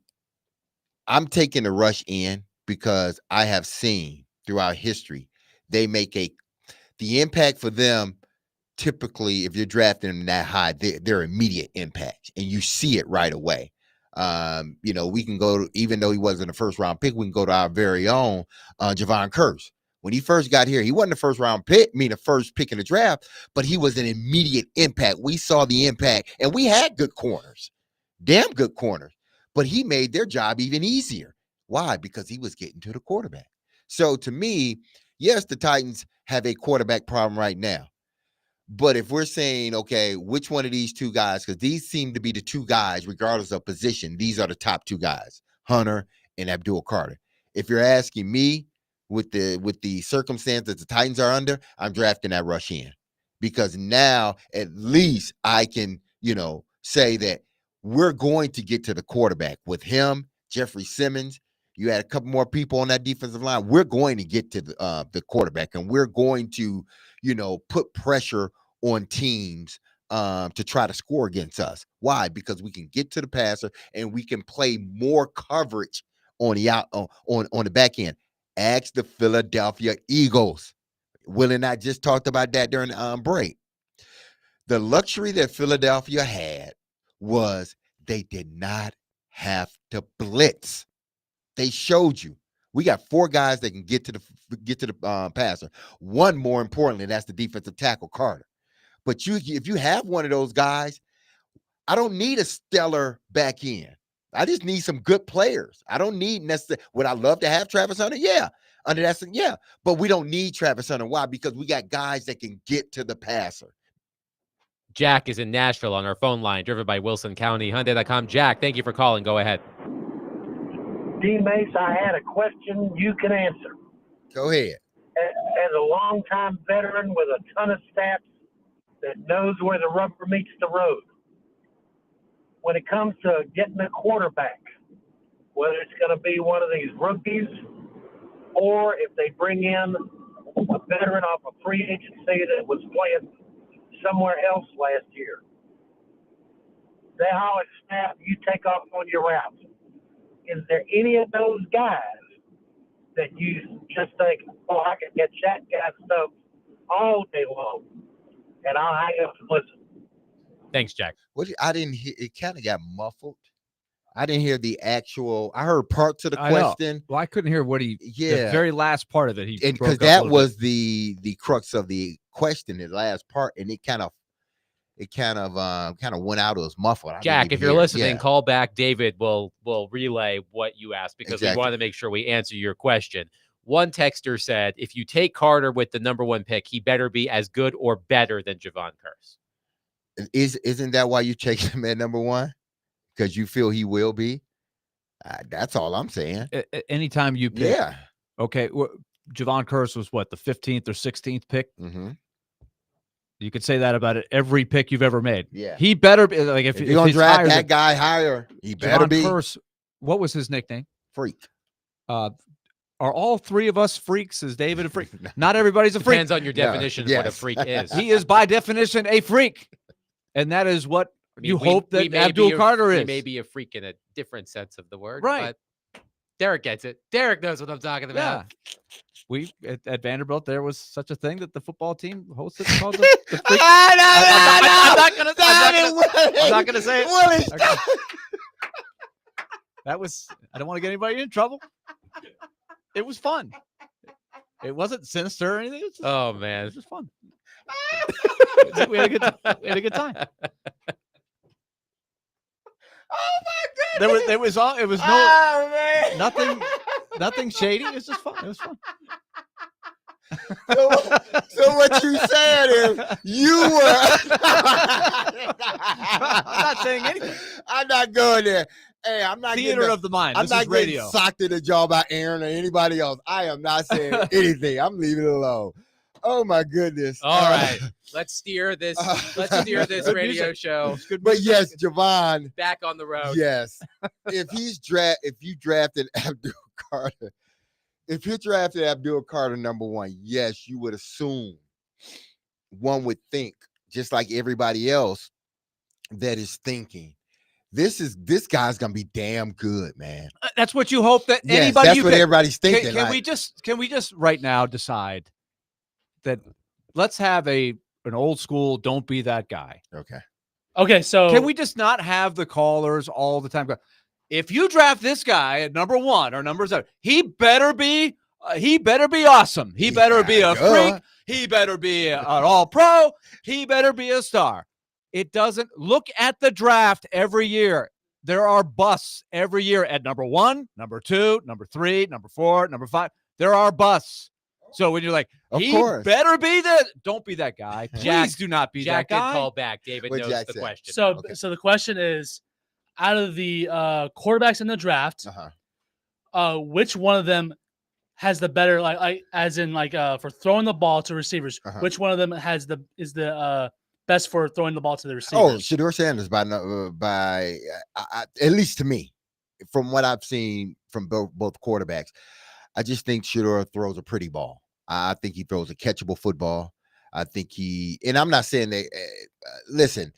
I'm taking the rush in because I have seen throughout history they make the impact for them. Typically, if you're drafting them that high, they're immediate impact, and you see it right away. We can go to, even though he wasn't a first round pick, we can go to our very own Javon Curse. When he first got here, he wasn't the first round pick, the first pick in the draft, but he was an immediate impact. We saw the impact, and we had good corners, damn good corners, but he made their job even easier. Why? Because he was getting to the quarterback. So to me, yes, the Titans have a quarterback problem right now. But if we're saying, okay, which one of these two guys, because these seem to be the two guys, regardless of position, these are the top two guys, Hunter and Abdul Carter. If you're asking me, with the circumstance that the Titans are under, I'm drafting that rush in, because now at least I can, say that we're going to get to the quarterback with him, Jeffrey Simmons. You had a couple more people on that defensive line. We're going to get to the quarterback, and we're going to, put pressure on teams to try to score against us. Why? Because we can get to the passer, and we can play more coverage on the back end. Ask the Philadelphia Eagles. Will and I just talked about that during the break. The luxury that Philadelphia had was they did not have to blitz. They showed you. We got four guys that can get to the passer. One, more importantly, that's the defensive tackle, Carter. But if you have one of those guys, I don't need a stellar back end. I just need some good players. I don't need necessarily. Would I love to have Travis Hunter? Yeah. Under that, yeah. But we don't need Travis Hunter. Why? Because we got guys that can get to the passer. Jack is in Nashville on our phone line, driven by Wilson County Hyundai.com. Jack, thank you for calling. Go ahead. D. Mace, I had a question you can answer. Go ahead. As a longtime veteran with a ton of stats that knows where the rubber meets the road, when it comes to getting a quarterback, whether it's going to be one of these rookies or if they bring in a veteran off a free agency that was playing somewhere else last year. They haul it snap, you take off on your route. Is there any of those guys that you just think, oh, I can catch that guy stuff all day long, and I'll hang up and listen? Thanks, Jack. I didn't hear. It kind of got muffled. I didn't hear the actual. I heard parts of the I know. question. Well, I couldn't hear what the very last part of it. He And broke because up a that little was the crux of the question, the last part, and it kind of went out. It was muffled. I didn't Jack, even if you're hear it. listening, Yeah. call back. David will relay what you asked because we Exactly. wanted to make sure we answer your question. One texter said, if you take Carter with the number 1 pick, he better be as good or better than Javon Curse. Isn't that why you take him at number 1? Because you feel he will be. That's all I'm saying. Anytime you pick. Yeah. Okay. Javon Curse was what, the 15th or 16th pick? Mm-hmm. You could say that about it every pick you've ever made. Yeah. He better be like if you're gonna he's draft higher that than- guy higher, he better Javon be Curse, what was his nickname? Freak. Are all three of us freaks? Is David a freak? Not everybody's a freak. Depends on your definition of what a freak is. He is by definition a freak, and that is what I mean, you hope we that may Abdul be a- Carter He is. may be a freak in a different sense of the word, Right. But Derek gets it. Derek knows what I'm talking about. We at Vanderbilt, there was such a thing that the football team hosted called the freak. I'm I'm not gonna say it. Okay. That was. I don't want to get anybody in trouble. It was fun. It wasn't sinister or anything. It was just, Oh man, it was just fun. we had a good time. Oh my goodness. There was all. It was no Oh, man. nothing shady. It was just fun. It was fun. So what you saying is you were. I'm not saying anything. I'm not going there. Hey, I'm not Theater getting of the mind. I'm This not is radio. getting socked in the jaw by Aaron or anybody else. I am not saying anything. I'm leaving it alone. Oh my goodness. All right, let's steer this. Let's steer this Good radio music. show But yes, Javon. back on the road. Yes. If you drafted Abdul Carter, if you drafted Abdul Carter number 1, yes, you would assume, one would think, just like everybody else that is thinking, this guy's gonna be damn good, man. That's what you hope that Yes, anybody. that's you what pick. everybody's thinking. Can we just right now decide that let's have an old school don't be that guy. Okay. Okay, so Can we just not have the callers all the time go, if you draft this guy at number 1 or number 7, he better be awesome. He better be a freak. He better be an all pro. He better be a star. It doesn't look at the draft every year. There are busts every year at number 1, number 2, number 3, number 4, number 5. There are busts. So when you're like, Of he course. better be that, don't be that guy. Jack- Please do not be Jack that did guy. call back. David What knows Jack the said. question. so the question is, out of the quarterbacks in the draft, which one of them has the better like as in like for throwing the ball to receivers? Which one of them is the best for throwing the ball to the Oh, receivers? Shedeur Sanders by at least to me, from what I've seen from both quarterbacks, I just think Shedeur throws a pretty ball. I think he throws a catchable football. I think and I'm not saying that. Listen,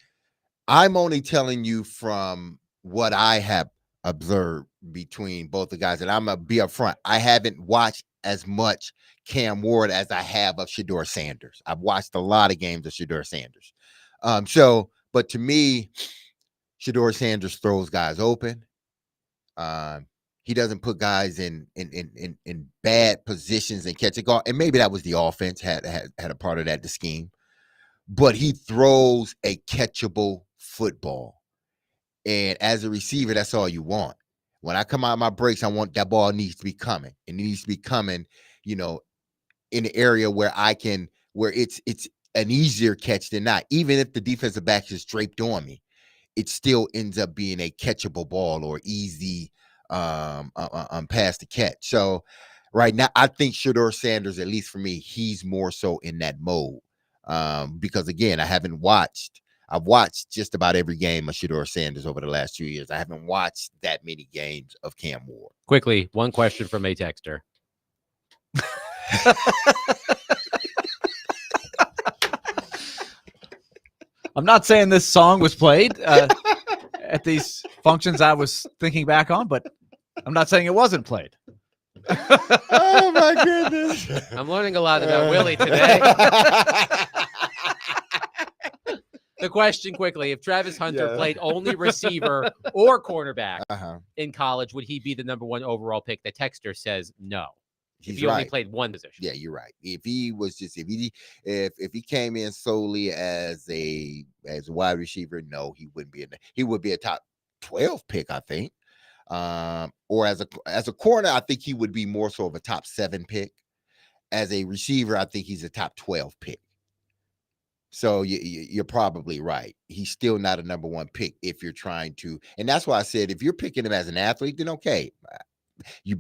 I'm only telling you from what I have observed between both the guys, and I'm gonna be upfront. I haven't watched as much Cam Ward as I have of Shedeur Sanders. I've watched a lot of games of Shedeur Sanders. But to me, Shedeur Sanders throws guys open. He doesn't put guys in bad positions and catch a goal. And maybe that was the offense had a part of that, the scheme. But he throws a catchable football. And as a receiver, that's all you want. When I come out of my breaks, I want that ball needs to be coming. It needs to be coming, in the area where it's an easier catch than not. Even if the defensive back is draped on me, it still ends up being a catchable ball or easy pass to catch. So right now, I think Shedeur Sanders, at least for me, he's more so in that mode. Because again, I've watched just about every game of Shedeur Sanders over the last 2 years. I haven't watched that many games of Cam Ward. Quickly, one question from a texter. I'm not saying this song was played at these functions I was thinking back on, but I'm not saying it wasn't played. Oh my goodness. I'm learning a lot about Willie today. The question quickly, if Travis Hunter played only receiver or cornerback in college, would he be the number 1 overall pick? The texter says no. He's if he only right. played one position. Yeah, you're right. If he was just if he came in solely as a wide receiver, no, he wouldn't be in there. He would be a top 12 pick, I think. Or as a corner, I think he would be more so of a top 7 pick. As a receiver, I think he's a top 12 pick. So you're probably right. He's still not a number 1 pick if you're trying to, and that's why I said if you're picking him as an athlete, then okay.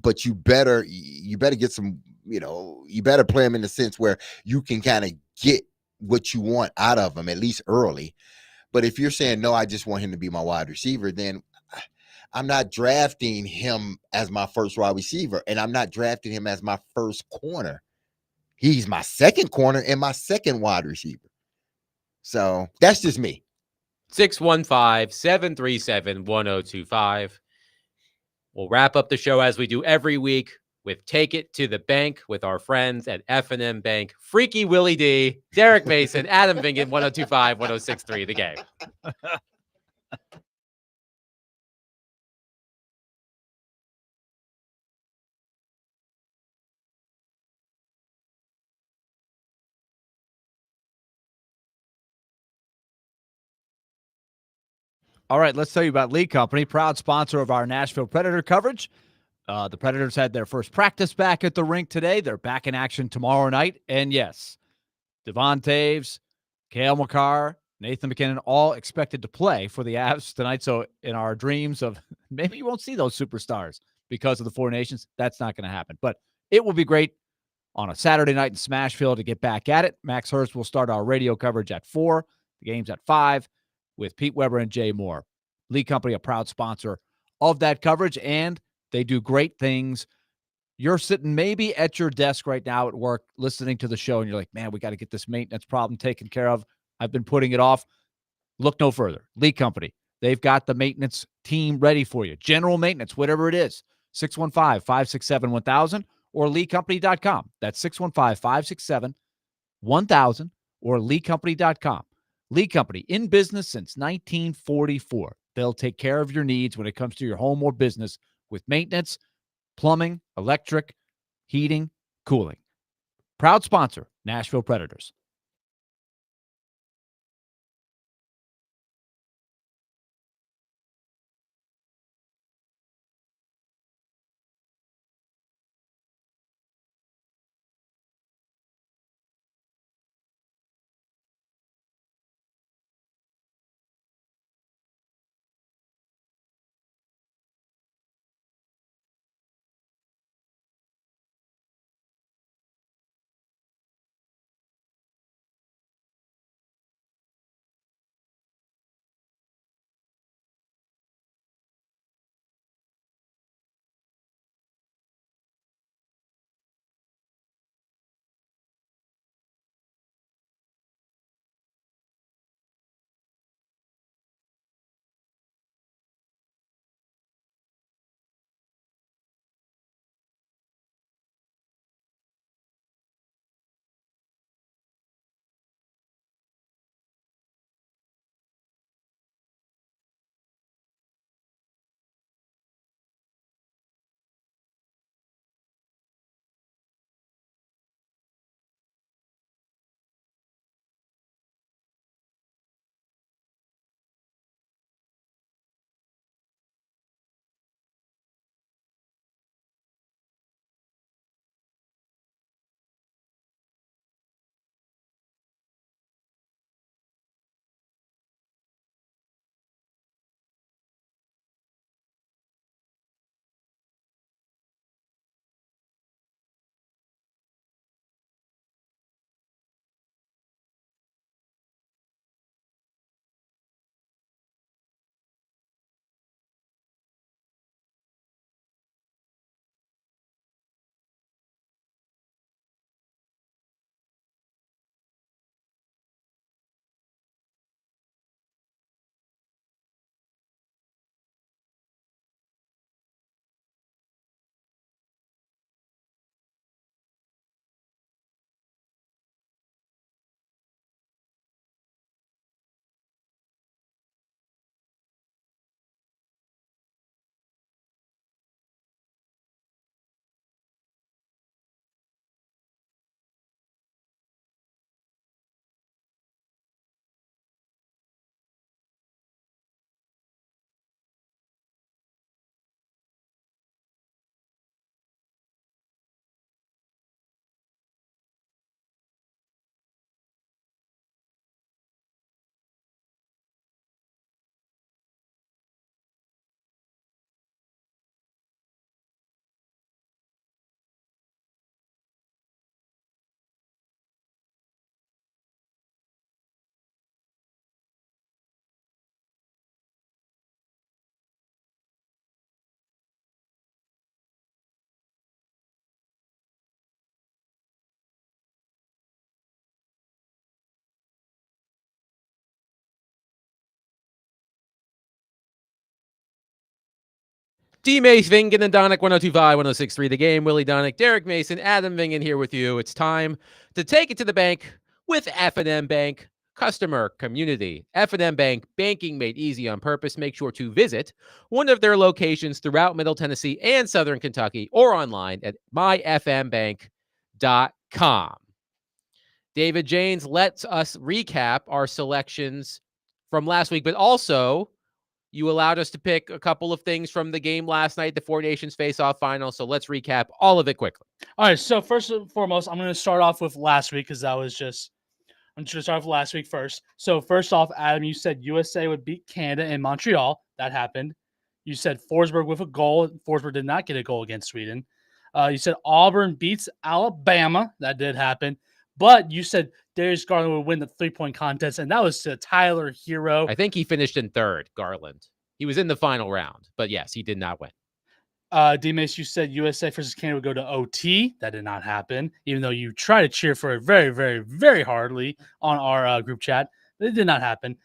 But you better get some, you better play him in the sense where you can kind of get what you want out of him, at least early. But if you're saying, no, I just want him to be my wide receiver, then I'm not drafting him as my first wide receiver, and I'm not drafting him as my first corner. He's my second corner and my second wide receiver. So that's just me. 615-737-1025. We'll wrap up the show as we do every week with Take It to the Bank with our friends at F&M Bank. Freaky Willie D, Derek Mason, Adam Vingan, 1025, 1063, The Game. All right, let's tell you about Lee Company, proud sponsor of our Nashville Predator coverage. The Predators had their first practice back at the rink today. They're back in action tomorrow night. And yes, Devon Toews, Cale Makar, Nathan MacKinnon, all expected to play for the Avs tonight. So in our dreams of maybe you won't see those superstars because of the Four Nations, that's not going to happen. But it will be great on a Saturday night in Smashville to get back at it. Max Hurst will start our radio coverage at 4. The game's at 5 with Pete Weber and Jay Moore. Lee Company, a proud sponsor of that coverage, and they do great things. You're sitting maybe at your desk right now at work listening to the show, and you're like, man, we got to get this maintenance problem taken care of. I've been putting it off. Look no further. Lee Company, they've got the maintenance team ready for you. General maintenance, whatever it is, 615-567-1000 or leecompany.com. That's 615-567-1000 or leecompany.com. Lee Company, in business since 1944. They'll take care of your needs when it comes to your home or business with maintenance, plumbing, electric, heating, cooling. Proud sponsor, Nashville Predators. D. Mace, Vingen, and Donick, 102.5, 106.3 The Game. Willie Donick, Derek Mason, Adam Vingen here with you. It's time to take it to the bank with F&M Bank. Customer community. F&M Bank, banking made easy on purpose. Make sure to visit one of their locations throughout Middle Tennessee and Southern Kentucky or online at myfmbank.com. David Janes lets us recap our selections from last week, but also you allowed us to pick a couple of things from the game last night, the Four Nations Face-Off Final. So let's recap all of it quickly. All right. So first and foremost, I'm going to start off with last week because I'm just going to start off with last week first. So first off, Adam, you said USA would beat Canada in Montreal. That happened. You said Forsberg with a goal. Forsberg did not get a goal against Sweden. You said Auburn beats Alabama. That did happen. But you said Darius Garland would win the 3-point contest, and that was to Tyler Hero. I think he finished in third, Garland. He was in the final round, but yes, he did not win. D-Mace, you said USA versus Canada would go to OT. That did not happen, even though you try to cheer for it very, very, very hardly on our group chat. It did not happen.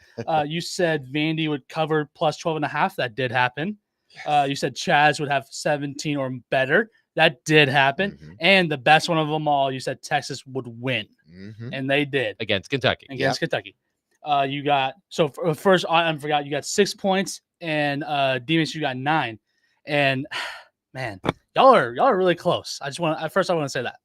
You said Vandy would cover plus 12.5. That did happen. Yes. You said Chaz would have 17 or better. That did happen. Mm-hmm. And the best one of them all, you said Texas would win. Mm-hmm. And they did. Against Kentucky. Kentucky. You got, so first, I forgot, you got 6 points, and D-Mace, you got 9. And man, y'all are really close. I want to say that.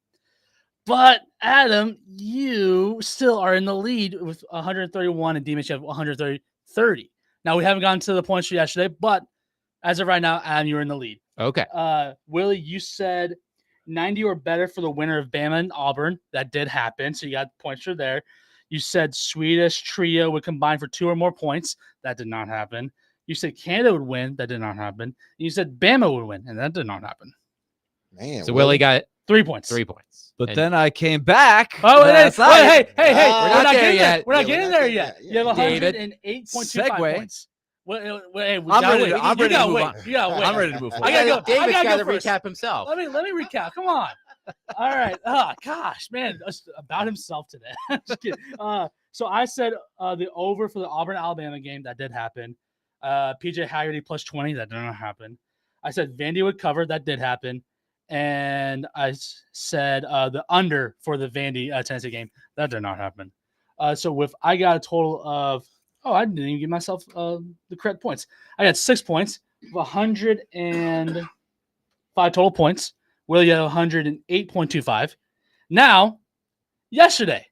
But Adam, you still are in the lead with 131, and D-Mace, you have 130. Now, we haven't gotten to the points for yesterday, but as of right now, Adam, you're in the lead. Okay. Willie, you said 90 or better for the winner of Bama and Auburn. That did happen, so you got points for there. You said Swedish trio would combine for 2 or more points. That did not happen. You said Canada would win. That did not happen. You said Bama would win, and that did not happen. Man, so Willie got 3 points. 3 points. But then I came back. Oh, hey, we're not getting yet. We're not getting there yet. You have 108.25 points. I'm ready to move on. I'm ready to move on. I gotta go. David's got to recap himself. Let me recap. Come on. All right. Oh gosh, man, about himself today. Just kidding. So I said the over for the Auburn-Alabama game. That did happen. PJ Haggerty plus 20. That did not happen. I said Vandy would cover. That did happen. And I said the under for the Vandy Tennessee game. That did not happen. So I got a total of, I didn't even give myself the correct points. I got 6 points, 105 total points. Willie got 108.25. Now, yesterday,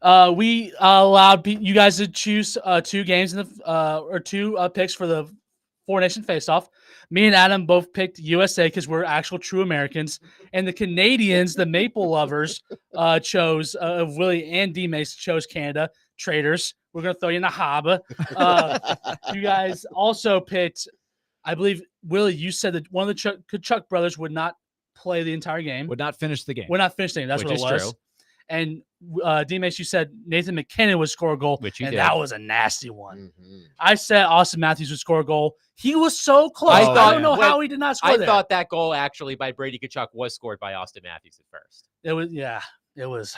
we allowed you guys to choose 2 games in the or 2 picks for the Four Nation Face-Off. Me and Adam both picked USA because we're actual true Americans, and the Canadians, the Maple lovers, chose Willie and D-Mace chose Canada. Traitors. We're gonna throw you in the harbor. You guys also picked, I believe, Willie. You said that one of the Chuck brothers would not play the entire game. Would not finish the game. Would not finish the game. That's what it was. True. And D-Mace, you said Nathan McKinnon would score a goal, and that was a nasty one. Mm-hmm. I said Austin Matthews would score a goal. He was so close. I don't know how he did not score. I thought that goal actually by Brady Tkachuk was scored by Austin Matthews at first. It was, it was.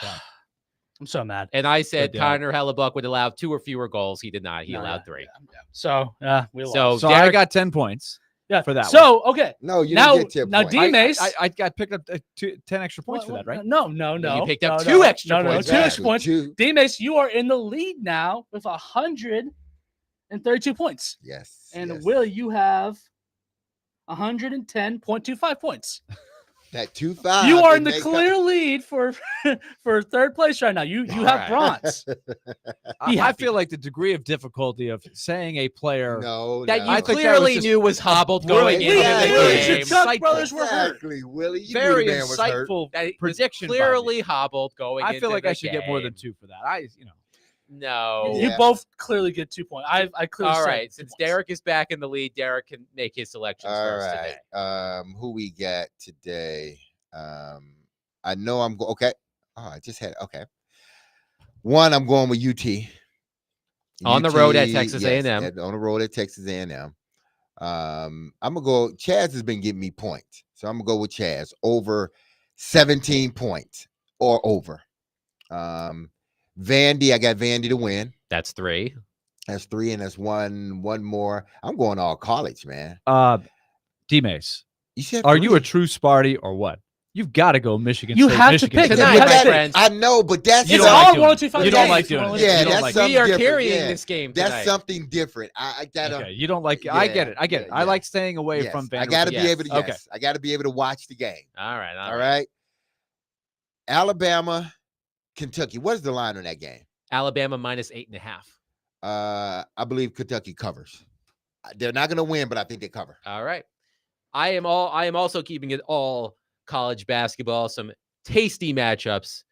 I'm so mad. And I said Connor Hellebuck would allow 2 or fewer goals. He did not. He allowed 3. Yeah. So we lost. So I got 10 points. Yeah, for that. So one. Okay, no, you didn't get 10 points. Now D-Mace, I got picked up 10 extra points for that, right? No. You picked up 2 extra points. 2 extra points. D-Mace, you are in the lead now with 132 points. Yes. And Willie, you have 110.25 points. That 2-5. You are in the clear lead for third place right now. You have bronze. I feel like the degree of difficulty of saying a player that you clearly knew was hobbled going into the game. Chuck brothers were hurt. Willie. You very knew the man was insightful prediction. Clearly hobbled going. I feel like I should game. get more than 2 for that. No. You both clearly get 2 points. I clearly. All right. Since Derek is back in the lead, Derek can make his selections first today. Who we got today? I know I'm going. Okay. Oh, I just had. Okay. One, I'm going with UT. On the road at Texas A&M. On the road at Texas A&M. I'm gonna go. Chaz has been giving me points, so I'm gonna go with Chaz over 17 points or over. Vandy, I got Vandy to win. That's 3. That's 3, and that's one more. I'm going all college, man. D-Mace, You said are you a 3. true Sparty or what? You've got to go Michigan You State. have to Michigan pick State. tonight, But have to that- pick. friends. I know, but that's You It's don't all like doing it. 102.5 You don't games. like doing it. Yeah, You don't that's like something We are different. carrying Yeah. this game That's tonight. something different. I gotta. Okay, you don't like. I get it. I get it. I like staying away Yes, from I Vanderbilt. gotta be able to. Okay. Yes, I gotta be able to watch the game. All right. All right. Alabama, Kentucky. What is the line on that game? Alabama minus 8.5. I believe Kentucky covers. They're not going to win, but I think they cover. All right. I am also keeping it all college basketball. Some tasty matchups,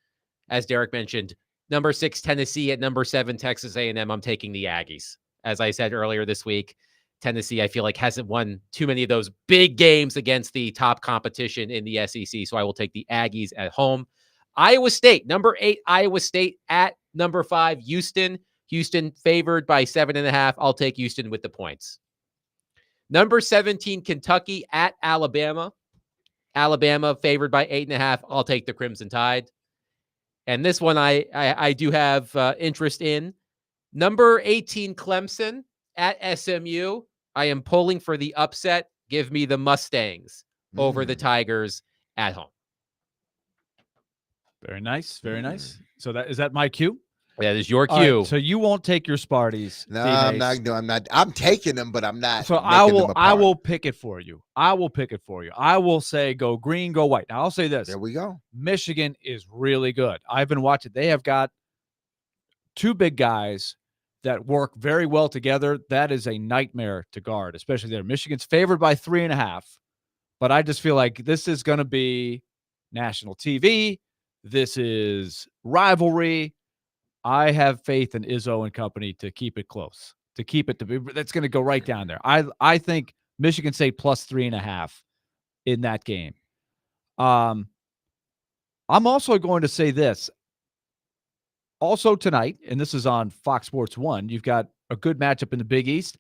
as Derek mentioned. Number 6 Tennessee at number 7 Texas A&M. I'm taking the Aggies. As I said earlier this week, Tennessee I feel like hasn't won too many of those big games against the top competition in the SEC, so I will take the Aggies at home. Iowa State, number 8 Iowa State at number 5 Houston. Houston favored by 7.5. I'll take Houston with the points. Number 17 Kentucky at Alabama. Alabama favored by 8.5. I'll take the Crimson Tide. And this one I do have interest in. Number 18 Clemson at SMU. I am pulling for the upset. Give me the Mustangs over the Tigers at home. Very nice. Very nice. So is that my cue? That is your All right, cue. so you won't take your Sparties. No, I'm not. No, I'm not. I'm taking them, but I'm not. So I will pick it for you. I will say go green, go white. Now I'll say this. There we go. Michigan is really good. I've been watching. They have got 2 big guys that work very well together. That is a nightmare to guard, especially there. Michigan's favored by 3.5, but I just feel like this is going to be national TV. This is rivalry. I have faith in Izzo and company to keep it close, to keep it to be. That's going to go right down there. I think Michigan State plus 3.5 in that game. I'm also going to say this. Also tonight, and this is on Fox Sports 1, you've got a good matchup in the Big East.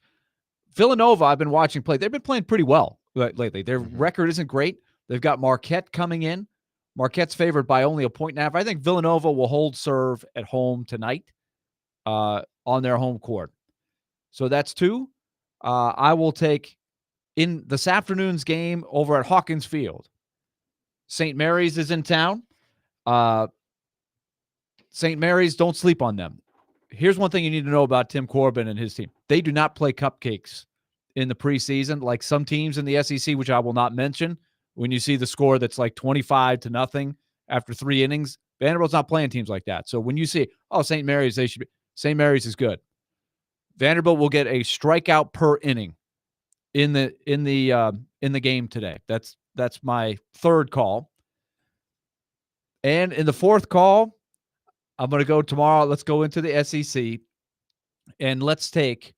Villanova, I've been watching play. They've been playing pretty well lately. Their record isn't great. They've got Marquette coming in. Marquette's favored by only 1.5. I think Villanova will hold serve at home tonight on their home court. So that's 2. I will take in this afternoon's game over at Hawkins Field. St. Mary's is in town. St. Mary's, don't sleep on them. Here's one thing you need to know about Tim Corbin and his team. They do not play cupcakes in the preseason like some teams in the SEC, which I will not mention. When you see the score that's like 25-0 after 3 innings, Vanderbilt's not playing teams like that. So when you see, St. Mary's, St. Mary's is good. Vanderbilt will get a strikeout per inning in the game today. That's my 3rd call. And in the 4th call, I'm going to go tomorrow. Let's go into the SEC and let's take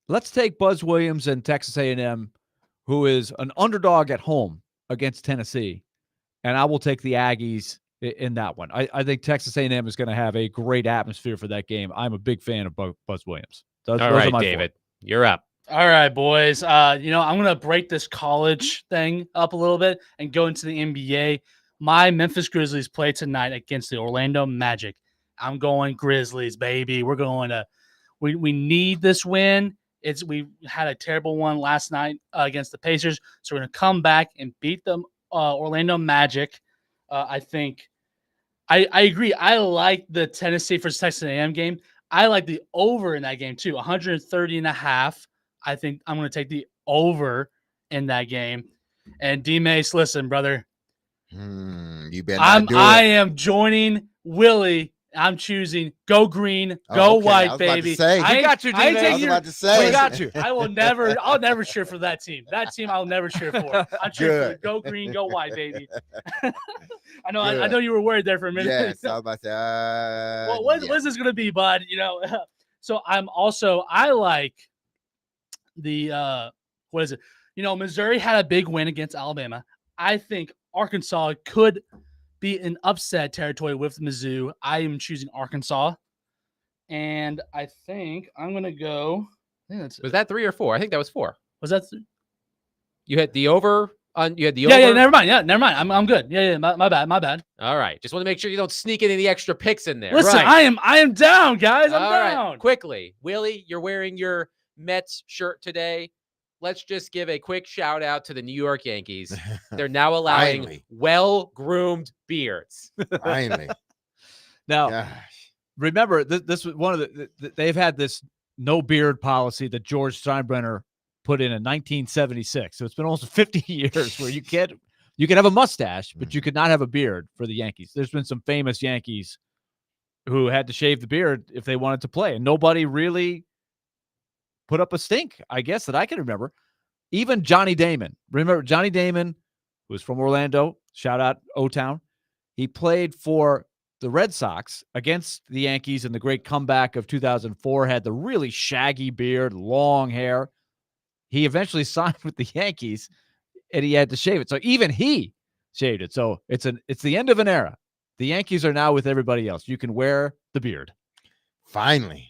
Buzz Williams and Texas A&M, who is an underdog at home against Tennessee, and I will take the Aggies in that one. I think Texas A&M is going to have a great atmosphere for that game. I'm a big fan of Buzz Williams. Those All are right, my David, you're up. All right, boys. I'm going to break this college thing up a little bit and go into the NBA. My Memphis Grizzlies play tonight against the Orlando Magic. I'm going Grizzlies, baby. We're going to we need this win. We had a terrible one last night against the Pacers, so we're going to come back and beat the Orlando Magic. I think I agree. I like the Tennessee versus Texas A&M game. I like the over in that game too, 130.5. I think I'm going to take the over in that game. And D-Mace, listen, brother. You better not do it. I am joining Willie. I'm choosing go green, go white, baby. I got you, D-Mace. I was about to say. We got you. I'll never cheer for that team. That team I'll never cheer for. I'm cheering for go green, go white, baby. I know you were worried there for a minute. Yes, I was about to say. Well, what is this gonna be, bud? So I like the what is it? Missouri had a big win against Alabama. I think Arkansas could be in upset territory with Mizzou. I am choosing Arkansas. And I think I'm going to go. Was that 3 or 4? I think that was 4. Was that? You had the over. You had the over. Yeah, never mind. Yeah, never mind. I'm good. Yeah, my bad. All right. Just want to make sure you don't sneak any of the extra picks in there. Listen, right. I am down, guys. I'm All down. right. Quickly, Willie, you're wearing your Mets shirt today. let's just give a quick shout out to the New York Yankees. They're now allowing Finally. well-groomed beards. Finally. Now, Gosh. remember, this was one of they've had this no beard policy that George Steinbrenner put in 1976. So it's been almost 50 years where you can have a mustache, but you could not have a beard for the Yankees. There's been some famous Yankees who had to shave the beard if they wanted to play, and nobody really put up a stink, I guess, that I can remember. Even Johnny Damon. Remember Johnny Damon, who was from Orlando, shout out O-Town. He played for the Red Sox against the Yankees in the great comeback of 2004, had the really shaggy beard, long hair. He eventually signed with the Yankees, and he had to shave it. So even he shaved it. So it's the end of an era. The Yankees are now with everybody else. You can wear the beard. Finally.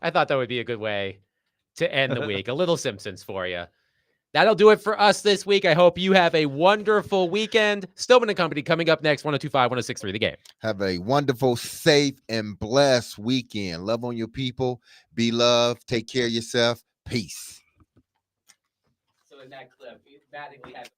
I thought that would be a good way to end the week. A little Simpsons for you. That'll do it for us this week. I hope you have a wonderful weekend. Stillman & Company coming up next, 102.5, 106.3 The Game. Have a wonderful, safe, and blessed weekend. Love on your people. Be loved. Take care of yourself. Peace. So in that clip, Mattingly had